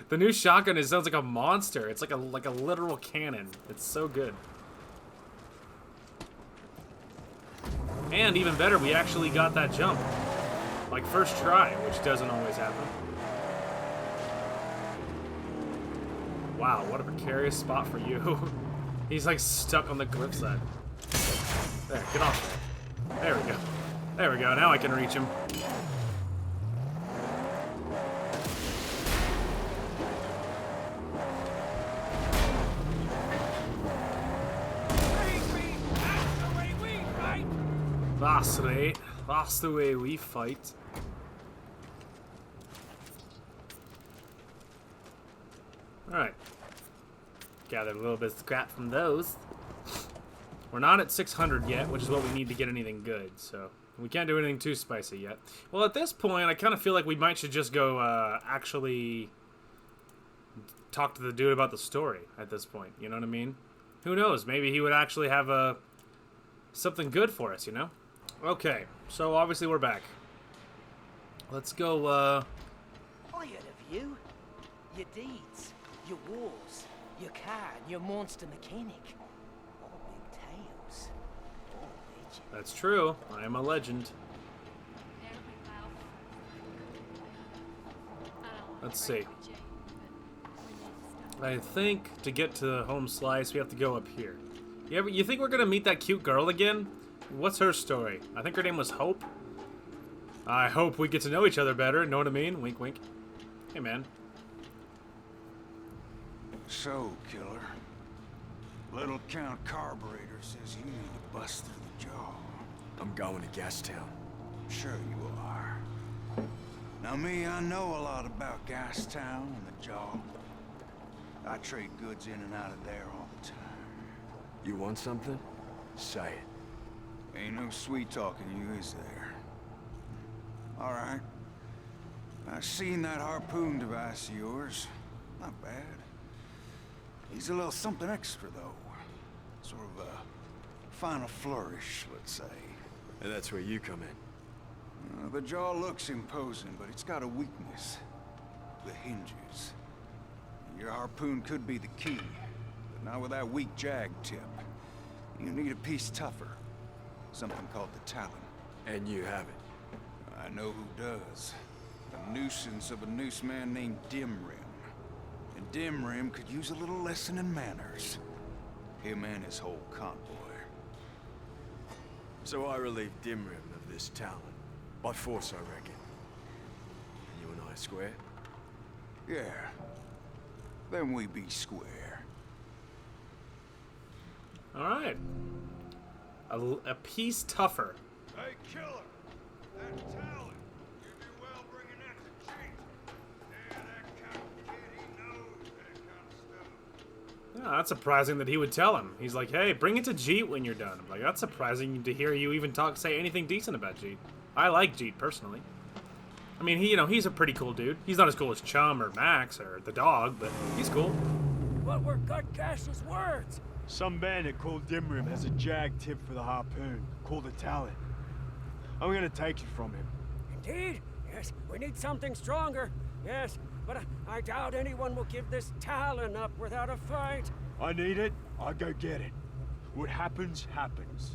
The new shotgun sounds like a monster. It's like a literal cannon. It's so good. And even better, we actually got that jump. Like first try, which doesn't always happen. Wow, what a precarious spot for you. He's like stuck on the cliffside. There, get off there. There we go. There we go, now I can reach him. That's right. That's the way we fight. Alright. Gathered a little bit of scrap from those. We're not at 600 yet, which is what we need to get anything good, so we can't do anything too spicy yet. Well, at this point, I kind of feel like we should just go actually talk to the dude about the story at this point, you know what I mean? Who knows? Maybe he would actually have something good for us, you know? Okay, so obviously we're back. Let's go, I heard of you. Your deeds, your wars, your card, your monster mechanic. All big tales. All legend. that's true. I am a legend. Let's see. I think to get to Home Slice, we have to go up here. You think we're gonna meet that cute girl again? What's her story? I think her name was Hope. I hope we get to know each other better, know what I mean? Wink, wink. Hey, man. So, killer. Little Count Carburetor says you need to bust through the jaw. I'm going to Gastown. Sure you are. Now me, I know a lot about Gastown and the jaw. I trade goods in and out of there all the time. You want something? Say it. Ain't no sweet talking you, is there? All right. I seen that harpoon device of yours. Not bad. He's a little something extra, though. Sort of a final flourish, let's say. And that's where you come in. The jaw looks imposing, but it's got a weakness. The hinges. Your harpoon could be the key, but not with that weak jag tip. You need a piece tougher. Something called the Talon. And you have it. I know who does. The nuisance of a noose man named Dimrim. And Dimrim could use a little lesson in manners. Him and his whole convoy. So I relieved Dimrim of this Talon. By force, I reckon. And you and I square? Yeah. Then we be square. Alright. A piece tougher. Hey, killer! That Talon! You do well bringing that to cheat. Yeah, that kind of kid, he knows that kind of stuff. Yeah, that's surprising that he would tell him. He's like, hey, bring it to Jeet when you're done. I'm like, that's surprising to hear you even say anything decent about Jeet. I like Jeet, personally. I mean, he's a pretty cool dude. He's not as cool as Chum or Max or the dog, but he's cool. What were Gutgash's words? Some bandit called Dimrim has a jag tip for the harpoon, called a Talon. I'm gonna take it from him. Indeed? Yes, we need something stronger. Yes, but I doubt anyone will give this Talon up without a fight. I need it, I'll go get it. What happens, happens.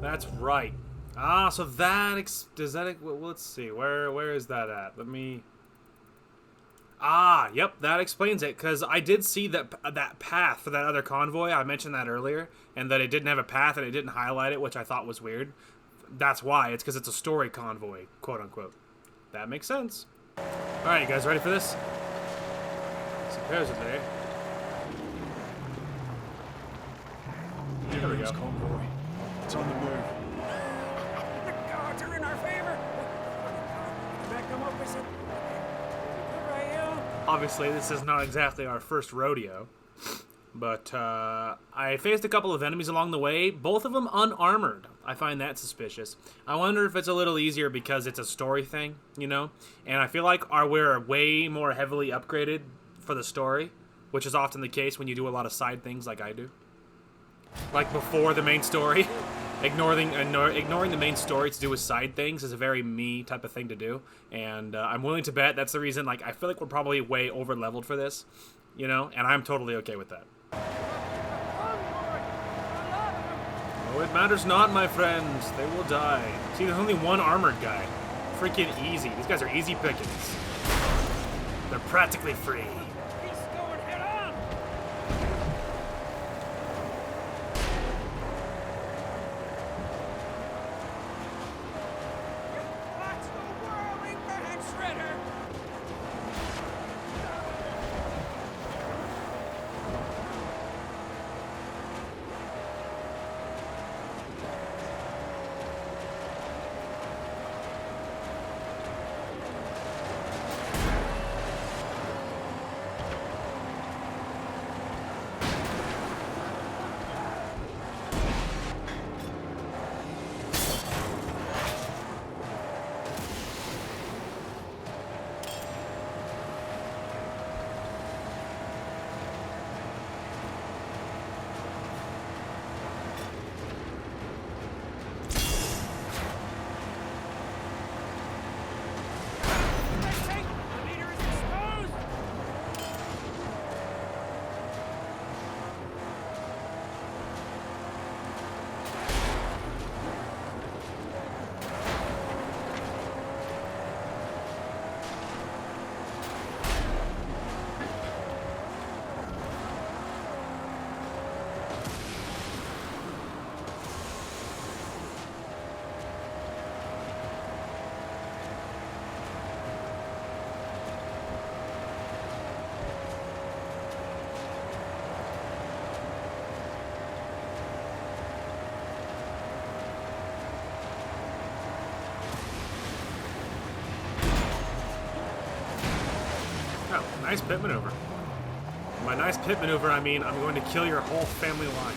That's right. Ah, so that does that? Well, let's see. Where is that at? Let me. Ah, yep, that explains it. Because I did see that path for that other convoy. I mentioned that earlier, and that it didn't have a path and it didn't highlight it, which I thought was weird. That's why. It's because it's a story convoy, quote unquote. That makes sense. All right, you guys ready for this? Some pairs in there. There we go. Convoy. It's on the move. The gods are in our favor. Magnum opus. Obviously, this is not exactly our first rodeo, but I faced a couple of enemies along the way, both of them unarmored. I find that suspicious. I wonder if it's a little easier because it's a story thing, you know? And I feel like we're way more heavily upgraded for the story, which is often the case when you do a lot of side things like I do. Like before the main story. Ignoring the main story to do with side things is a very me type of thing to do, and I'm willing to bet that's the reason. Like, I feel like we're probably way over leveled for this, you know, and I'm totally okay with that. Oh, it matters not, my friends. They will die. See, there's only one armored guy. Freaking easy. These guys are easy pickings. They're practically free. He's going head on. Watch the whirling man shredder. The leader is exposed. Oh, nice pit maneuver. By nice pit maneuver, I mean I'm going to kill your whole family line.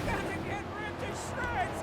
Gonna get ripped to shreds.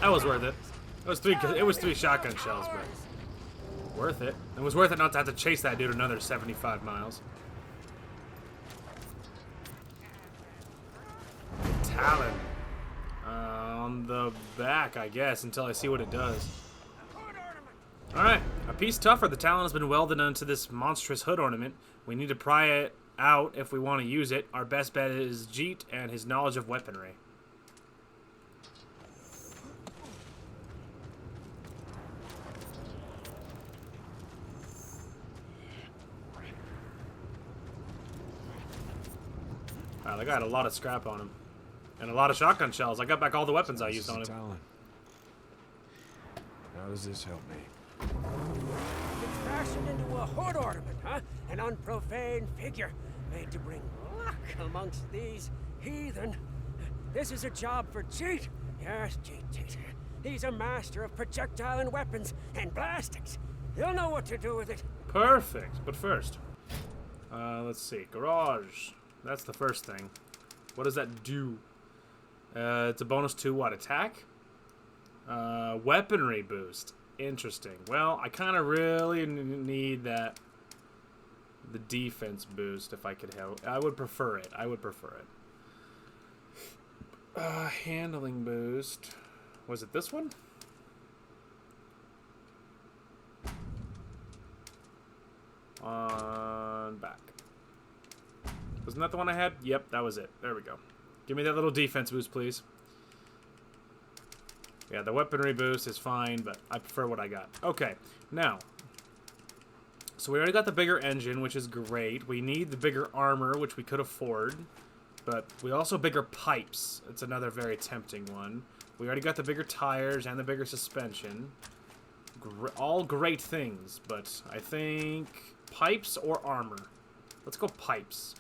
That was worth it. It was three shotgun shells, but worth it. It was worth it not to have to chase that dude another 75 miles. Talon. On the back, I guess, until I see what it does. Alright, a piece tougher. The Talon has been welded onto this monstrous hood ornament. We need to pry it out if we want to use it. Our best bet is Jeet and his knowledge of weaponry. Wow, that guy had a lot of scrap on him. And a lot of shotgun shells. I got back all the weapons I used on him. Talon. How does this help me? It's fashioned into a hood ornament, huh? An unprofane figure made to bring luck amongst these heathen. This is a job for Jeet. Yes, Jeet. He's a master of projectile and weapons and blastings. He'll know what to do with it. Perfect. But first, let's see. Garage. That's the first thing. What does that do? It's a bonus to what? Attack? Weaponry boost. Interesting. Well, I kind of really need the defense boost if I could help. I would prefer it. Handling boost. Was it this one? On back. Wasn't that the one I had? Yep, that was it. There we go. Give me that little defense boost, please. Yeah, the weaponry boost is fine, but I prefer what I got. Okay, now. So we already got the bigger engine, which is great. We need the bigger armor, which we could afford. But we also bigger pipes. It's another very tempting one. We already got the bigger tires and the bigger suspension. All great things, but I think pipes or armor. Let's go pipes.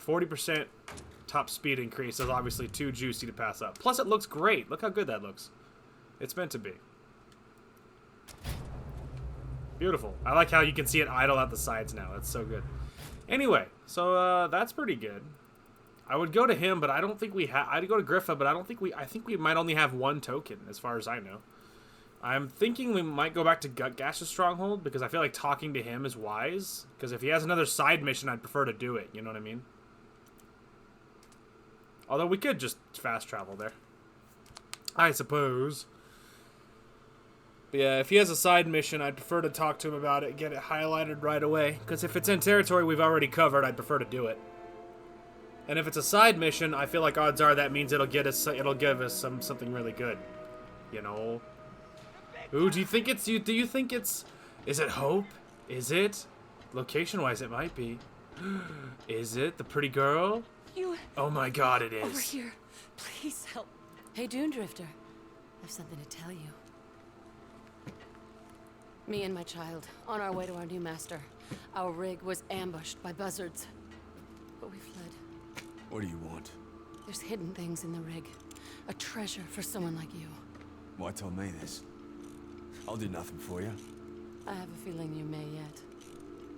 40% top speed increase is obviously too juicy to pass up. Plus, it looks great. Look how good that looks. It's meant to be. Beautiful. I like how you can see it idle out the sides now. That's so good. Anyway, so that's pretty good. I would go to him, but I don't think we have... I'd go to Griffa, but I don't think we... I think we might only have one token, as far as I know. I'm thinking we might go back to Gutgash's stronghold, because I feel like talking to him is wise. Because if he has another side mission, I'd prefer to do it. You know what I mean? Although we could just fast travel there, I suppose. But yeah, if he has a side mission, I'd prefer to talk to him about it, get it highlighted right away. Because if it's in territory we've already covered, I'd prefer to do it. And if it's a side mission, I feel like odds are that means it'll give us something really good. You know. Ooh, do you think it's do you think it's? Is it Hope? Is it? Location-wise, it might be. Is it the pretty girl? You... Oh my god, it is. Over here. Please help. Hey, Dune Drifter. I have something to tell you. Me and my child, on our way to our new master. Our rig was ambushed by buzzards. But we fled. What do you want? There's hidden things in the rig. A treasure for someone like you. Why tell me this? I'll do nothing for you. I have a feeling you may yet.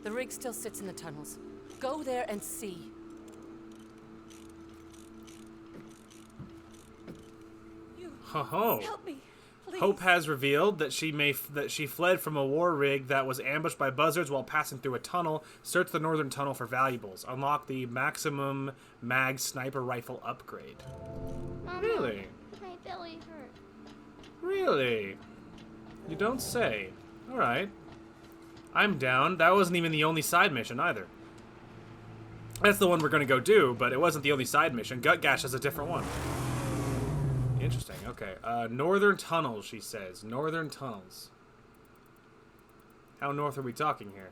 The rig still sits in the tunnels. Go there and see. Ho-ho. Help me, please. Hope has revealed that she fled from a war rig that was ambushed by buzzards while passing through a tunnel. Search the northern tunnel for valuables. Unlock the maximum mag sniper rifle upgrade. Mama, Really? my belly hurt. Really? You don't say. All right. I'm down. That wasn't even the only side mission either. That's the one we're going to go do, but it wasn't the only side mission. Gutgash is a different one. Interesting. Okay. Northern tunnels, she says. Northern tunnels. How north are we talking here?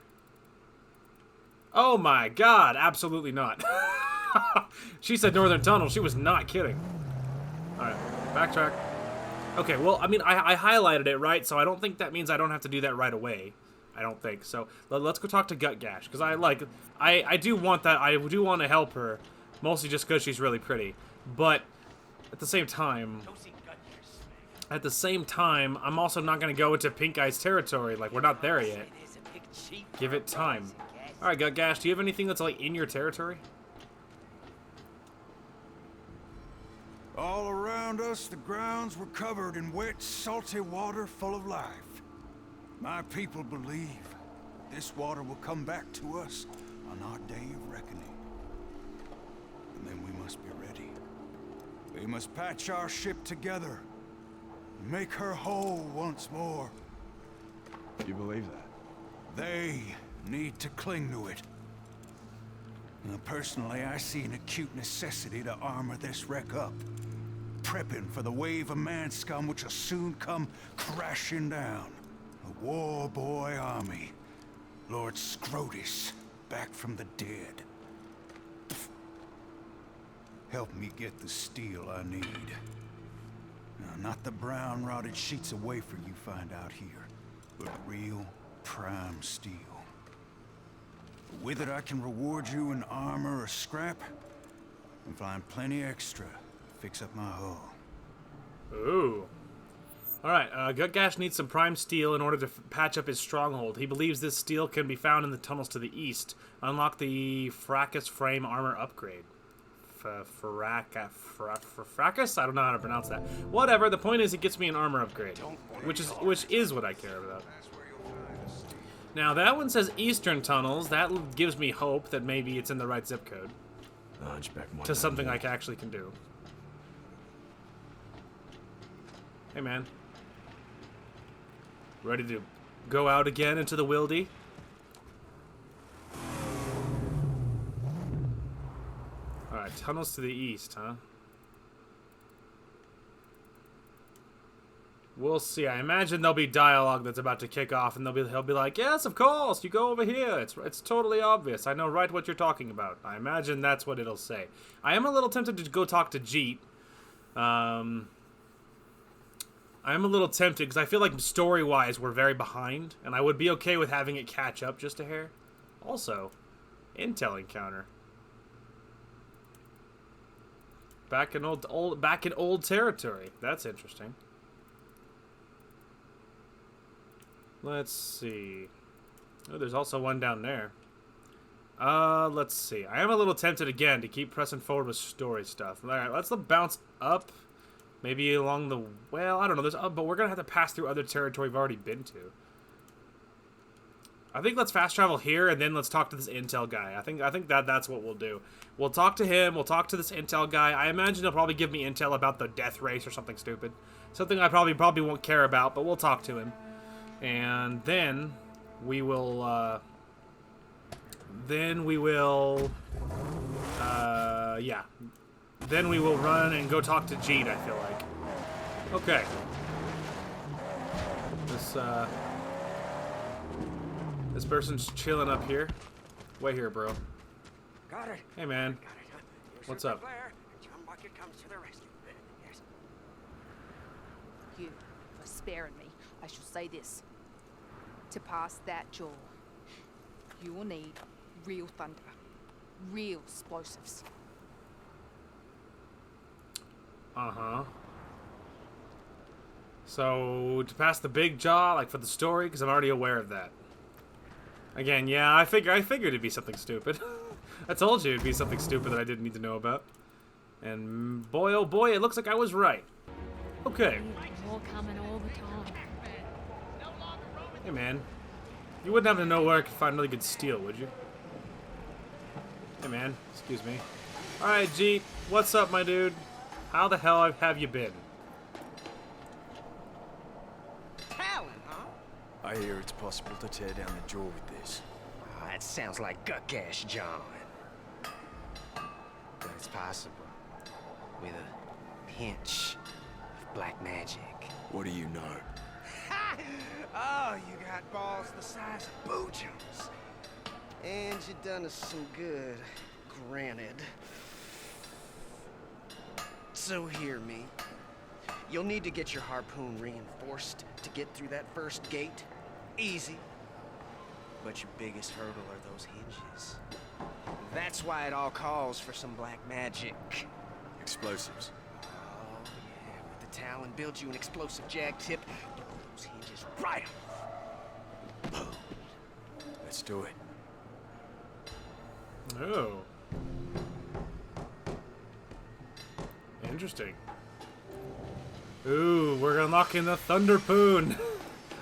Oh my god, absolutely not. She said northern tunnel. She was not kidding. Alright, backtrack. Okay, well, I mean, I highlighted it, right? So I don't think that means I don't have to do that right away. I don't think. So let's go talk to Gutgash, because I do want that. I do want to help her, mostly just because she's really pretty. But at the same time, I'm also not going to go into Pink Eye's territory. Like, we're not there yet. Give it time. All right, Gutgash, do you have anything that's like in your territory? All around around us, the grounds were covered in wet, salty water full of life. My people believe this water will come back to us on our day of reckoning. And then we must be ready. We must patch our ship together and make her whole once more. You believe that? They need to cling to it. Now, personally, I see an acute necessity to armor this wreck up, prepping for the wave of man-scum which will soon come crashing down. A war boy army. Lord Scrotus, back from the dead. Pfft. Help me get the steel I need. Now, not the brown rotted sheets of wafer you find out here, but real prime steel. With it, I can reward you in armor or scrap, and find plenty extra to fix up my hull. Ooh. Alright, Gutgash needs some prime steel in order to patch up his stronghold. He believes this steel can be found in the tunnels to the east. Unlock the Fracas frame armor upgrade. Fracas? I don't know how to pronounce that. Whatever, the point is it gets me an armor upgrade. Which is what I care about. Now, that one says Eastern Tunnels. That gives me hope that maybe it's in the right zip code. To something I actually can do. Hey, man. Ready to go out again into the wildy? Alright, tunnels to the east, huh? We'll see. I imagine there'll be dialogue that's about to kick off, and he'll be like, "Yes, of course, you go over here. It's totally obvious. I know right what you're talking about." I imagine that's what it'll say. I am a little tempted to go talk to Jeet. I am a little tempted because I feel like story-wise we're very behind, and I would be okay with having it catch up just a hair. Also, intel encounter. Back in old territory. That's interesting. Let's see. Oh, there's also one down there. Let's see. I am a little tempted again to keep pressing forward with story stuff. All right, let's bounce up. Maybe along the... Well, I don't know. There's but we're going to have to pass through other territory we've already been to. I think let's fast travel here, and then let's talk to this intel guy. I think that's what we'll do. We'll talk to him. We'll talk to this intel guy. I imagine he'll probably give me intel about the death race or something stupid. Something I probably won't care about, but we'll talk to him. And then we will, yeah. Then we will run and go talk to Jeet, I feel like. Okay. This person's chilling up here. Wait here, bro. Got it. Hey, man. Got it, huh? Here's What's your up? Claire, and John Bucket comes to the rescue. Yes. You, for sparing me, I shall say this. To pass that jaw, you will need real thunder, real explosives. Uh-huh. So, to pass the big jaw, like for the story, because I'm already aware of that. Again, yeah, I figured it'd be something stupid. I told you it'd be something stupid that I didn't need to know about. And boy, oh boy, it looks like I was right. Okay. More coming all the time. Hey, man. You wouldn't happen to know where I could find really good steel, would you? Hey, man. Excuse me. Alright, Jeet. What's up, my dude? How the hell have you been? Talon, huh? I hear it's possible to tear down the jaw with this. Oh, that sounds like Gutgash, John. But it's possible. With a pinch of black magic. What do you know? Ha! Oh, you got balls the size of boojums. And you done us some good, granted. So hear me. You'll need to get your harpoon reinforced to get through that first gate. Easy. But your biggest hurdle are those hinges. That's why it all calls for some black magic. Explosives. Oh, yeah. With the Talon, build you an explosive jag tip. You pull those hinges right off. Boom. Let's do it. Oh. Interesting. Ooh, we're unlocking the Thunderpoon.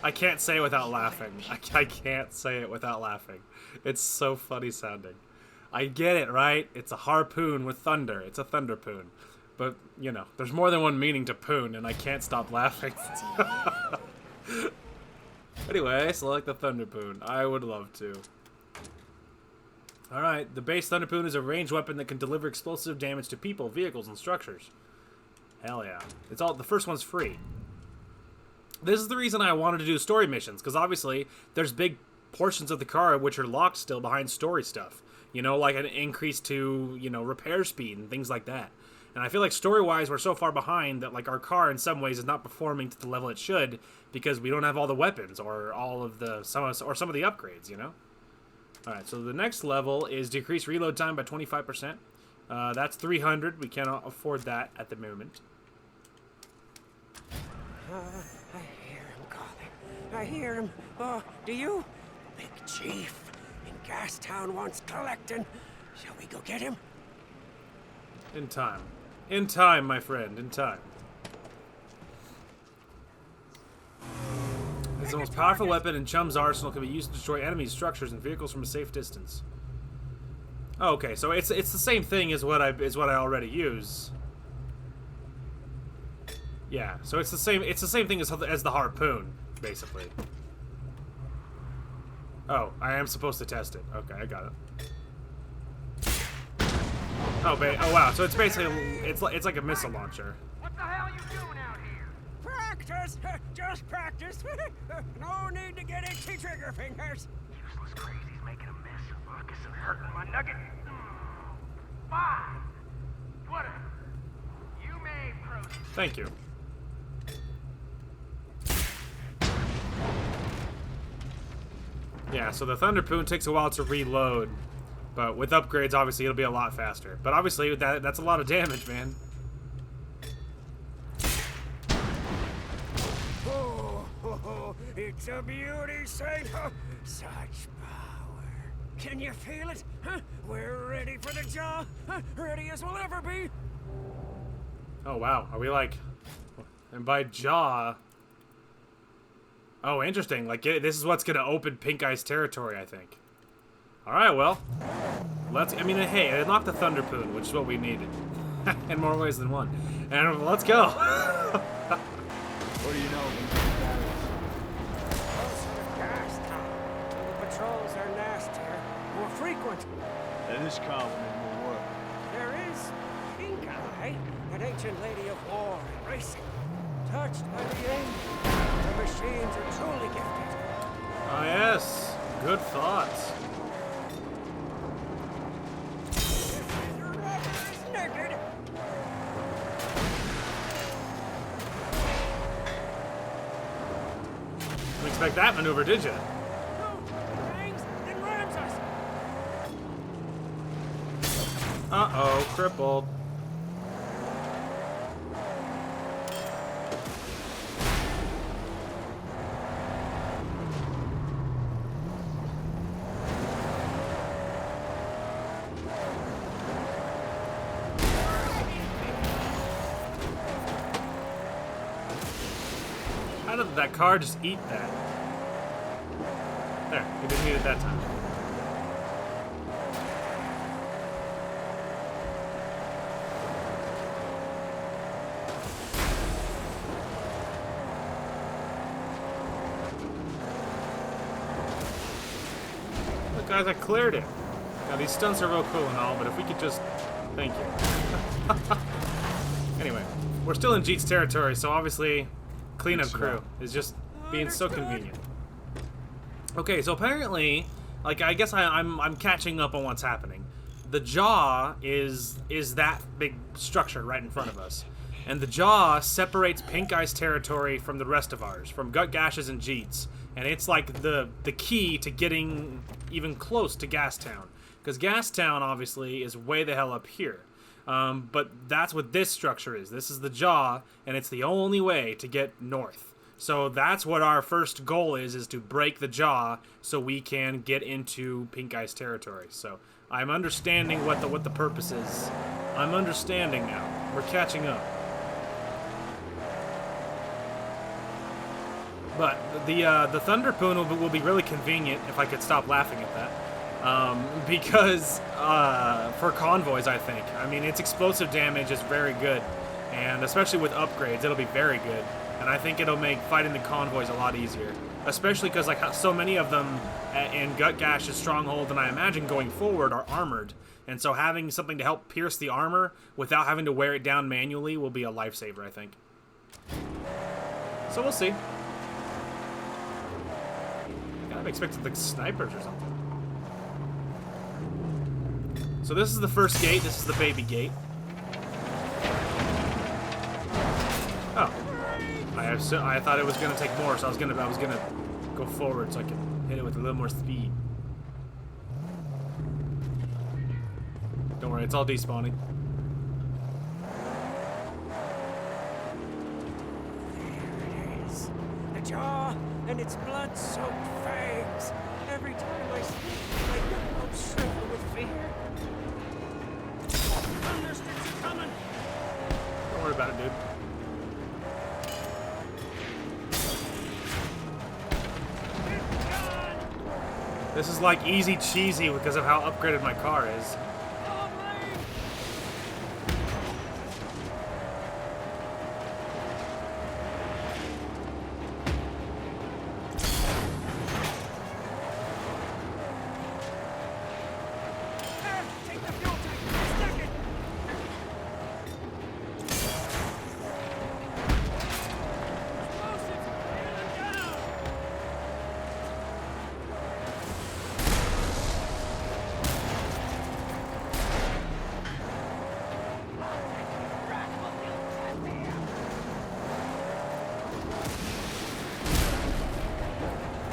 I can't say it without laughing. I can't say it without laughing. It's so funny sounding. I get it, right? It's a harpoon with thunder. It's a Thunderpoon. But, you know, there's more than one meaning to poon, and I can't stop laughing. Anyway, select the Thunderpoon. I would love to. Alright, the base Thunderpoon is a ranged weapon that can deliver explosive damage to people, vehicles, and structures. Hell yeah. It's all, the first one's free. This is the reason I wanted to do story missions, because obviously there's big portions of the car which are locked still behind story stuff. You know, like an increase to, you know, repair speed and things like that. And I feel like story-wise we're so far behind that like our car in some ways is not performing to the level it should because we don't have all the weapons or all of the some of the upgrades, you know? Alright, so the next level is decrease reload time by 25%. That's 300. We cannot afford that at the moment. I hear him calling. I hear him. Oh, do you? Big Chief in Gastown wants collecting. Shall we go get him? In time. In time, my friend. In time. It's the most powerful weapon in Chum's arsenal. Can be used to destroy enemies, structures, and vehicles from a safe distance. Oh, okay, so it's the same thing as what I already use. Yeah, so it's the same thing as the harpoon, basically. Oh, I am supposed to test it. Okay, I got it. Oh wow, so it's basically it's like a missile launcher. What the hell you doing out here? Practice, just practice. No need to get itchy trigger fingers. Useless crazy's making a mess of ruckus and hurting my nugget. Fine. Whatever. You may proceed. Thank you. Yeah, so the Thunderpoon takes a while to reload, but with upgrades, obviously, it'll be a lot faster. But obviously, that's a lot of damage, man. Oh, it's a beauty sight. Such power. Can you feel it? Huh? We're ready for the jaw. Ready as we'll ever be. Oh, wow. Are we like... And by jaw... Oh, interesting. Like, this is what's going to open Pink Eye's territory, I think. Alright, well. I mean, hey, it unlocked the Thunderpoon, which is what we needed. In more ways than one. And let's go. What do you know? Closer to Gastown. The patrols are nastier, more frequent. And this colony will work. There is Pink Eye, an ancient lady of war and racing. Touched by the angels. The machines are truly gifted. Ah, yes. Good thoughts. Naked. Didn't expect that maneuver, did you? Bangs and rams us. Uh-oh, crippled. How did that car just eat that? There, he didn't eat it that time. Look, guys, I cleared it. Now, these stunts are real cool and all, but if we could just... Thank you. Anyway, we're still in Jeet's territory, so obviously... Cleanup crew is just being so convenient. Okay, so apparently, like, I guess I'm catching up on what's happening. The jaw is that big structure right in front of us, and the jaw separates Pink Eye's territory from the rest of ours, from Gutgash's and Jeet's, and it's like the key to getting even close to Gastown, because Gastown obviously is way the hell up here. But that's what this structure is. This is the jaw, and it's the only way to get north. So that's what our first goal is to break the jaw so we can get into Pink Eye's territory. So I'm understanding what the purpose is. I'm understanding now. We're catching up. But the Thunderpoon will be really convenient if I could stop laughing at that. Because for convoys, I think. I mean, its explosive damage is very good, and especially with upgrades, it'll be very good. And I think it'll make fighting the convoys a lot easier, especially because like so many of them in Gutgash's stronghold, and I imagine going forward, are armored. And so having something to help pierce the armor without having to wear it down manually will be a lifesaver, I think. So we'll see. I'm expecting like snipers or something. So this is the first gate. This is the baby gate. Oh, I thought it was gonna take more, so I was gonna go forward so I could hit it with a little more speed. Don't worry, it's all despawning. There it is. The jaw and its blood-soaked fangs. Every time I speak, my nerves shrivel with fear. Thundersticks are coming. Don't worry about it, dude. This is like easy cheesy because of how upgraded my car is.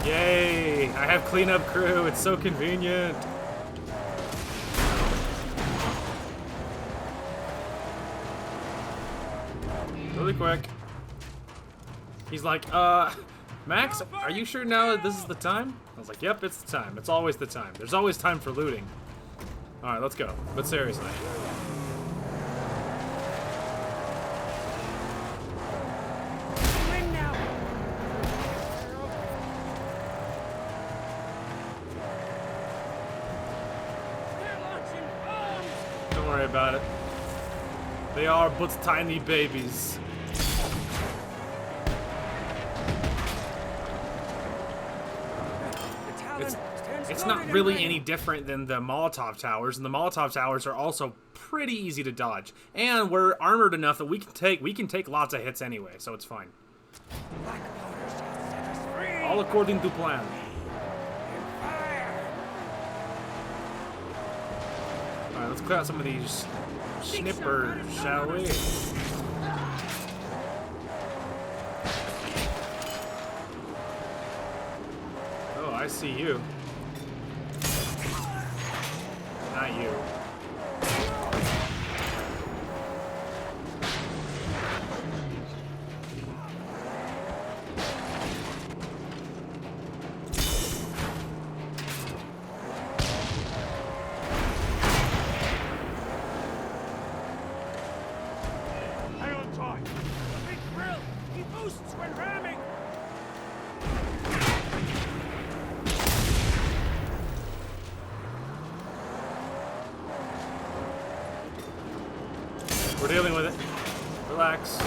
Yay! I have cleanup crew. It's so convenient. Really quick. He's like, Max, are you sure now that this is the time? I was like, yep, it's the time. It's always the time. There's always time for looting. Alright, let's go. But seriously. Don't worry about it. They are but tiny babies. It's not really any different than the Molotov towers, and the Molotov towers are also pretty easy to dodge. And we're armored enough that we can take lots of hits anyway, so it's fine. All according to plan. Alright, let's clear out some of these snippers, shall we? Oh, I see you. Not you. Hang on tight. The big grill. He boosts when ramming. We're dealing with it. Relax.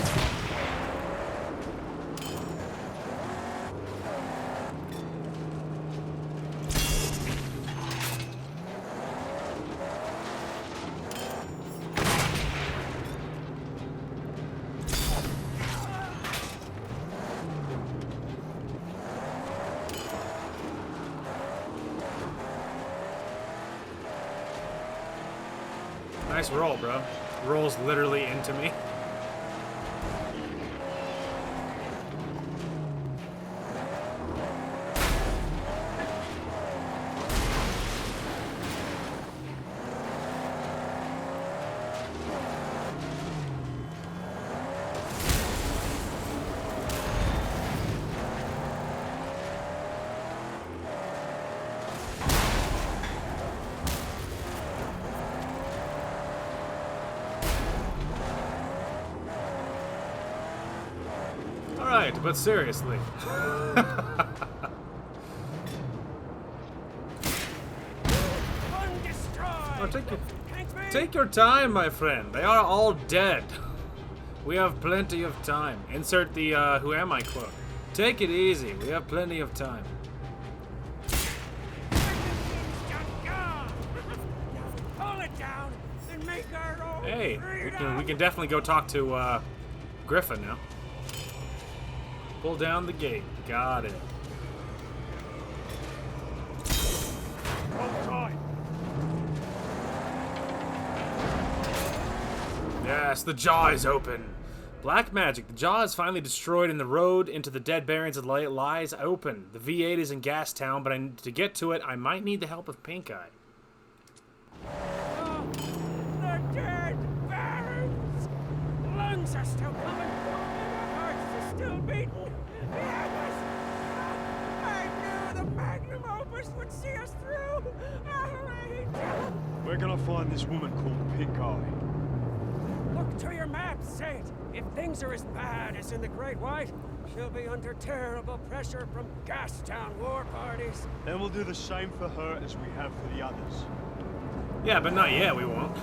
Nice roll, bro. Rolls literally into me. Alright, but seriously. Oh, take your time, my friend. They are all dead. We have plenty of time. Insert the who am I quote. Take it easy. We have plenty of time. Hey, we can definitely go talk to Griffin now. Pull down the gate. Got it. Yes, the jaw is open. Black magic. The jaw is finally destroyed and the road into the dead barrens lies open. The V8 is in Gastown, but to get to it, I might need the help of Pink Eye. Oh, the dead barons! Lungs are still coming. Hearts are still beating. I knew the magnum opus would see us through. We're gonna find this woman called Pink Eye. Look to your map, Saint. If things are as bad as in the Great White, she'll be under terrible pressure from Gastown war parties. Then we'll do the same for her as we have for the others. Yeah, but not yet, we won't.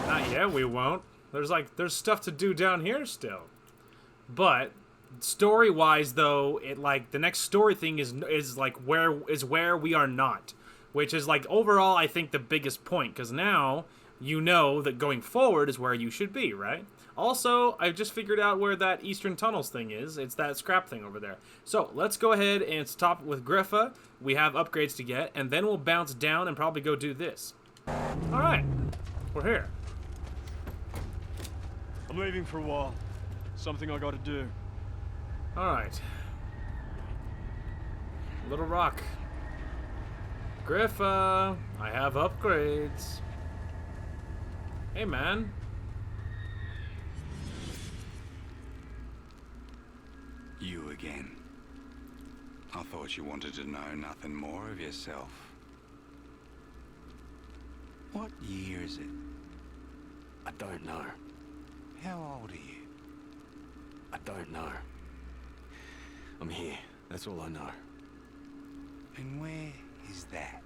Not yet, we won't. There's stuff to do down here still. But story-wise though, the next story thing is where we are not. Which is overall I think the biggest point, because now you know that going forward is where you should be, right? Also, I just figured out where that Eastern Tunnels thing is. It's that scrap thing over there. So, let's go ahead and stop with Griffa. We have upgrades to get, and then we'll bounce down and probably go do this. Alright, we're here. I'm leaving for a while. Something I gotta do. Alright. Little Rock. Griffa, I have upgrades. Hey, man. You again. I thought you wanted to know nothing more of yourself. What year is it? I don't know. How old are you? I don't know. I'm here. That's all I know. And where is that?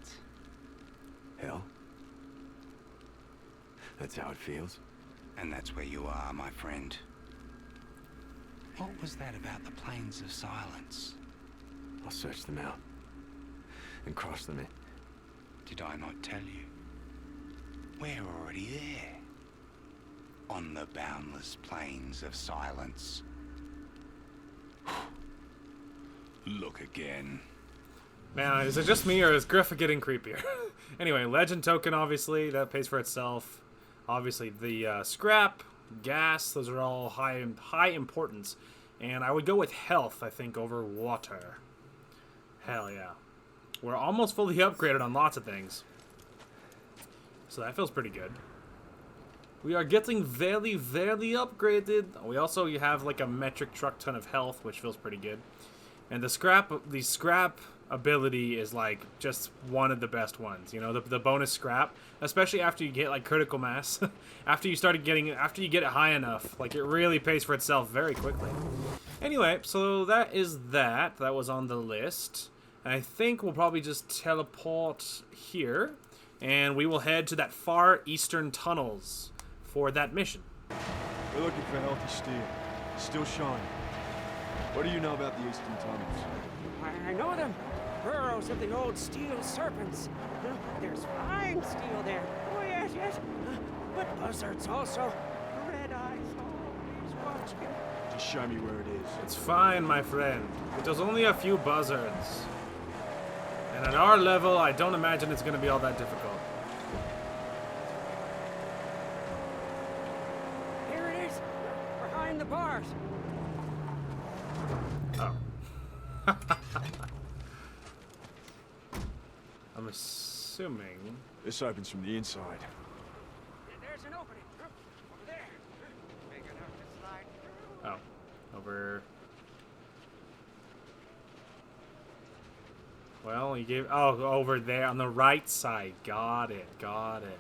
Hell? That's how it feels. And that's where you are, my friend. What was that about the Plains of Silence? I'll search them out. And cross them in. Did I not tell you? We're already there. On the boundless Plains of Silence. Look again. Man, is it just me or is Griffa getting creepier? Anyway, legend token, obviously, that pays for itself. Obviously, the scrap, gas, those are all high importance. And I would go with health, I think, over water. Hell yeah. We're almost fully upgraded on lots of things. So that feels pretty good. We are getting very, very upgraded. We also have a metric truck ton of health, which feels pretty good. And the scrap ability is just one of the best ones. You know, the bonus scrap, especially after you get critical mass. after you get it high enough, it really pays for itself very quickly. Anyway, so that is that. That was on the list. And I think we'll probably just teleport here, and we will head to that far eastern tunnels for that mission. We're looking for healthy steel. Still shining. What do you know about the Eastern Tunnels? I know them. Burrows of the old steel serpents. There's fine steel there. Oh, yes, yes. But buzzards also. Red eyes always watching. Just show me where it is. It's fine, my friend. There's only a few buzzards. And at our level, I don't imagine it's going to be all that difficult. Here it is. Behind the bars. Oh. I'm assuming... This opens from the inside. There's an opening. Over there. Big enough to slide through. Oh. Over... Well, you gave... Oh, over there on the right side. Got it. Got it.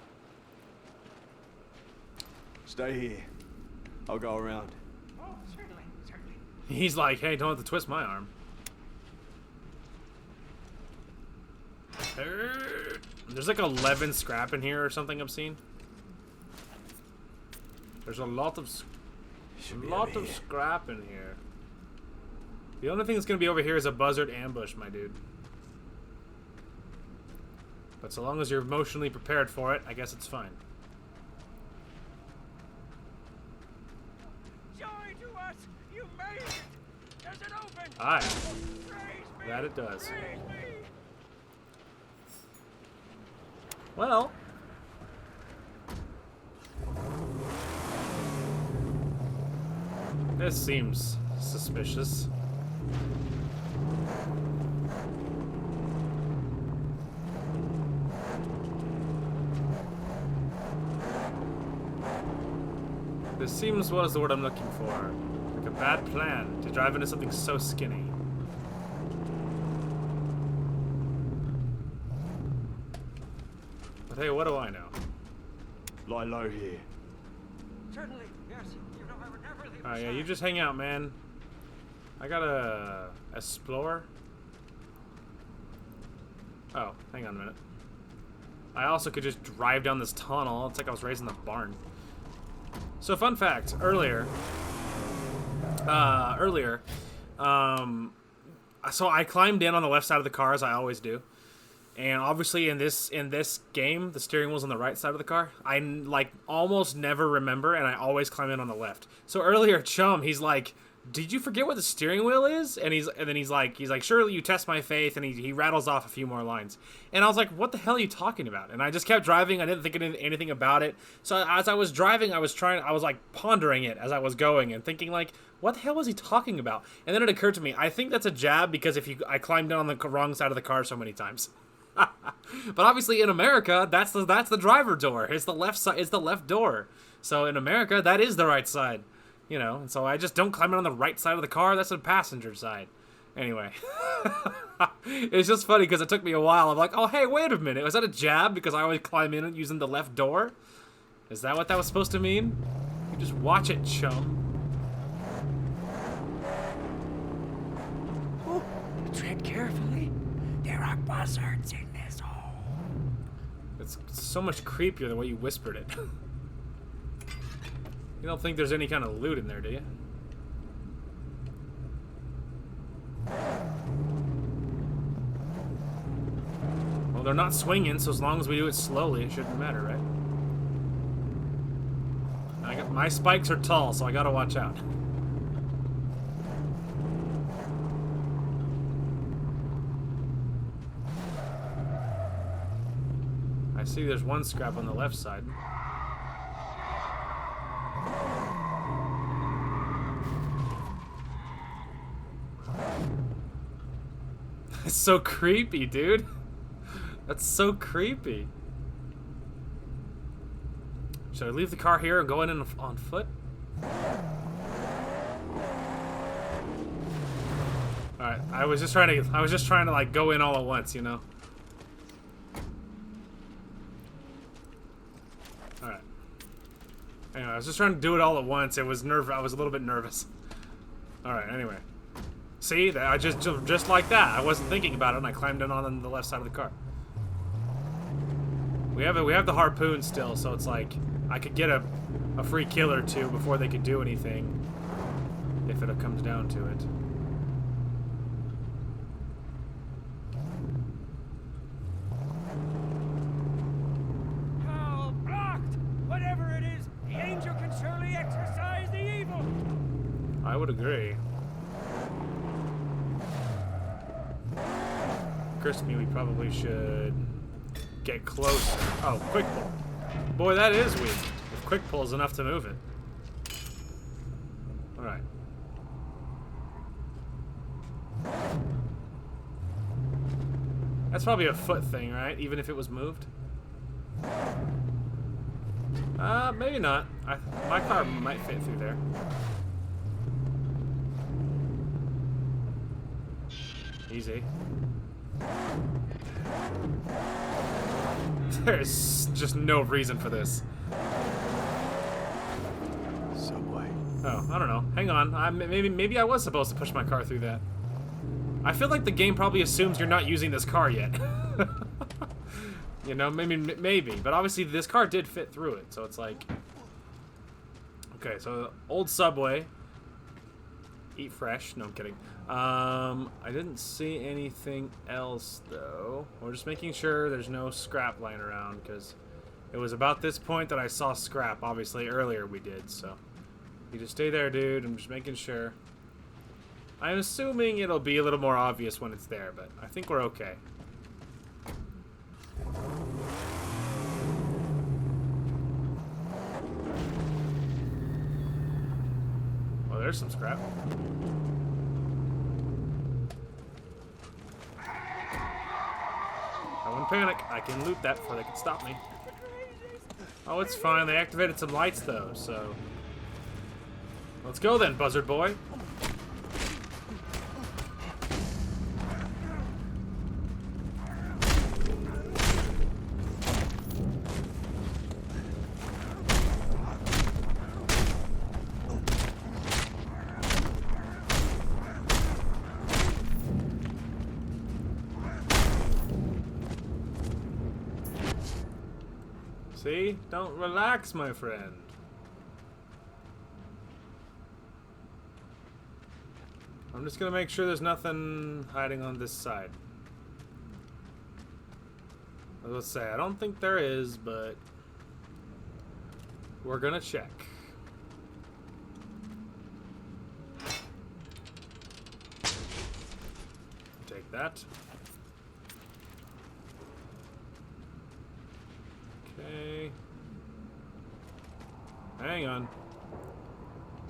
Stay here. I'll go around. Oh, certainly, certainly. He's like, hey, don't have to twist my arm. There's like 11 scrap in here or something I've seen. There's a lot of scrap in here. The only thing that's gonna be over here is a buzzard ambush, my dude. But so long as you're emotionally prepared for it, I guess it's fine. Joy to us! You made it! Does it open? Aye. Praise me! That it does. Praise me! Well. This seems suspicious. This seems, what is the word I'm looking for? Like a bad plan to drive into something so skinny. But hey, what do I know? Lie low here. Certainly, yes. You know I would never leave. Alright, yeah, you just hang out, man. I gotta explore. Oh, hang on a minute. I also could just drive down this tunnel. It's like I was raising the barn. So, fun fact, earlier, so I climbed in on the left side of the car, as I always do. And obviously in this game, the steering wheel's on the right side of the car. I like almost never remember, and I always climb in on the left. So earlier, Chum, he's like, "Did you forget what the steering wheel is?" And then he's like, "Surely you test my faith." And he rattles off a few more lines. And I was like, "What the hell are you talking about?" And I just kept driving. I didn't think anything about it. So as I was driving, I was like pondering it as I was going and thinking like, what the hell was he talking about? And then it occurred to me, I think that's a jab because I climbed in on the wrong side of the car so many times. But obviously in America, that's the driver door. It's the left side. It's the left door. So in America, that is the right side. You know, and so I just don't climb in on the right side of the car. That's the passenger side. Anyway, it's just funny because it took me a while. I'm like, oh hey, wait a minute. Was that a jab because I always climb in using the left door? Is that what that was supposed to mean? You just watch it, chum. Oh, tread carefully. There are buzzards in this hole. It's so much creepier than what you whispered it. You don't think there's any kind of loot in there, do you? Well, they're not swinging, so as long as we do it slowly, it shouldn't matter, right? My spikes are tall, so I gotta watch out. I see there's one scrap on the left side. It's so creepy, dude. That's so creepy. Should I leave the car here and go in on foot? Alright, I was just trying to like go in all at once, you know. Alright. Anyway, I was just trying to do it all at once. I was a little bit nervous. Alright, anyway. See, that I just like that. I wasn't thinking about it, and I climbed in on the left side of the car. We have the harpoon still, so it's like I could get a free kill or two before they could do anything, if it comes down to it. How blocked! Whatever it is, the angel can surely exorcise the evil. I would agree. Occurs to me we probably should get closer. Oh, quick pull. Boy, that is weak. If quick pull is enough to move it. Alright. That's probably a foot thing, right? Even if it was moved? Maybe not. My car might fit through there. Easy. There's just no reason for this. Some way. Oh, I don't know. Hang on. Maybe I was supposed to push my car through that. I feel like the game probably assumes you're not using this car yet. You know, maybe. But obviously this car did fit through it, so it's like... Okay, so old Subway. Eat fresh. No, I'm kidding. I didn't see anything else, though. We're just making sure there's no scrap lying around, because it was about this point that I saw scrap. Obviously, earlier we did, so... You just stay there, dude. I'm just making sure. I'm assuming it'll be a little more obvious when it's there, but I think we're okay. Oh, there's some scrap. I wouldn't panic. I can loot that before they can stop me. Oh, it's fine. They activated some lights, though, so... Let's go then, buzzard boy. See? Don't relax, my friend. I'm just gonna make sure there's nothing hiding on this side. Let's say, I don't think there is, but we're gonna check. Take that. Okay. Hang on.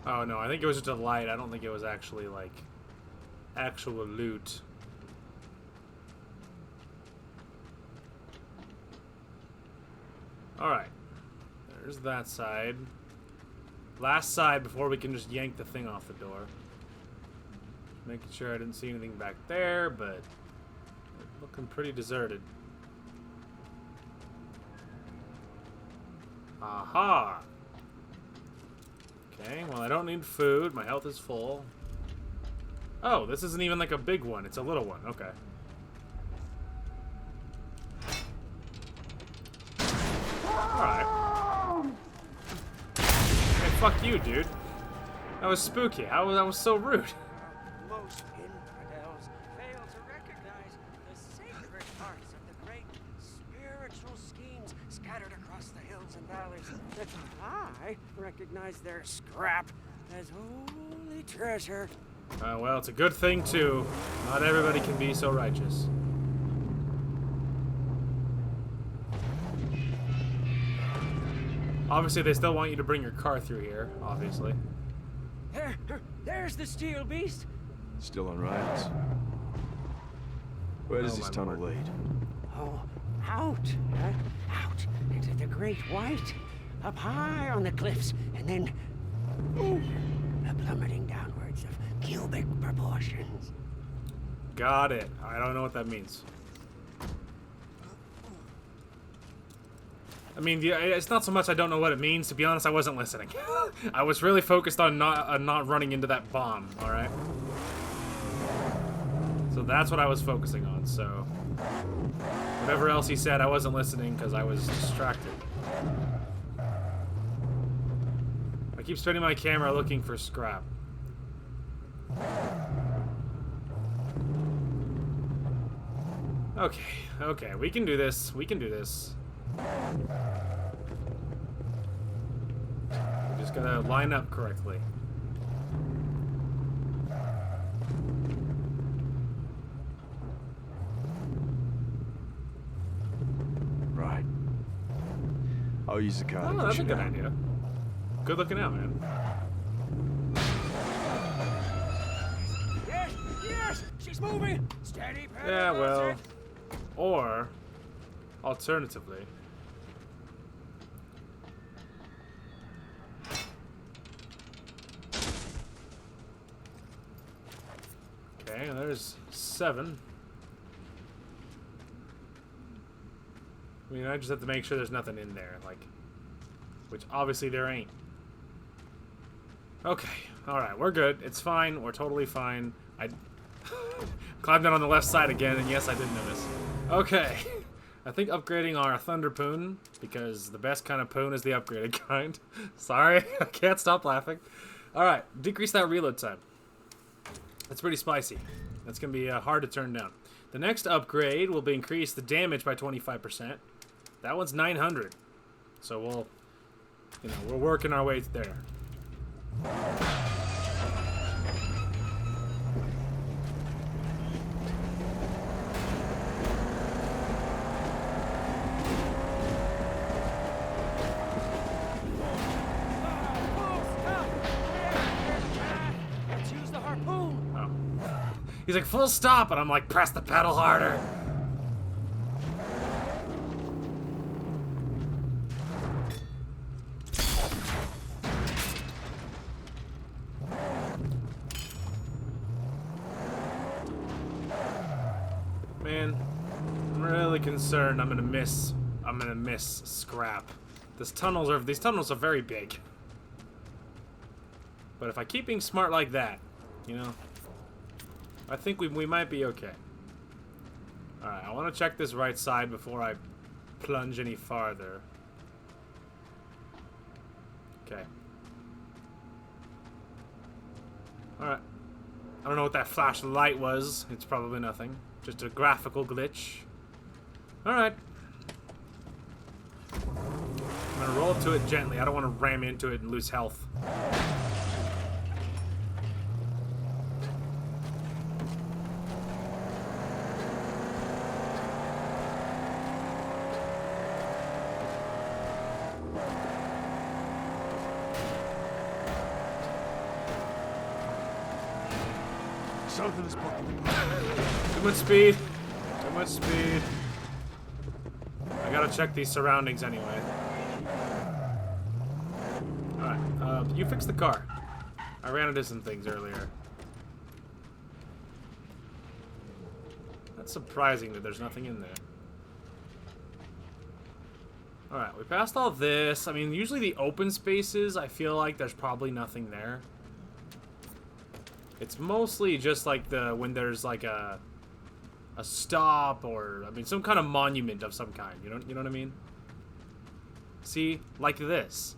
Oh no, I think it was just a light. I don't think it was actually like actual loot. Alright. There's that side. Last side before we can just yank the thing off the door. Making sure I didn't see anything back there, but looking pretty deserted. Aha! Okay, well I don't need food. My health is full. Oh, this isn't even like a big one. It's a little one. Okay. Alright. Hey, fuck you, dude. That was spooky. That was so rude. Most infidels fail to recognize the sacred parts of the great spiritual schemes scattered across the hills and valleys. But I recognize their scrap as holy treasure. Well, it's a good thing, too. Not everybody can be so righteous. Obviously, they still want you to bring your car through here, obviously. There's the steel beast. Still on rails. Where does this tunnel lead? Oh, out into the great white, up high on the cliffs, and then plummeting downwards of cubic proportions. Got it. I don't know what that means. I mean, it's not so much I don't know what it means. To be honest, I wasn't listening. I was really focused on not running into that bomb, alright? So that's what I was focusing on, so... Whatever else he said, I wasn't listening because I was distracted. I keep spinning my camera looking for scrap. Okay, we can do this. We can do this. We just gotta line up correctly. Right. I'll use the car. Oh, that's a good idea. Good looking out, man. Yes, she's moving. Steady, Yeah, well, or alternatively, okay, there's 7. I mean, I just have to make sure there's nothing in there, like, which obviously there ain't. Okay, alright, we're good. It's fine. We're totally fine. I climbed down on the left side again, and yes, I did notice. Okay. I think upgrading our Thunderpoon, because the best kind of poon is the upgraded kind. Sorry, I can't stop laughing. Alright, decrease that reload time. That's pretty spicy. That's going to be hard to turn down. The next upgrade will be increase the damage by 25%. That one's 900. So we'll, you know, we're working our way there. He's like, full stop, and I'm like, press the pedal harder. Man, I'm really concerned I'm gonna miss scrap. These tunnels are very big. But if I keep being smart like that, you know, I think we might be okay. Alright, I want to check this right side before I plunge any farther. Okay. Alright. I don't know what that flash of light was. It's probably nothing. Just a graphical glitch. Alright. I'm gonna roll up to it gently. I don't want to ram into it and lose health. Something is blocking. Too much speed. Too much speed. I gotta check these surroundings anyway. Alright, you fix the car. I ran into some things earlier. That's surprising that there's nothing in there. Alright, we passed all this. I mean, usually the open spaces, I feel like there's probably nothing there. It's mostly just like when there's like a stop or, I mean, some kind of monument of some kind. You know what I mean? See, like this.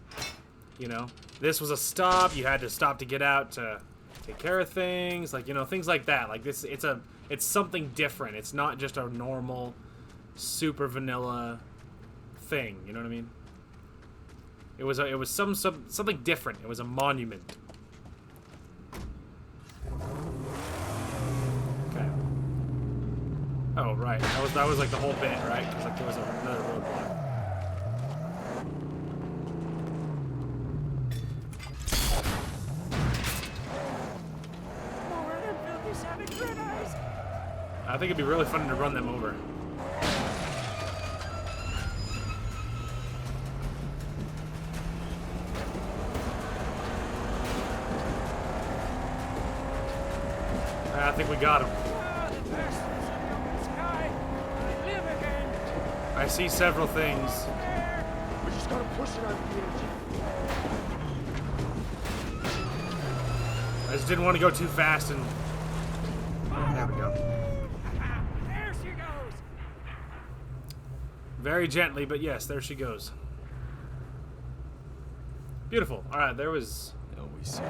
You know, this was a stop. You had to stop to get out to take care of things, like, you know, things like that. Like this, it's something different. It's not just a normal, super vanilla thing. You know what I mean? It was something different. It was a monument. Okay. Oh right, that was like the whole bit, right? Because like there was another roadblock. I think it'd be really fun to run them over. I think we got him. I see several things. We just gotta push it on the edge. I just didn't want to go too fast and... There we go. There she goes. Very gently, but yes, there she goes. Beautiful. Alright, there was... Always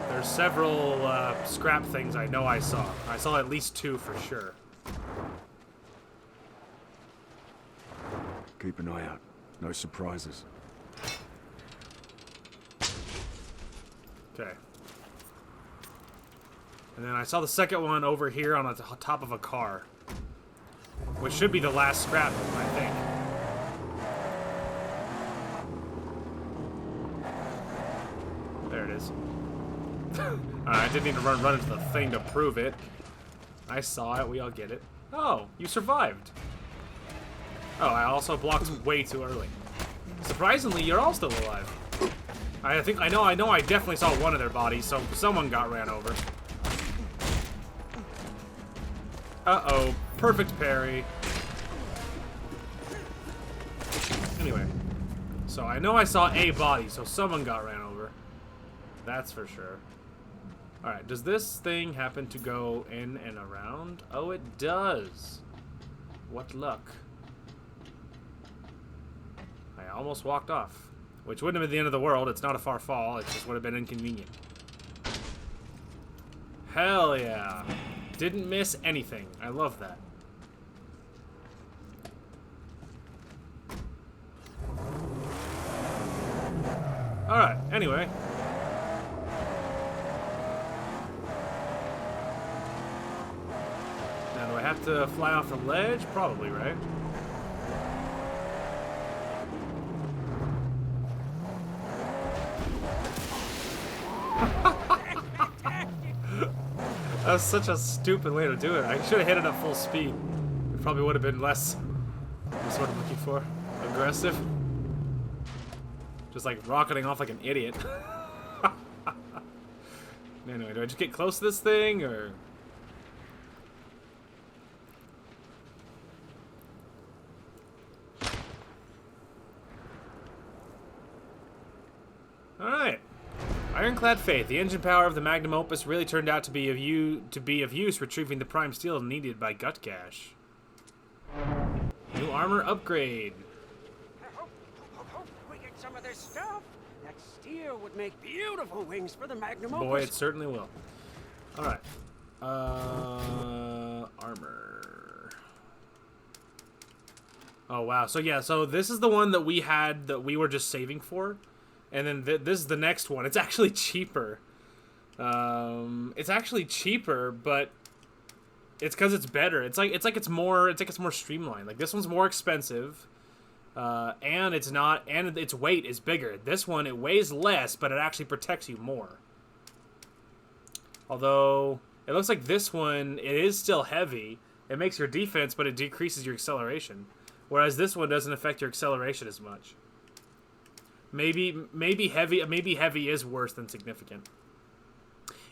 There's several scrap things I know I saw. I saw at least 2 for sure. Keep an eye out. No surprises. Okay. And then I saw the second one over here on the top of a car. Which should be the last scrap, I think. There it is. I didn't need to run into the thing to prove it. I saw it. We all get it. Oh, you survived. Oh, I also blocked way too early. Surprisingly, you're all still alive. I definitely saw one of their bodies, so someone got ran over. Uh-oh. Perfect parry. Anyway. So I know I saw a body, so someone got ran over. That's for sure. Alright, does this thing happen to go in and around? Oh, it does. What luck. I almost walked off. Which wouldn't have been the end of the world. It's not a far fall. It just would have been inconvenient. Hell yeah. Didn't miss anything. I love that. Alright, anyway. Now, do I have to fly off the ledge? Probably, right? That was such a stupid way to do it. I should have hit it at full speed. It probably would have been less, what's what I'm looking for, aggressive. Just like rocketing off like an idiot. Anyway, do I just get close to this thing, or? Alright. Ironclad Faith. The engine power of the magnum opus really turned out to be of use retrieving the prime steel needed by Gutgash. New armor upgrade. Hope we get some of this stuff. That steel would make beautiful wings for the magnum opus. Boy, it certainly will. Alright. Armor. Oh, wow. So, yeah, so this is the one that we had that we were just saving for. And then this is the next one. It's actually cheaper. It's actually cheaper, but it's because it's better. It's like it's more streamlined. Like this one's more expensive, and it's not, and its weight is bigger. This one, it weighs less, but it actually protects you more. Although it looks like this one, it is still heavy. It makes your defense, but it decreases your acceleration. Whereas this one doesn't affect your acceleration as much. Maybe heavy is worse than significant.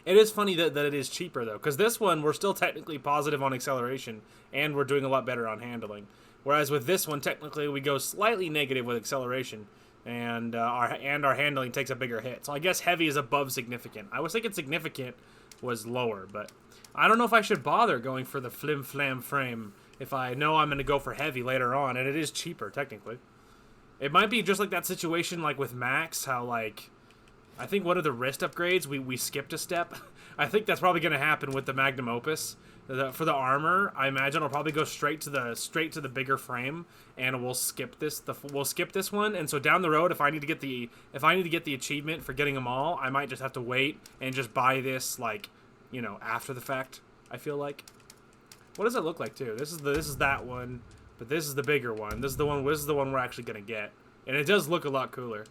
It is funny that it is cheaper, though, because this one, we're still technically positive on acceleration, and we're doing a lot better on handling. Whereas with this one, technically, we go slightly negative with acceleration, and our handling takes a bigger hit. So I guess heavy is above significant. I was thinking significant was lower, but I don't know if I should bother going for the flim-flam frame if I know I'm going to go for heavy later on, and it is cheaper, technically. It might be just like that situation like with Max, how like, I think one of the wrist upgrades, we skipped a step. I think that's probably going to happen with the Magnum Opus. For the armor, I imagine it'll probably go straight to the bigger frame, and we'll skip this one. And so down the road, if I need to get the achievement for getting them all, I might just have to wait and just buy this, like, you know, after the fact. I feel like. What does it look like too? This is that one. But this is the bigger one. This is the one we're actually gonna get, and it does look a lot cooler,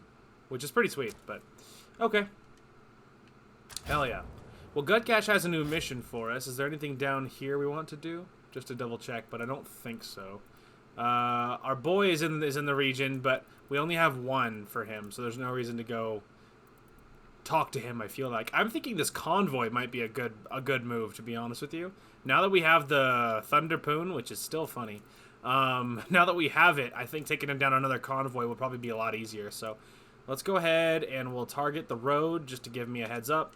which is pretty sweet. But okay, hell yeah. Well, Gutgash has a new mission for us. Is there anything down here we want to do? Just to double check, but I don't think so. Our boy is in the region, but we only have one for him, so there's no reason to go talk to him. I feel like I'm thinking this convoy might be a good move, to be honest with you. Now that we have the Thunderpoon, which is still funny. Now that we have it, I think taking him down another convoy will probably be a lot easier. So let's go ahead and we'll target the road just to give me a heads up.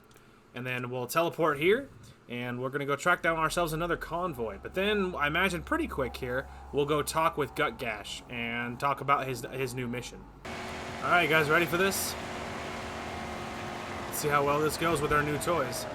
And then we'll teleport here, and we're going to go track down ourselves another convoy. But then, I imagine pretty quick here, we'll go talk with Gutgash and talk about his new mission. Alright guys, ready for this? Let's see how well this goes with our new toys.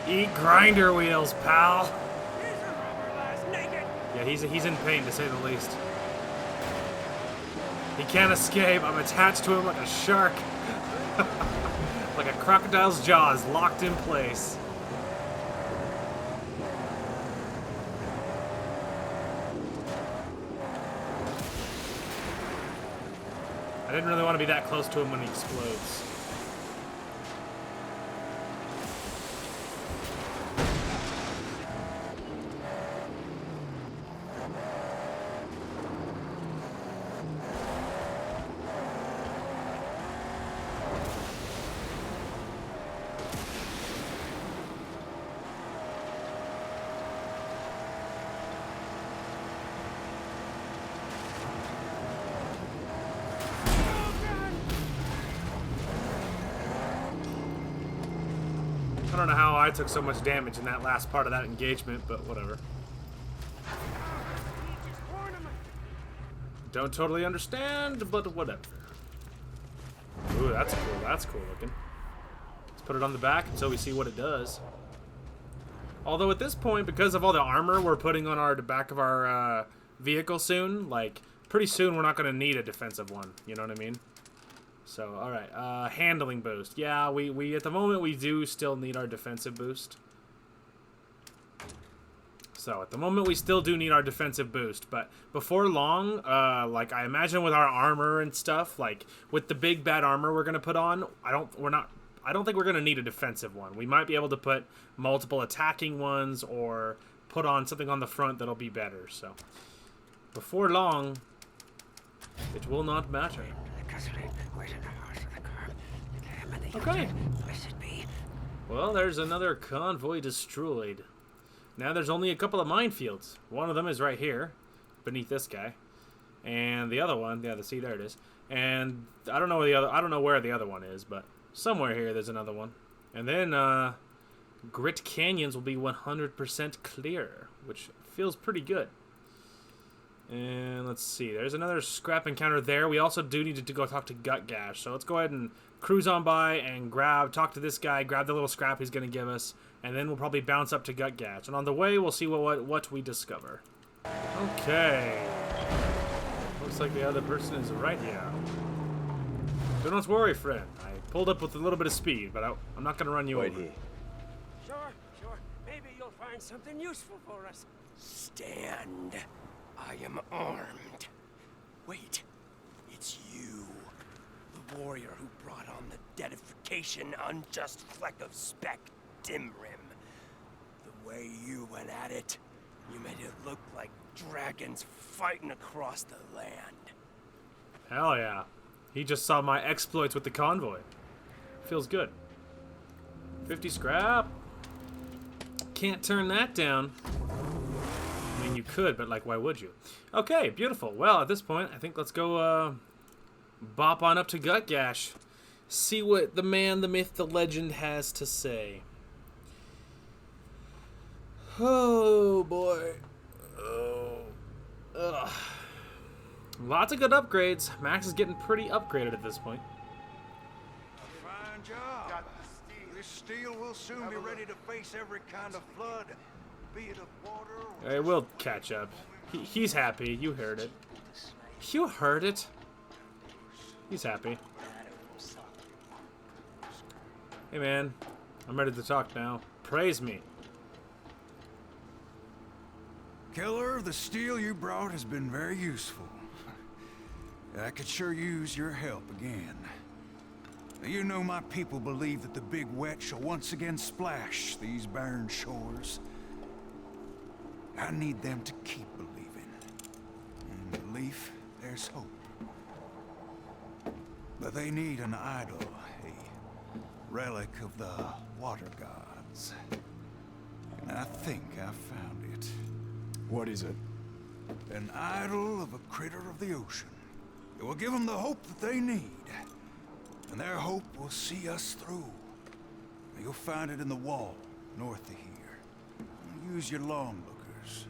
Eat grinder wheels, pal. He's a rubber lass naked. Yeah, he's in pain, to say the least. He can't escape. I'm attached to him like a shark. Like a crocodile's jaws locked in place. I didn't really want to be that close to him when he explodes. I don't know how I took so much damage in that last part of that engagement, but whatever. Don't totally understand, but whatever. Ooh, that's cool. That's cool looking. Let's put it on the back until we see what it does. Although at this point, because of all the armor we're putting on our back of our vehicle soon, like, pretty soon we're not going to need a defensive one. You know what I mean? So, alright, handling boost. Yeah, we at the moment we do still need our defensive boost. So, at the moment we still do need our defensive boost, but before long, like, I imagine with our armor and stuff, like, with the big bad armor we're gonna put on, I don't think we're gonna need a defensive one. We might be able to put multiple attacking ones, or put on something on the front that'll be better, so. Before long, it will not matter. Okay. Well, there's another convoy destroyed. Now there's only a couple of minefields. One of them is right here, beneath this guy, and the other one, yeah, see, there it is. And I don't know where the other one is, but somewhere here there's another one. And then Grit Canyons will be 100% clear, which feels pretty good. And let's see, there's another scrap encounter there. We also do need to go talk to Gutgash, so let's go ahead and cruise on by and talk to this guy, grab the little scrap he's going to give us, and then we'll probably bounce up to Gutgash. And on the way, we'll see what we discover. Okay. Looks like the other person is right here. Do not worry, friend. I pulled up with a little bit of speed, but I'm not going to run you over. Here. Sure. Maybe you'll find something useful for us. Stand. I am armed. Wait, it's you. The warrior who brought on the deadification, unjust fleck of speck, Dimrim. The way you went at it, you made it look like dragons fighting across the land. Hell yeah. He just saw my exploits with the convoy. Feels good. 50 scrap. Can't turn that down. I mean, you could, but, like, why would you? Okay, beautiful. Well, at this point, I think let's go, bop on up to Gutgash. See what the man, the myth, the legend has to say. Oh, boy. Oh. Ugh. Lots of good upgrades. Max is getting pretty upgraded at this point. Fine job. This steel will soon be ready to face every kind of flood, be it of water or... Hey, we'll catch up. He's happy. You heard it. You heard it. He's happy. Hey, man. I'm ready to talk now. Praise me. Killer, the steel you brought has been very useful. I could sure use your help again. You know my people believe that the big wet shall once again splash these barren shores. I need them to keep believing. In belief, there's hope. But they need an idol, a relic of the water gods. And I think I found it. What is it? An idol of a critter of the ocean. It will give them the hope that they need. And their hope will see us through. You'll find it in the wall, north of here. Use your long lookers.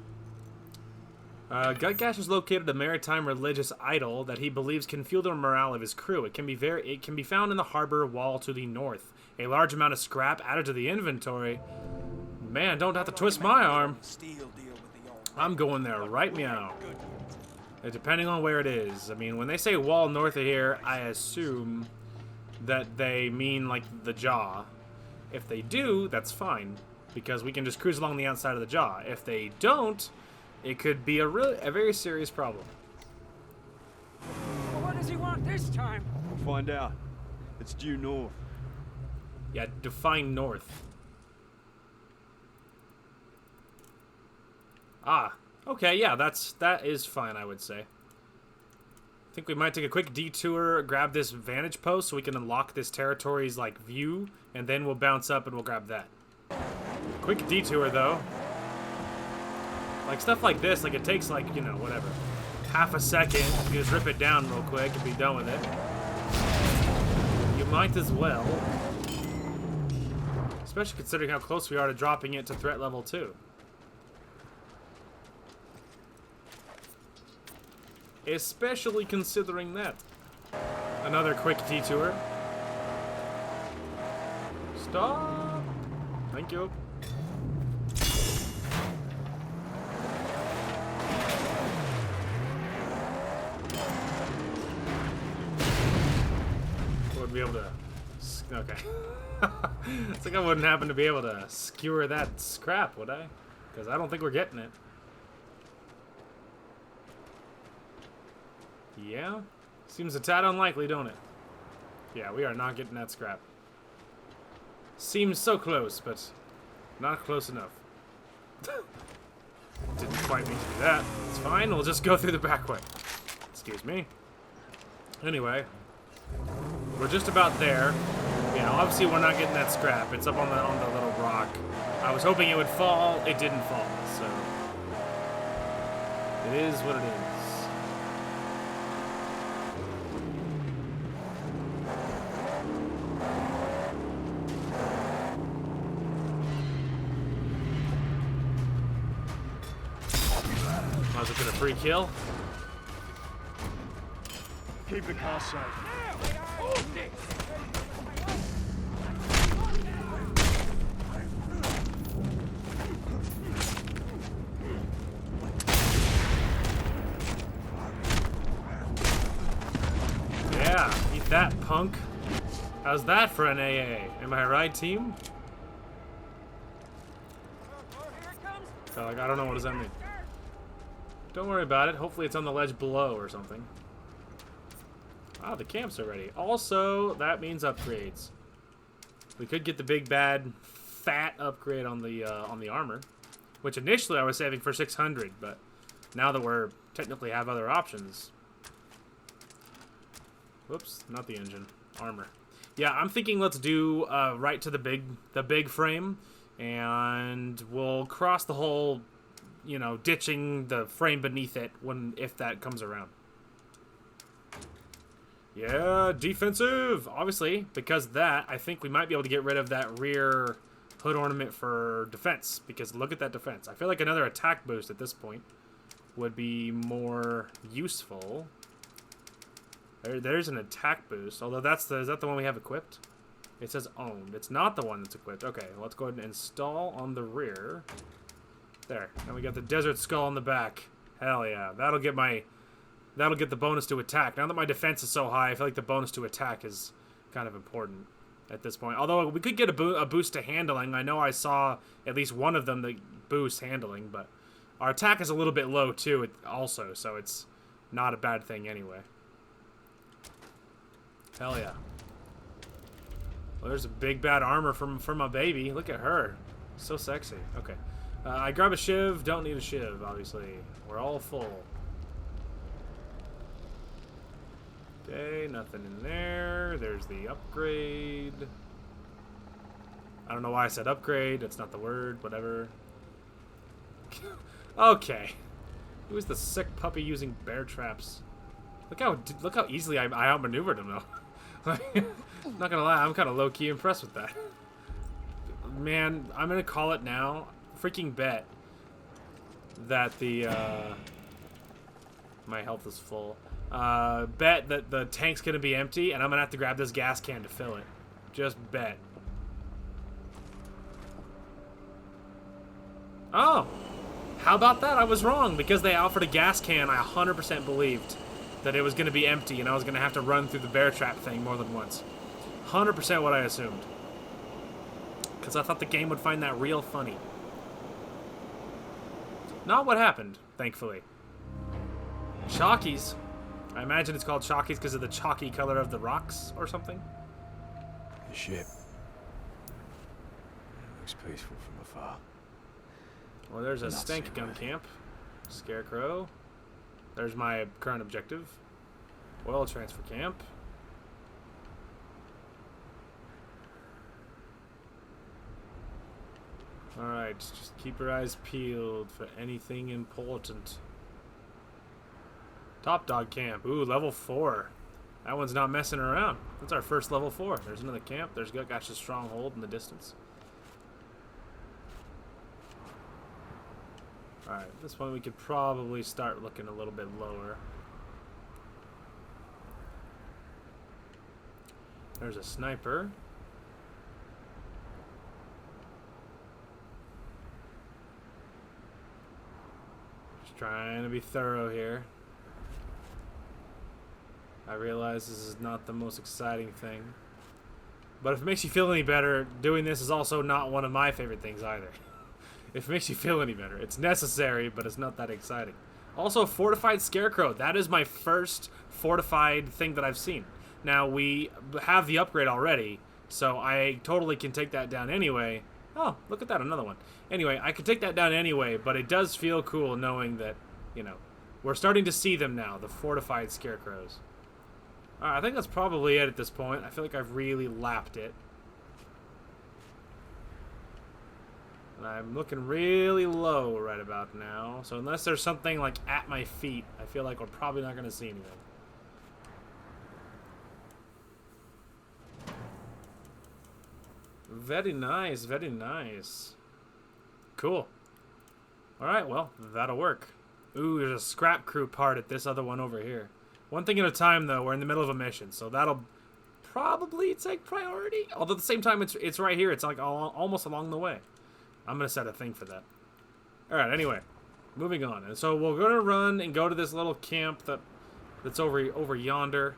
Gutgash has located a maritime religious idol that he believes can fuel the morale of his crew. It can be found in the harbor wall to the north. A large amount of scrap added to the inventory. Man, don't have to twist my arm. Steel deal with the old I'm going there right meow. Depending on where it is. I mean, when they say wall north of here, I assume that they mean like the jaw. If they do, that's fine, because we can just cruise along the outside of the jaw. If they don't, it could be a very serious problem. Well, what does he want this time? We'll find out. It's due north. Yeah, define north. Ah, okay, yeah, that is fine, I would say. I think we might take a quick detour, grab this vantage post so we can unlock this territory's like view, and then we'll bounce up and we'll grab that. Quick detour though. Like stuff like this, like it takes like, you know, whatever, half a second. You just rip it down real quick and be done with it. You might as well. Especially considering how close we are to dropping it to threat level 2. Especially considering that. Another quick detour. Stop! Thank you. Wouldn't be able to... Okay. It's like I wouldn't happen to be able to skewer that scrap, would I? Because I don't think we're getting it. Yeah? Seems a tad unlikely, don't it? Yeah, we are not getting that scrap. Seems so close, but not close enough. Didn't quite mean to do that. It's fine, we'll just go through the back way. Excuse me. Anyway, we're just about there. You know, obviously we're not getting that scrap. It's up on the little rock. I was hoping it would fall. It didn't fall, so it is what it is. Might as well get a free kill. Keep the car safe. Yeah, eat that, punk. How's that for an AA? Am I right, team? So, like, I don't know, what does that mean? Don't worry about it. Hopefully it's on the ledge below or something. Ah, the camps are ready. Also, that means upgrades. We could get the big bad fat upgrade on the armor, which initially I was saving for 600, but now that we're technically have other options. Whoops, not the engine. Armor. Yeah, I'm thinking let's do right to the big frame, and we'll cross the whole, you know, ditching the frame beneath it if that comes around. Yeah, defensive! Obviously, because of that, I think we might be able to get rid of that rear hood ornament for defense, because look at that defense. I feel like another attack boost at this point would be more useful. There's an attack boost, although is that the one we have equipped? It says owned. It's not the one that's equipped. Okay, let's go ahead and install on the rear. There. And we got the desert skull on the back. Hell yeah. That'll get the bonus to attack. Now that my defense is so high, I feel like the bonus to attack is kind of important at this point. Although we could get a boost to handling. I know I saw at least one of them that boosts handling, but our attack is a little bit low too also, so it's not a bad thing anyway. Hell yeah. Well, there's a big bad armor from my baby. Look at her. So sexy. Okay. I grab a shiv. Don't need a shiv, obviously. We're all full. Okay, nothing in there. There's the upgrade. I don't know why I said upgrade. That's not the word. Whatever. Okay. Who is the sick puppy using bear traps? Look how easily I outmaneuvered him though. Not gonna lie, I'm kind of low-key impressed with that. Man, I'm gonna call it now. Freaking bet that my health is full. Bet that the tank's gonna be empty, and I'm gonna have to grab this gas can to fill it. Just bet. Oh, how about that? I was wrong. Because they offered a gas can, I 100% believed that it was going to be empty and I was going to have to run through the bear trap thing more than once. 100% what I assumed. Because I thought the game would find that real funny. Not what happened, thankfully. Chalkies. I imagine it's called chalkies because of the chalky color of the rocks or something. The ship. Looks peaceful from afar. Well, there's a Not stank so gun bad. camp. Scarecrow. There's my current objective. Oil transfer camp. Alright, just keep your eyes peeled for anything important. Top Dog Camp. Ooh, level 4. That one's not messing around. That's our first level 4. There's another camp. There's Gutgash's stronghold in the distance. Alright, this one we could probably start looking a little bit lower. There's a sniper. Just trying to be thorough here. I realize this is not the most exciting thing. But if it makes you feel any better, doing this is also not one of my favorite things either. If it makes you feel any better. It's necessary, but it's not that exciting. Also, fortified scarecrow. That is my first fortified thing that I've seen. Now, we have the upgrade already, so I totally can take that down anyway. Oh, look at that, another one. Anyway, I could take that down anyway, but it does feel cool knowing that, you know, we're starting to see them now, the fortified scarecrows. Alright, I think that's probably it at this point. I feel like I've really lapped it. And I'm looking really low right about now. So unless there's something like at my feet, I feel like we're probably not going to see anything. Very nice, very nice. Cool. Alright, well, that'll work. Ooh, there's a scrap crew part at this other one over here. One thing at a time, though. We're in the middle of a mission, so that'll probably take priority. Although at the same time, it's right here. It's like almost along the way. I'm going to set a thing for that. Alright, anyway. Moving on. And so we're going to run and go to this little camp that's over yonder.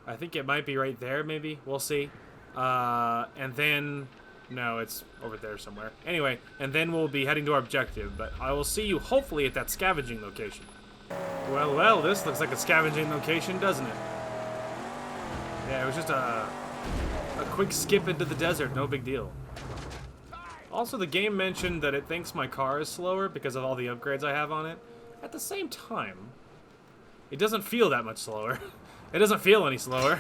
I think it might be right there, maybe. We'll see. And then... No, it's over there somewhere. Anyway, and then we'll be heading to our objective. But I will see you, hopefully, at that scavenging location. Well, well, this looks like a scavenging location, doesn't it? Yeah, it was just a quick skip into the desert, no big deal. Also, the game mentioned that it thinks my car is slower because of all the upgrades I have on it. At the same time, it doesn't feel that much slower. It doesn't feel any slower.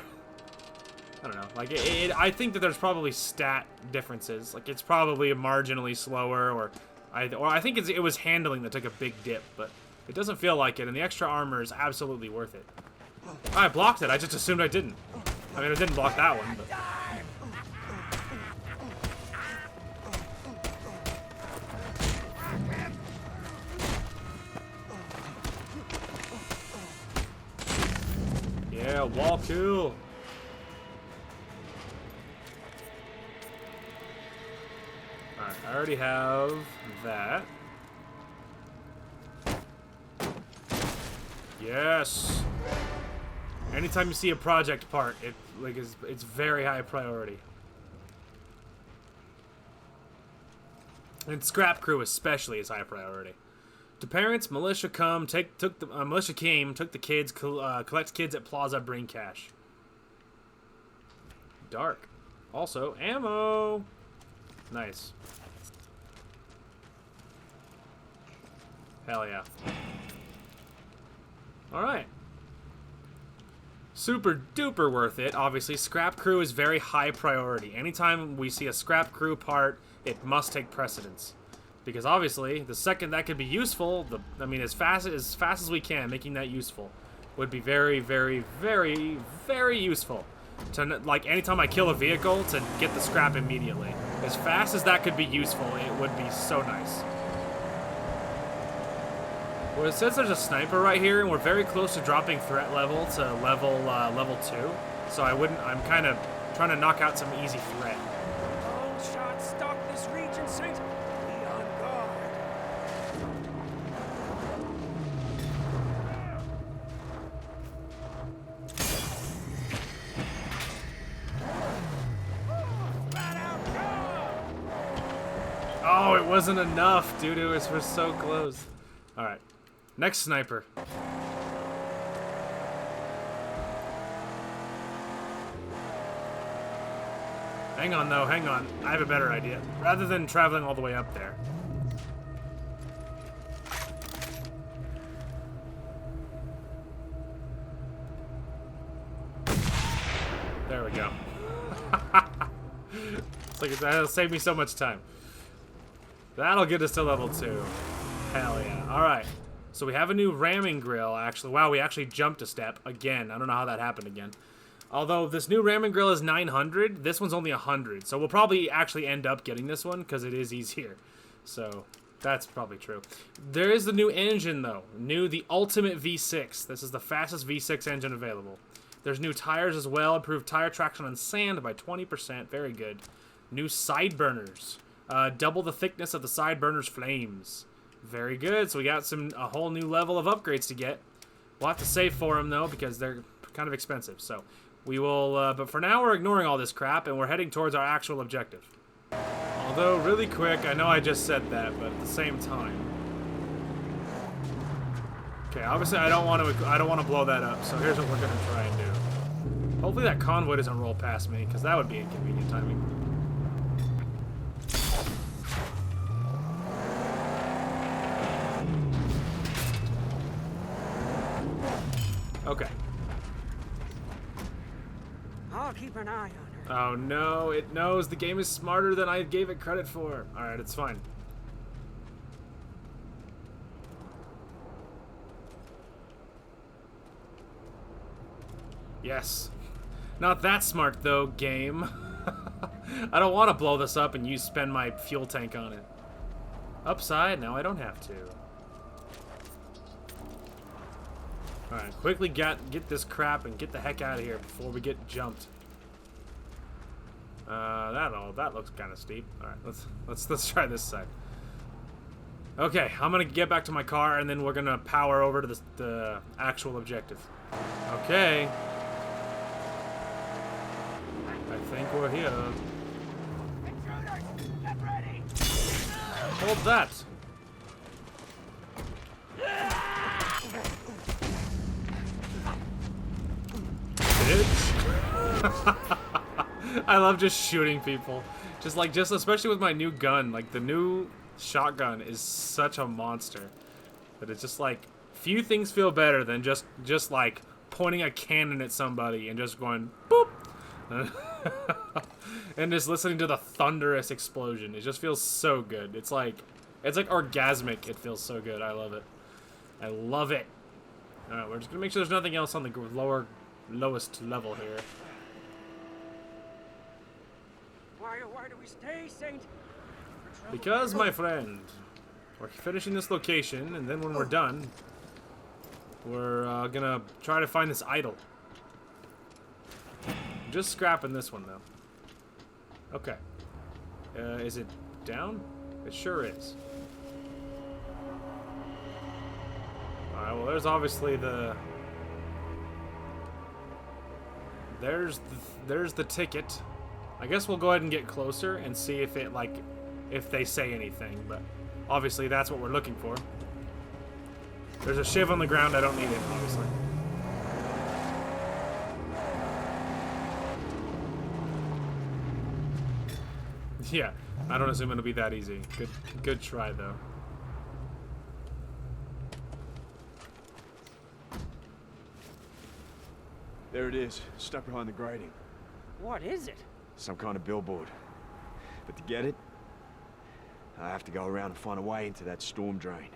I don't know. Like, I think that there's probably stat differences. Like, it's probably marginally slower, or I think it was handling that took a big dip, but it doesn't feel like it, and the extra armor is absolutely worth it. I blocked it. I just assumed I didn't. I mean, I didn't block that one, but... Yeah, wall kill. Alright, I already have that. Yes. Anytime you see a project part, it's very high priority. And scrap crew especially is high priority. To parents, militia took the kids, collects kids at Plaza, bring cash. Dark. Also, ammo. Nice. Hell yeah. Alright. Super duper worth it. Obviously, scrap crew is very high priority. Anytime we see a scrap crew part, it must take precedence. Because obviously, the second that could be useful, I mean, as fast as we can, making that useful would be very, very, very, very useful. To, like, anytime I kill a vehicle, to get the scrap immediately. As fast as that could be useful, it would be so nice. Well, it says there's a sniper right here, and we're very close to dropping threat level to level 2. So I'm kind of trying to knock out some easy threat. Long shot stalk this region, Saint. Be on guard. it wasn't enough, dude. We're so close. All right, next sniper. Hang on, though. Hang on. I have a better idea. Rather than traveling all the way up there. There we go. It's like that'll save me so much time. That'll get us to level 2. Hell yeah. Alright. So we have a new ramming grill, actually. Wow, we actually jumped a step. Again. I don't know how that happened again. Although this new ramming grill is 900, this one's only 100. So we'll probably actually end up getting this one because it is easier. So that's probably true. There is the new engine, though. The Ultimate V6. This is the fastest V6 engine available. There's new tires as well. Improved tire traction on sand by 20%. Very good. New side burners. Double the thickness of the side burners' flames. Very good. So we got a whole new level of upgrades to get. We'll have to save for them, though, because they're kind of expensive. So we will, but for now we're ignoring all this crap, and we're heading towards our actual objective. Although, really quick, I know I just said that, but at the same time. Okay, obviously I don't want to blow that up, so here's what we're gonna try and do. Hopefully that convoy doesn't roll past me, because that would be inconvenient timing. Okay. I'll keep an eye on her. Oh no, it knows the game is smarter than I gave it credit for. Alright, it's fine. Yes. Not that smart though, game. I don't want to blow this up and spend my fuel tank on it. Upside? No, I don't have to. Alright, quickly get this crap and get the heck out of here before we get jumped. That looks kind of steep. Alright, let's try this side. Okay, I'm gonna get back to my car and then we're gonna power over to the actual objective. Okay. I think we're here. Intruders, get ready. Hold that. Bitch. I love just shooting people. Just especially with my new gun. Like the new shotgun is such a monster. But it's just like few things feel better than just like pointing a cannon at somebody and just going boop. And just listening to the thunderous explosion. It just feels so good. It's like orgasmic. It feels so good. I love it. I love it. Alright, we're just gonna make sure there's nothing else on the lowest level here. Why do we stay, Saint? Because, my friend, we're finishing this location, and then when we're done, we're gonna try to find this idol. Just scrapping this one, though. Okay. Is it down? It sure is. Alright, well, there's obviously the... There's the ticket. I guess we'll go ahead and get closer and see if if they say anything, but obviously that's what we're looking for. There's a shiv on the ground, I don't need it, obviously. Yeah, I don't assume it'll be that easy. Good try, though. There it is, stuck behind the grating. What is it? Some kind of billboard. But to get it, I have to go around and find a way into that storm drain.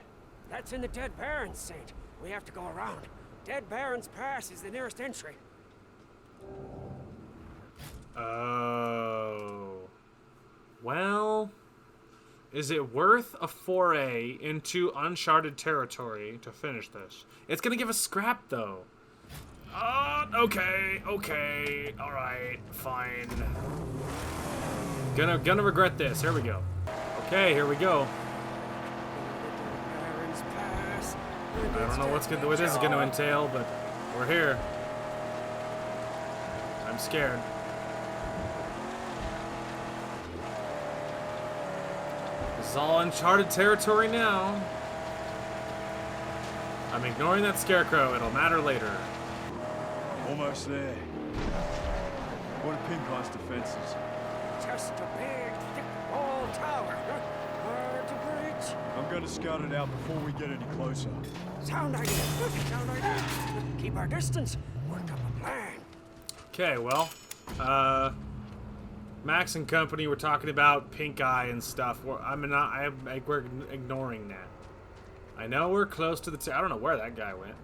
That's in the Dead Barrens, Saint. We have to go around. Dead Barrens Pass is the nearest entry. Oh. Well, is it worth a foray into uncharted territory to finish this? It's gonna give us scrap, though. Okay, alright, fine. Gonna regret this. Here we go. Okay, here we go. Barrens Pass. I don't know what this is gonna entail, but we're here. I'm scared. This is all uncharted territory now. I'm ignoring that scarecrow. It'll matter later. Almost there. What are Pinkey's defenses? Just a big, thick wall tower. Hard to breach. I'm gonna scout it out before we get any closer. Sound idea. Sound idea. Keep our distance. Work up a plan. Okay, well, Max and company were talking about Pink Eye and stuff. We're ignoring that. I know we're close to the I don't know where that guy went.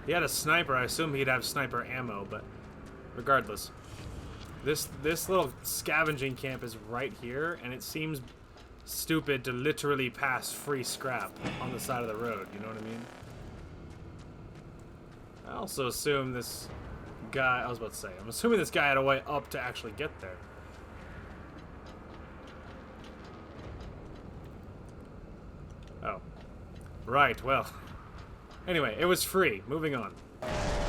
He had a sniper. I assume he'd have sniper ammo, but regardless. This little scavenging camp is right here, and it seems stupid to literally pass free scrap on the side of the road. You know what I mean? I also assume this guy... I was about to say, I'm assuming this guy had a way up to actually get there. Oh. Right, well. Anyway, it was free. Moving on.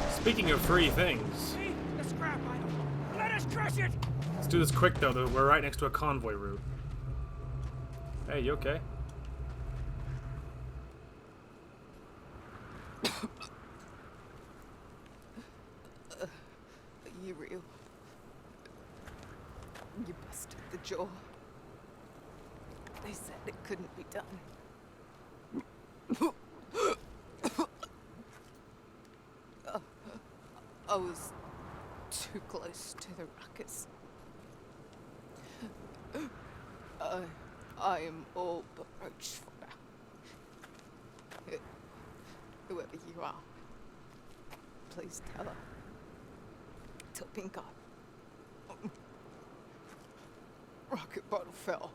Speaking of free things... See? The scrap item. Let us crush it! Let's do this quick, though. We're right next to a convoy route. Hey, you okay? You real? You busted the jaw. They said it couldn't be done. I was too close to the ruckus. I am all but roached for now. Whoever you are, please tell her. Tell Pink Eye. Rocket bottle fell.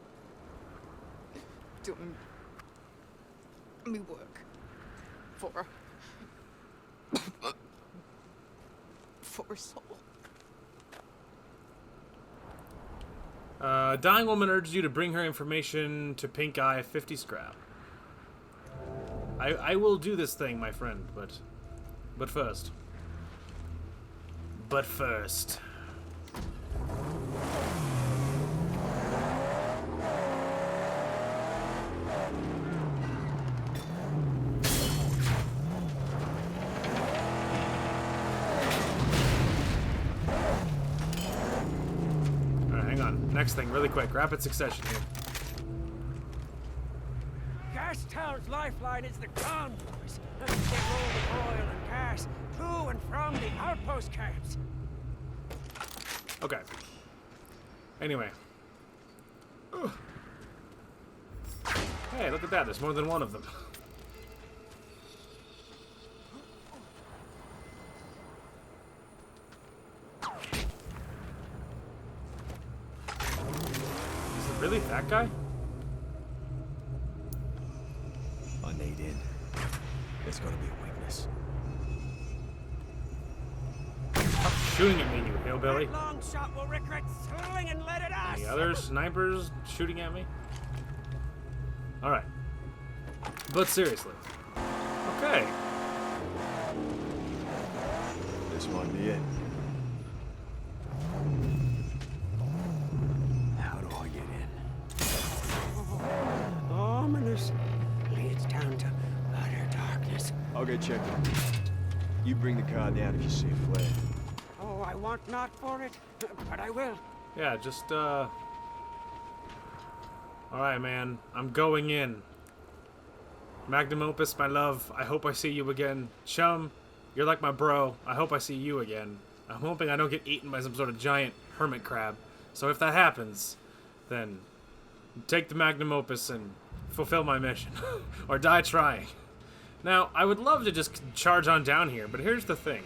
Doing me work for her. For her soul. Dying woman urges you to bring her information to Pink Eye 50 scrap. I will do this thing, my friend, but first. But first. Next thing, really quick, rapid succession here. Gastown's lifeline is the convoys. They roll the oil and gas to and from the outpost camps. Okay. Anyway. Ugh. Hey, look at that. There's more than one of them. Really? That guy? I need in. There's gotta be a weakness. Stop shooting at me, you hillbilly. That long shot will regret slinging lead at us. Any other snipers shooting at me? Alright. But seriously. Okay. This might be it. Ominous. Leads down to utter darkness. I'll go check it. You bring the car down if you see a flare. Oh, I want not for it, but I will. Yeah, just, Alright, man. I'm going in. Magnum Opus, my love. I hope I see you again. Chum, you're like my bro. I hope I see you again. I'm hoping I don't get eaten by some sort of giant hermit crab. So if that happens, then take the Magnum Opus and fulfill my mission. Or die trying. Now, I would love to just charge on down here, but here's the thing.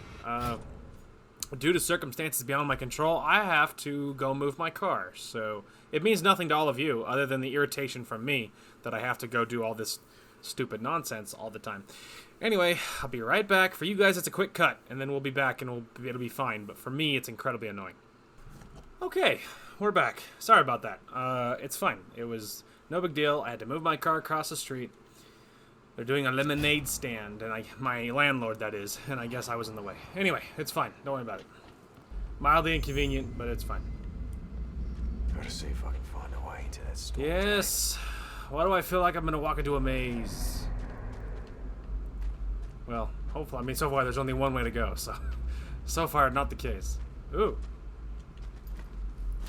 Due to circumstances beyond my control, I have to go move my car. So it means nothing to all of you, other than the irritation from me that I have to go do all this stupid nonsense all the time. Anyway, I'll be right back. For you guys, it's a quick cut, and then we'll be back, and it'll be fine. But for me, it's incredibly annoying. Okay, we're back. Sorry about that. It's fine. It was no big deal. I had to move my car across the street. They're doing a lemonade stand, and my landlord, that is, and I guess I was in the way. Anyway, it's fine. Don't worry about it. Mildly inconvenient, but it's fine. Gotta see if I can find a way into that store. Yes. Why do I feel like I'm gonna walk into a maze? Well, hopefully. I mean, so far there's only one way to go, so... So far, not the case. Ooh.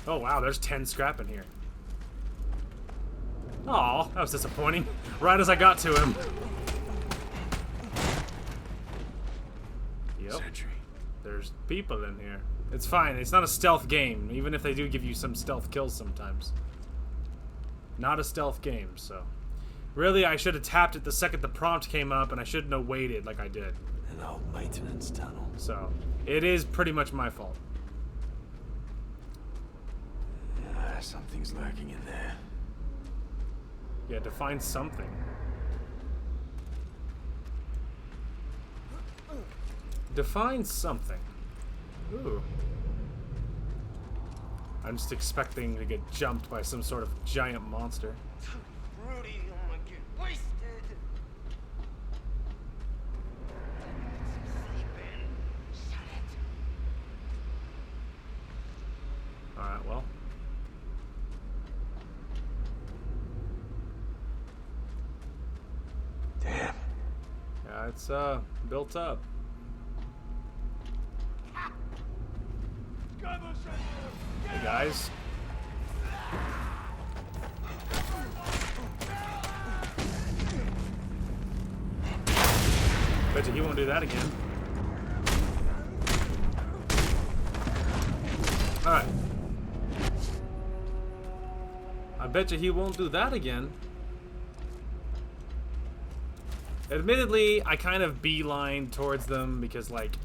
Oh, wow, there's 10 scrap in here. Aw, that was disappointing. Right as I got to him. Yep. Sentry. There's people in here. It's fine. It's not a stealth game, even if they do give you some stealth kills sometimes. Not a stealth game, so... Really, I should have tapped it the second the prompt came up, and I shouldn't have waited like I did. An old maintenance tunnel. So, it is pretty much my fault. Something's lurking in there. Yeah, to find something. Define something. Ooh. I'm just expecting to get jumped by some sort of giant monster. Rudy, I'm gonna get wasted. Sleeping. Shut it. Alright, well. Damn. Yeah, it's built up. Hey guys. Bet you he won't do that again. Alright. I bet you he won't do that again. Admittedly, I kind of beeline towards them because, like,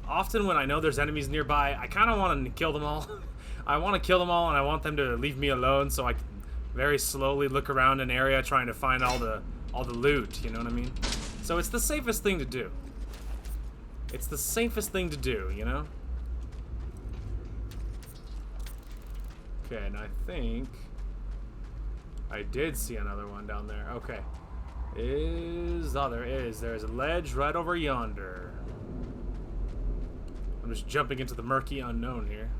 often when I know there's enemies nearby, I kind of want to kill them all. I want to kill them all, and I want them to leave me alone so I can very slowly look around an area trying to find all the loot, you know what I mean? So it's the safest thing to do. It's the safest thing to do, you know? Okay, and I think I did see another one down there. Okay. There is. There's a ledge right over yonder. I'm just jumping into the murky unknown here.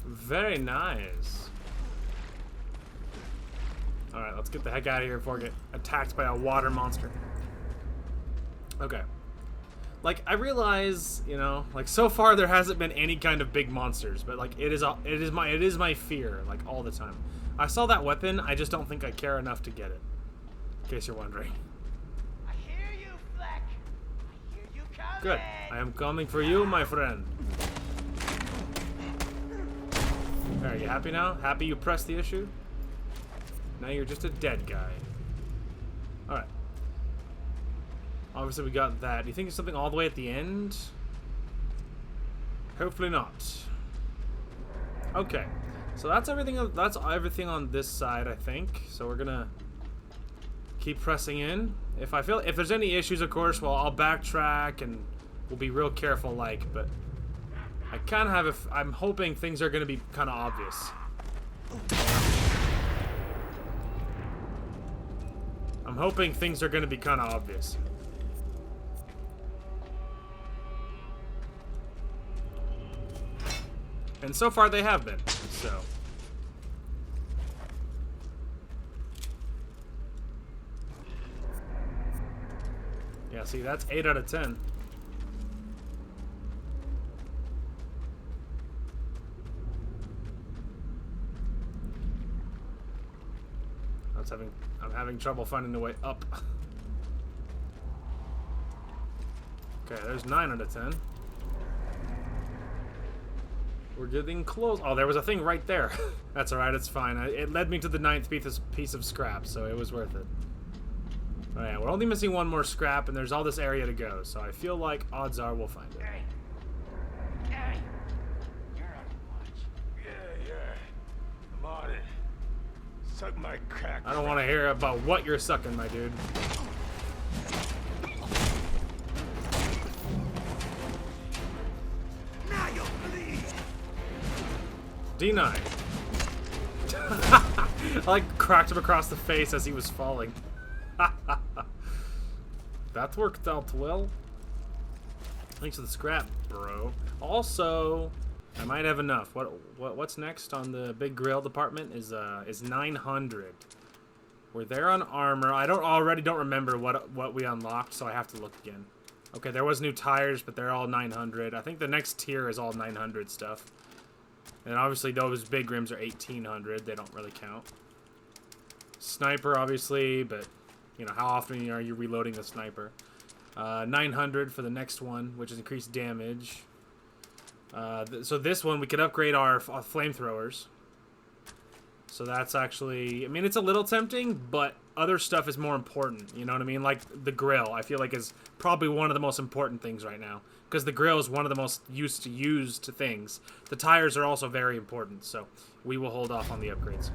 Very nice. Alright, let's get the heck out of here before I get attacked by a water monster. Okay. Like, I realize, you know, like, so far there hasn't been any kind of big monsters, but, like, it is my fear, like, all the time. I saw that weapon, I just don't think I care enough to get it. In case you're wondering. I hear you, Fleck. I hear you coming. Good. I am coming for you, my friend. Are you happy now? Happy you pressed the issue? Now you're just a dead guy. Alright. Obviously we got that. Do you think there's something all the way at the end? Hopefully not. Okay. So that's everything on this side, I think. So we're gonna keep pressing in. If there's any issues, of course, well, I'll backtrack and we'll be real careful, like, but I kind of have I'm hoping things are gonna be kind of obvious. I'm hoping things are gonna be kind of obvious. And so far they have been, so. Yeah, see, that's 8 out of 10. I'm having trouble finding the way up. Okay, there's 9 out of 10. We're getting close. Oh, there was a thing right there. That's alright, it's fine. It led me to the 9th piece of scrap, so it was worth it. Alright, we're only missing 1 more scrap, and there's all this area to go, so I feel like odds are we'll find it. Hey. Hey. You're on watch. Yeah. I'm on it. Suck my crack. I don't want to hear about what you're sucking, my dude. Now you'll bleed. D9. I like cracked him across the face as he was falling. That worked out well. Thanks for the scrap, bro. Also, I might have enough. What's next on the big grill department is 900. We're there on armor. I already don't remember what we unlocked, so I have to look again. Okay, there was new tires, but they're all 900. I think the next tier is all 900 stuff. And obviously those big rims are 1800. They don't really count. Sniper, obviously, but you know, how often are you reloading the sniper? 900 for the next one, which is increased damage. So this one, we could upgrade our flamethrowers. So that's actually, I mean, it's a little tempting, but other stuff is more important. You know what I mean? Like the grill, I feel like is probably one of the most important things right now. Because the grill is one of the most used things. The tires are also very important, so we will hold off on the upgrades.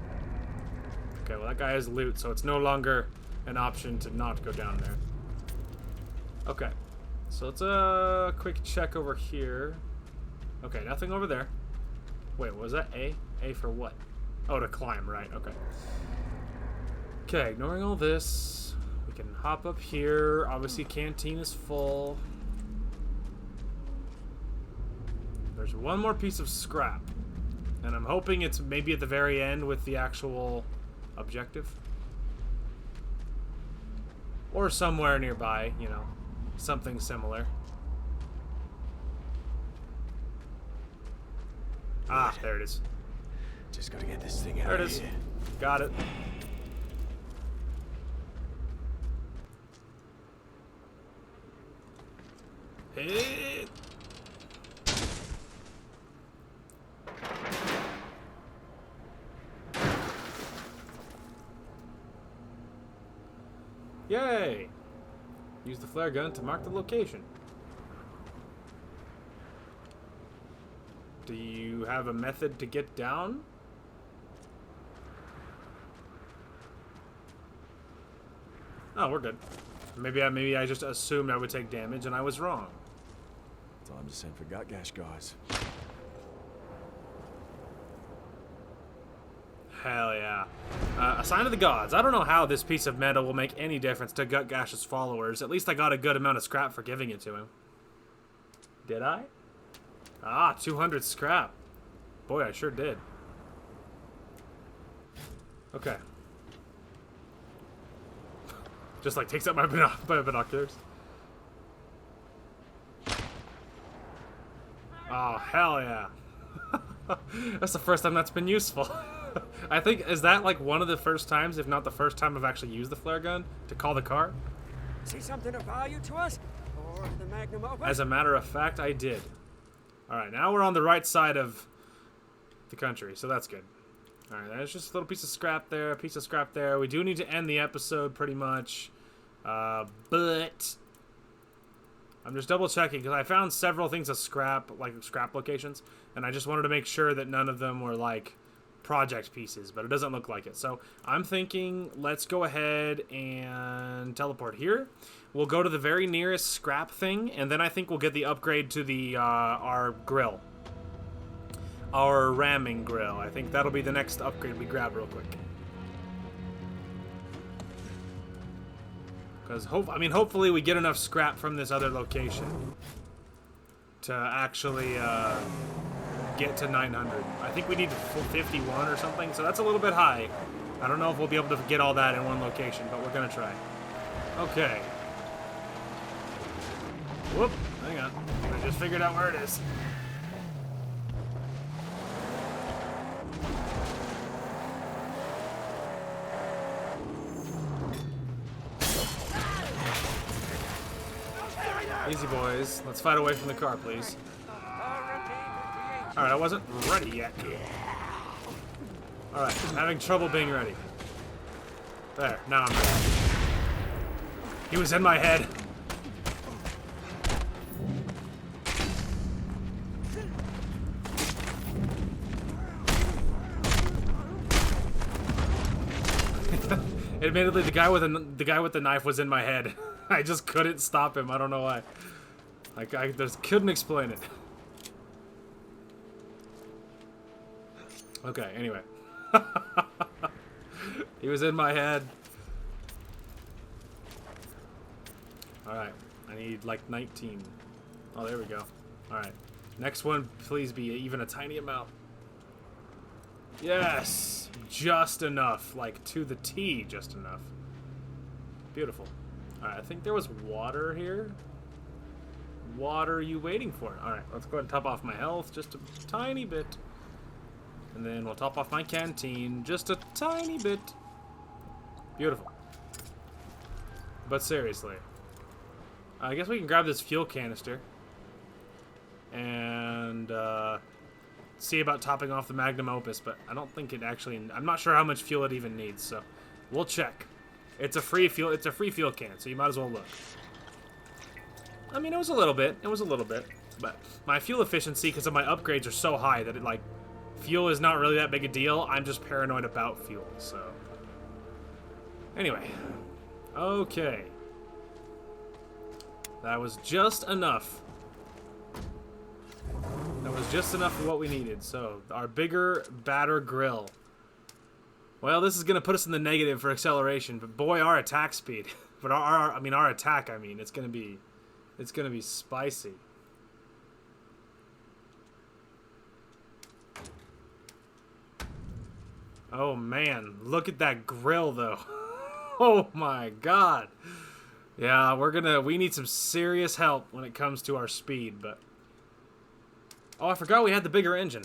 Okay, well that guy has loot, so it's no longer an option to not go down there. Okay, so let's quick check over here. Okay, nothing over there. Wait, was that A? A for what? Oh, to climb, right, okay. Okay, ignoring all this, we can hop up here. Obviously, canteen is full. There's one more piece of scrap. And I'm hoping it's maybe at the very end with the actual objective. Or somewhere nearby, you know. Something similar. Ah, there it is. Just gotta get this thing out There it of is. here. Got it. Hit. Yay! Use the flare gun to mark the location. Do you have a method to get down? Oh, we're good. Maybe I just assumed I would take damage and I was wrong. Time to send for Gutgash, guys. Hell yeah. A sign of the gods. I don't know how this piece of metal will make any difference to Gutgash's followers. At least I got a good amount of scrap for giving it to him. Did I? Ah, 200 scrap. Boy, I sure did. Okay. Just like takes up my binoculars. Oh, hell yeah. That's the first time that's been useful. I think, is that like one of the first times, if not the first time I've actually used the flare gun to call the car? See something of value to us? Or the magnum opus? As a matter of fact, I did. Alright, now we're on the right side of the country, so that's good. Alright, there's just a little piece of scrap there, a piece of scrap there. We do need to end the episode pretty much. But I'm just double checking because I found several things of scrap, like scrap locations, and I just wanted to make sure that none of them were like project pieces, but it doesn't look like it. So I'm thinking let's go ahead and teleport here. We'll go to the very nearest scrap thing, and then I think we'll get the upgrade to the our grill. Our ramming grill. I think that'll be the next upgrade we grab real quick. Because hopefully we get enough scrap from this other location to actually get to 900. I think we need 51 or something, so that's a little bit high. I don't know if we'll be able to get all that in one location, but we're gonna try. Okay. Whoop, hang on. I just figured out where it is. Easy, boys. Let's fight away from the car, please. Alright, I wasn't ready yet. Alright, I'm having trouble being ready. There, now I'm ready. He was in my head. Admittedly, the guy with the knife was in my head. I just couldn't stop him. I don't know why. Like I just couldn't explain it. Okay. Anyway, he was in my head. All right. I need like 19. Oh, there we go. All right. Next one, please be even a tiny amount. Yes! Just enough. Like, to the T, just enough. Beautiful. Alright, I think there was water here. What are you waiting for? Alright, let's go ahead and top off my health just a tiny bit. And then we'll top off my canteen just a tiny bit. Beautiful. But seriously. I guess we can grab this fuel canister. And see about topping off the magnum opus, but I don't think it actually... I'm not sure how much fuel it even needs, so we'll check. It's a free fuel can, so you might as well look. I mean, it was a little bit. It was a little bit. But my fuel efficiency, because of my upgrades, are so high that it, like, fuel is not really that big a deal. I'm just paranoid about fuel, so. Anyway. Okay. That was just enough. That was just enough of what we needed. So, our bigger, badder grill. Well, this is going to put us in the negative for acceleration, but boy, our attack speed. But our attack, it's going to be spicy. Oh man, look at that grill though. Oh my god. Yeah, we need some serious help when it comes to our speed, but oh, I forgot we had the bigger engine.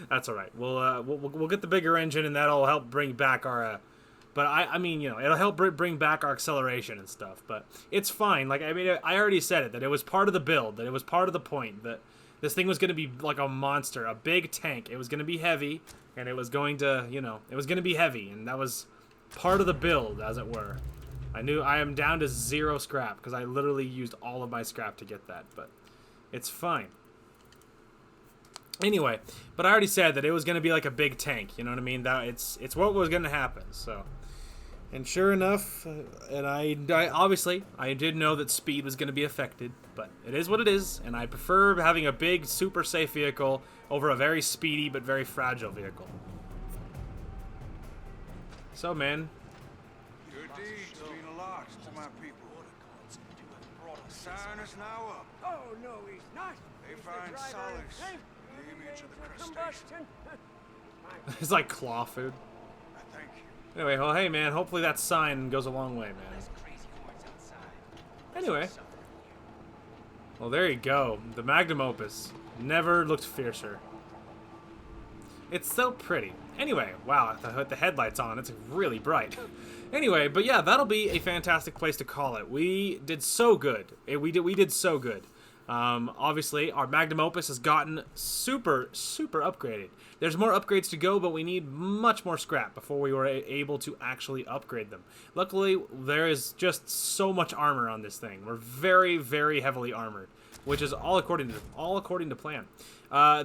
That's all right. We'll get the bigger engine, and that'll help bring back our but I mean, you know, it'll help bring back our acceleration and stuff, but it's fine. Like, I mean, I already said it, that it was part of the build, that it was part of the point, that this thing was going to be like a monster, a big tank. It was going to be heavy, and it was going to, you know, it was going to be heavy, and that was part of the build, as it were. I am down to 0 scrap, because I literally used all of my scrap to get that, but it's fine. Anyway, but I already said that it was going to be like a big tank, you know what I mean? That it's what was going to happen, so... And sure enough, and I obviously, I did know that speed was going to be affected, but it is what it is, and I prefer having a big, super safe vehicle over a very speedy but very fragile vehicle. So, man. Your deeds mean a lot to my people. Sign is now up. Oh, no, he's not. They He's find the driver solace and in the image of the crustacean. combustion. It's like claw food. I thank you. Anyway, well, hey, man, hopefully that sign goes a long way, man. Anyway. Well, there you go. The magnum opus. Never looked fiercer. It's so pretty. Anyway, wow, with the headlights on, it's really bright. Anyway, but yeah, that'll be a fantastic place to call it. We did so good. We did so good. Obviously, our magnum opus has gotten super upgraded. There's more upgrades to go, but we need much more scrap before we were able to actually upgrade them. Luckily, there is just so much armor on this thing. We're very heavily armored, which is all according to plan.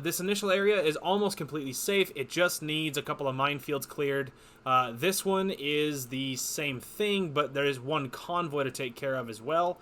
This initial area is almost completely safe. It just needs a couple of minefields cleared. This one is the same thing, but there is one convoy to take care of as well.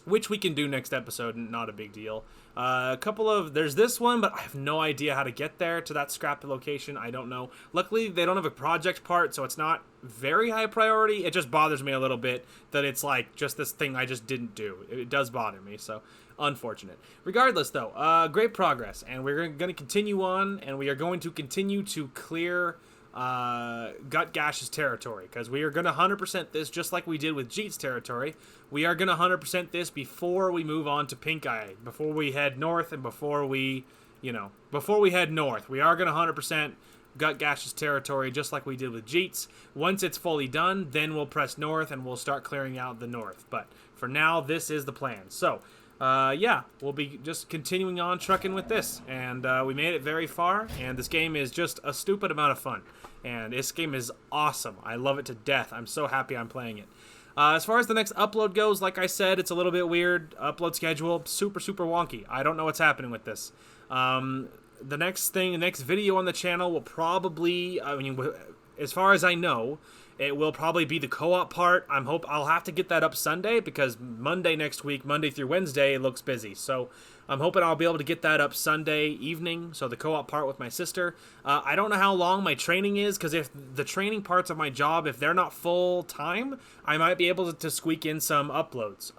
Which we can do next episode, not a big deal. There's this one, but I have no idea how to get there to that scrapped location. I don't know. Luckily, they don't have a project part, so it's not very high priority. It just bothers me a little bit that it's like just this thing I just didn't do. It does bother me, so unfortunate. Regardless, though, great progress, and we're going to continue on, and we are going to continue to clear Gutgash's territory, because we are going to 100% this just like we did with Jeet's territory. We are going to 100% this before we move on to Pink Eye, before we head north, and before we head north. We are going to 100% Gutgash's territory just like we did with Jeet's. Once it's fully done, then we'll press north and we'll start clearing out the north. But for now, this is the plan. So, yeah, we'll be just continuing on trucking with this, and we made it very far, and this game is just a stupid amount of fun, and this game is awesome. I love it to death. I'm so happy I'm playing it. As far as the next upload goes, like I said, it's a little bit weird. Upload schedule, super wonky. I don't know what's happening with this. The next video on the channel will probably, as far as I know, it will probably be the co-op part. I'll have to get that up Sunday, because Monday next week, Monday through Wednesday, it looks busy. So I'm hoping I'll be able to get that up Sunday evening, so the co-op part with my sister. I don't know how long my training is, because if the training parts of my job, if they're not full time, I might be able to squeak in some uploads.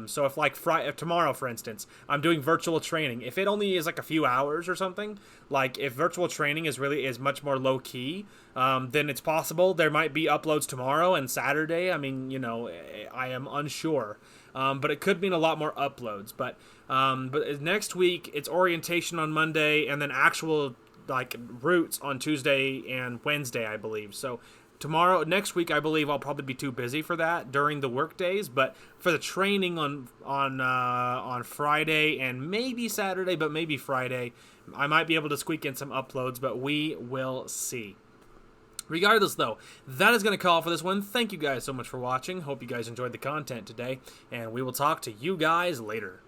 So if like tomorrow, for instance, I'm doing virtual training, if it only is like a few hours or something, like if virtual training is much more low key, then it's possible there might be uploads tomorrow and Saturday. I mean, you know, I am unsure. But it could mean a lot more uploads. But next week, it's orientation on Monday, and then actual, like, routes on Tuesday and Wednesday, I believe. So next week, I believe I'll probably be too busy for that during the work days. But for the training on Friday and maybe Saturday, but maybe Friday, I might be able to squeak in some uploads, but we will see. Regardless, though, that is going to call for this one. Thank you guys so much for watching. Hope you guys enjoyed the content today, and we will talk to you guys later.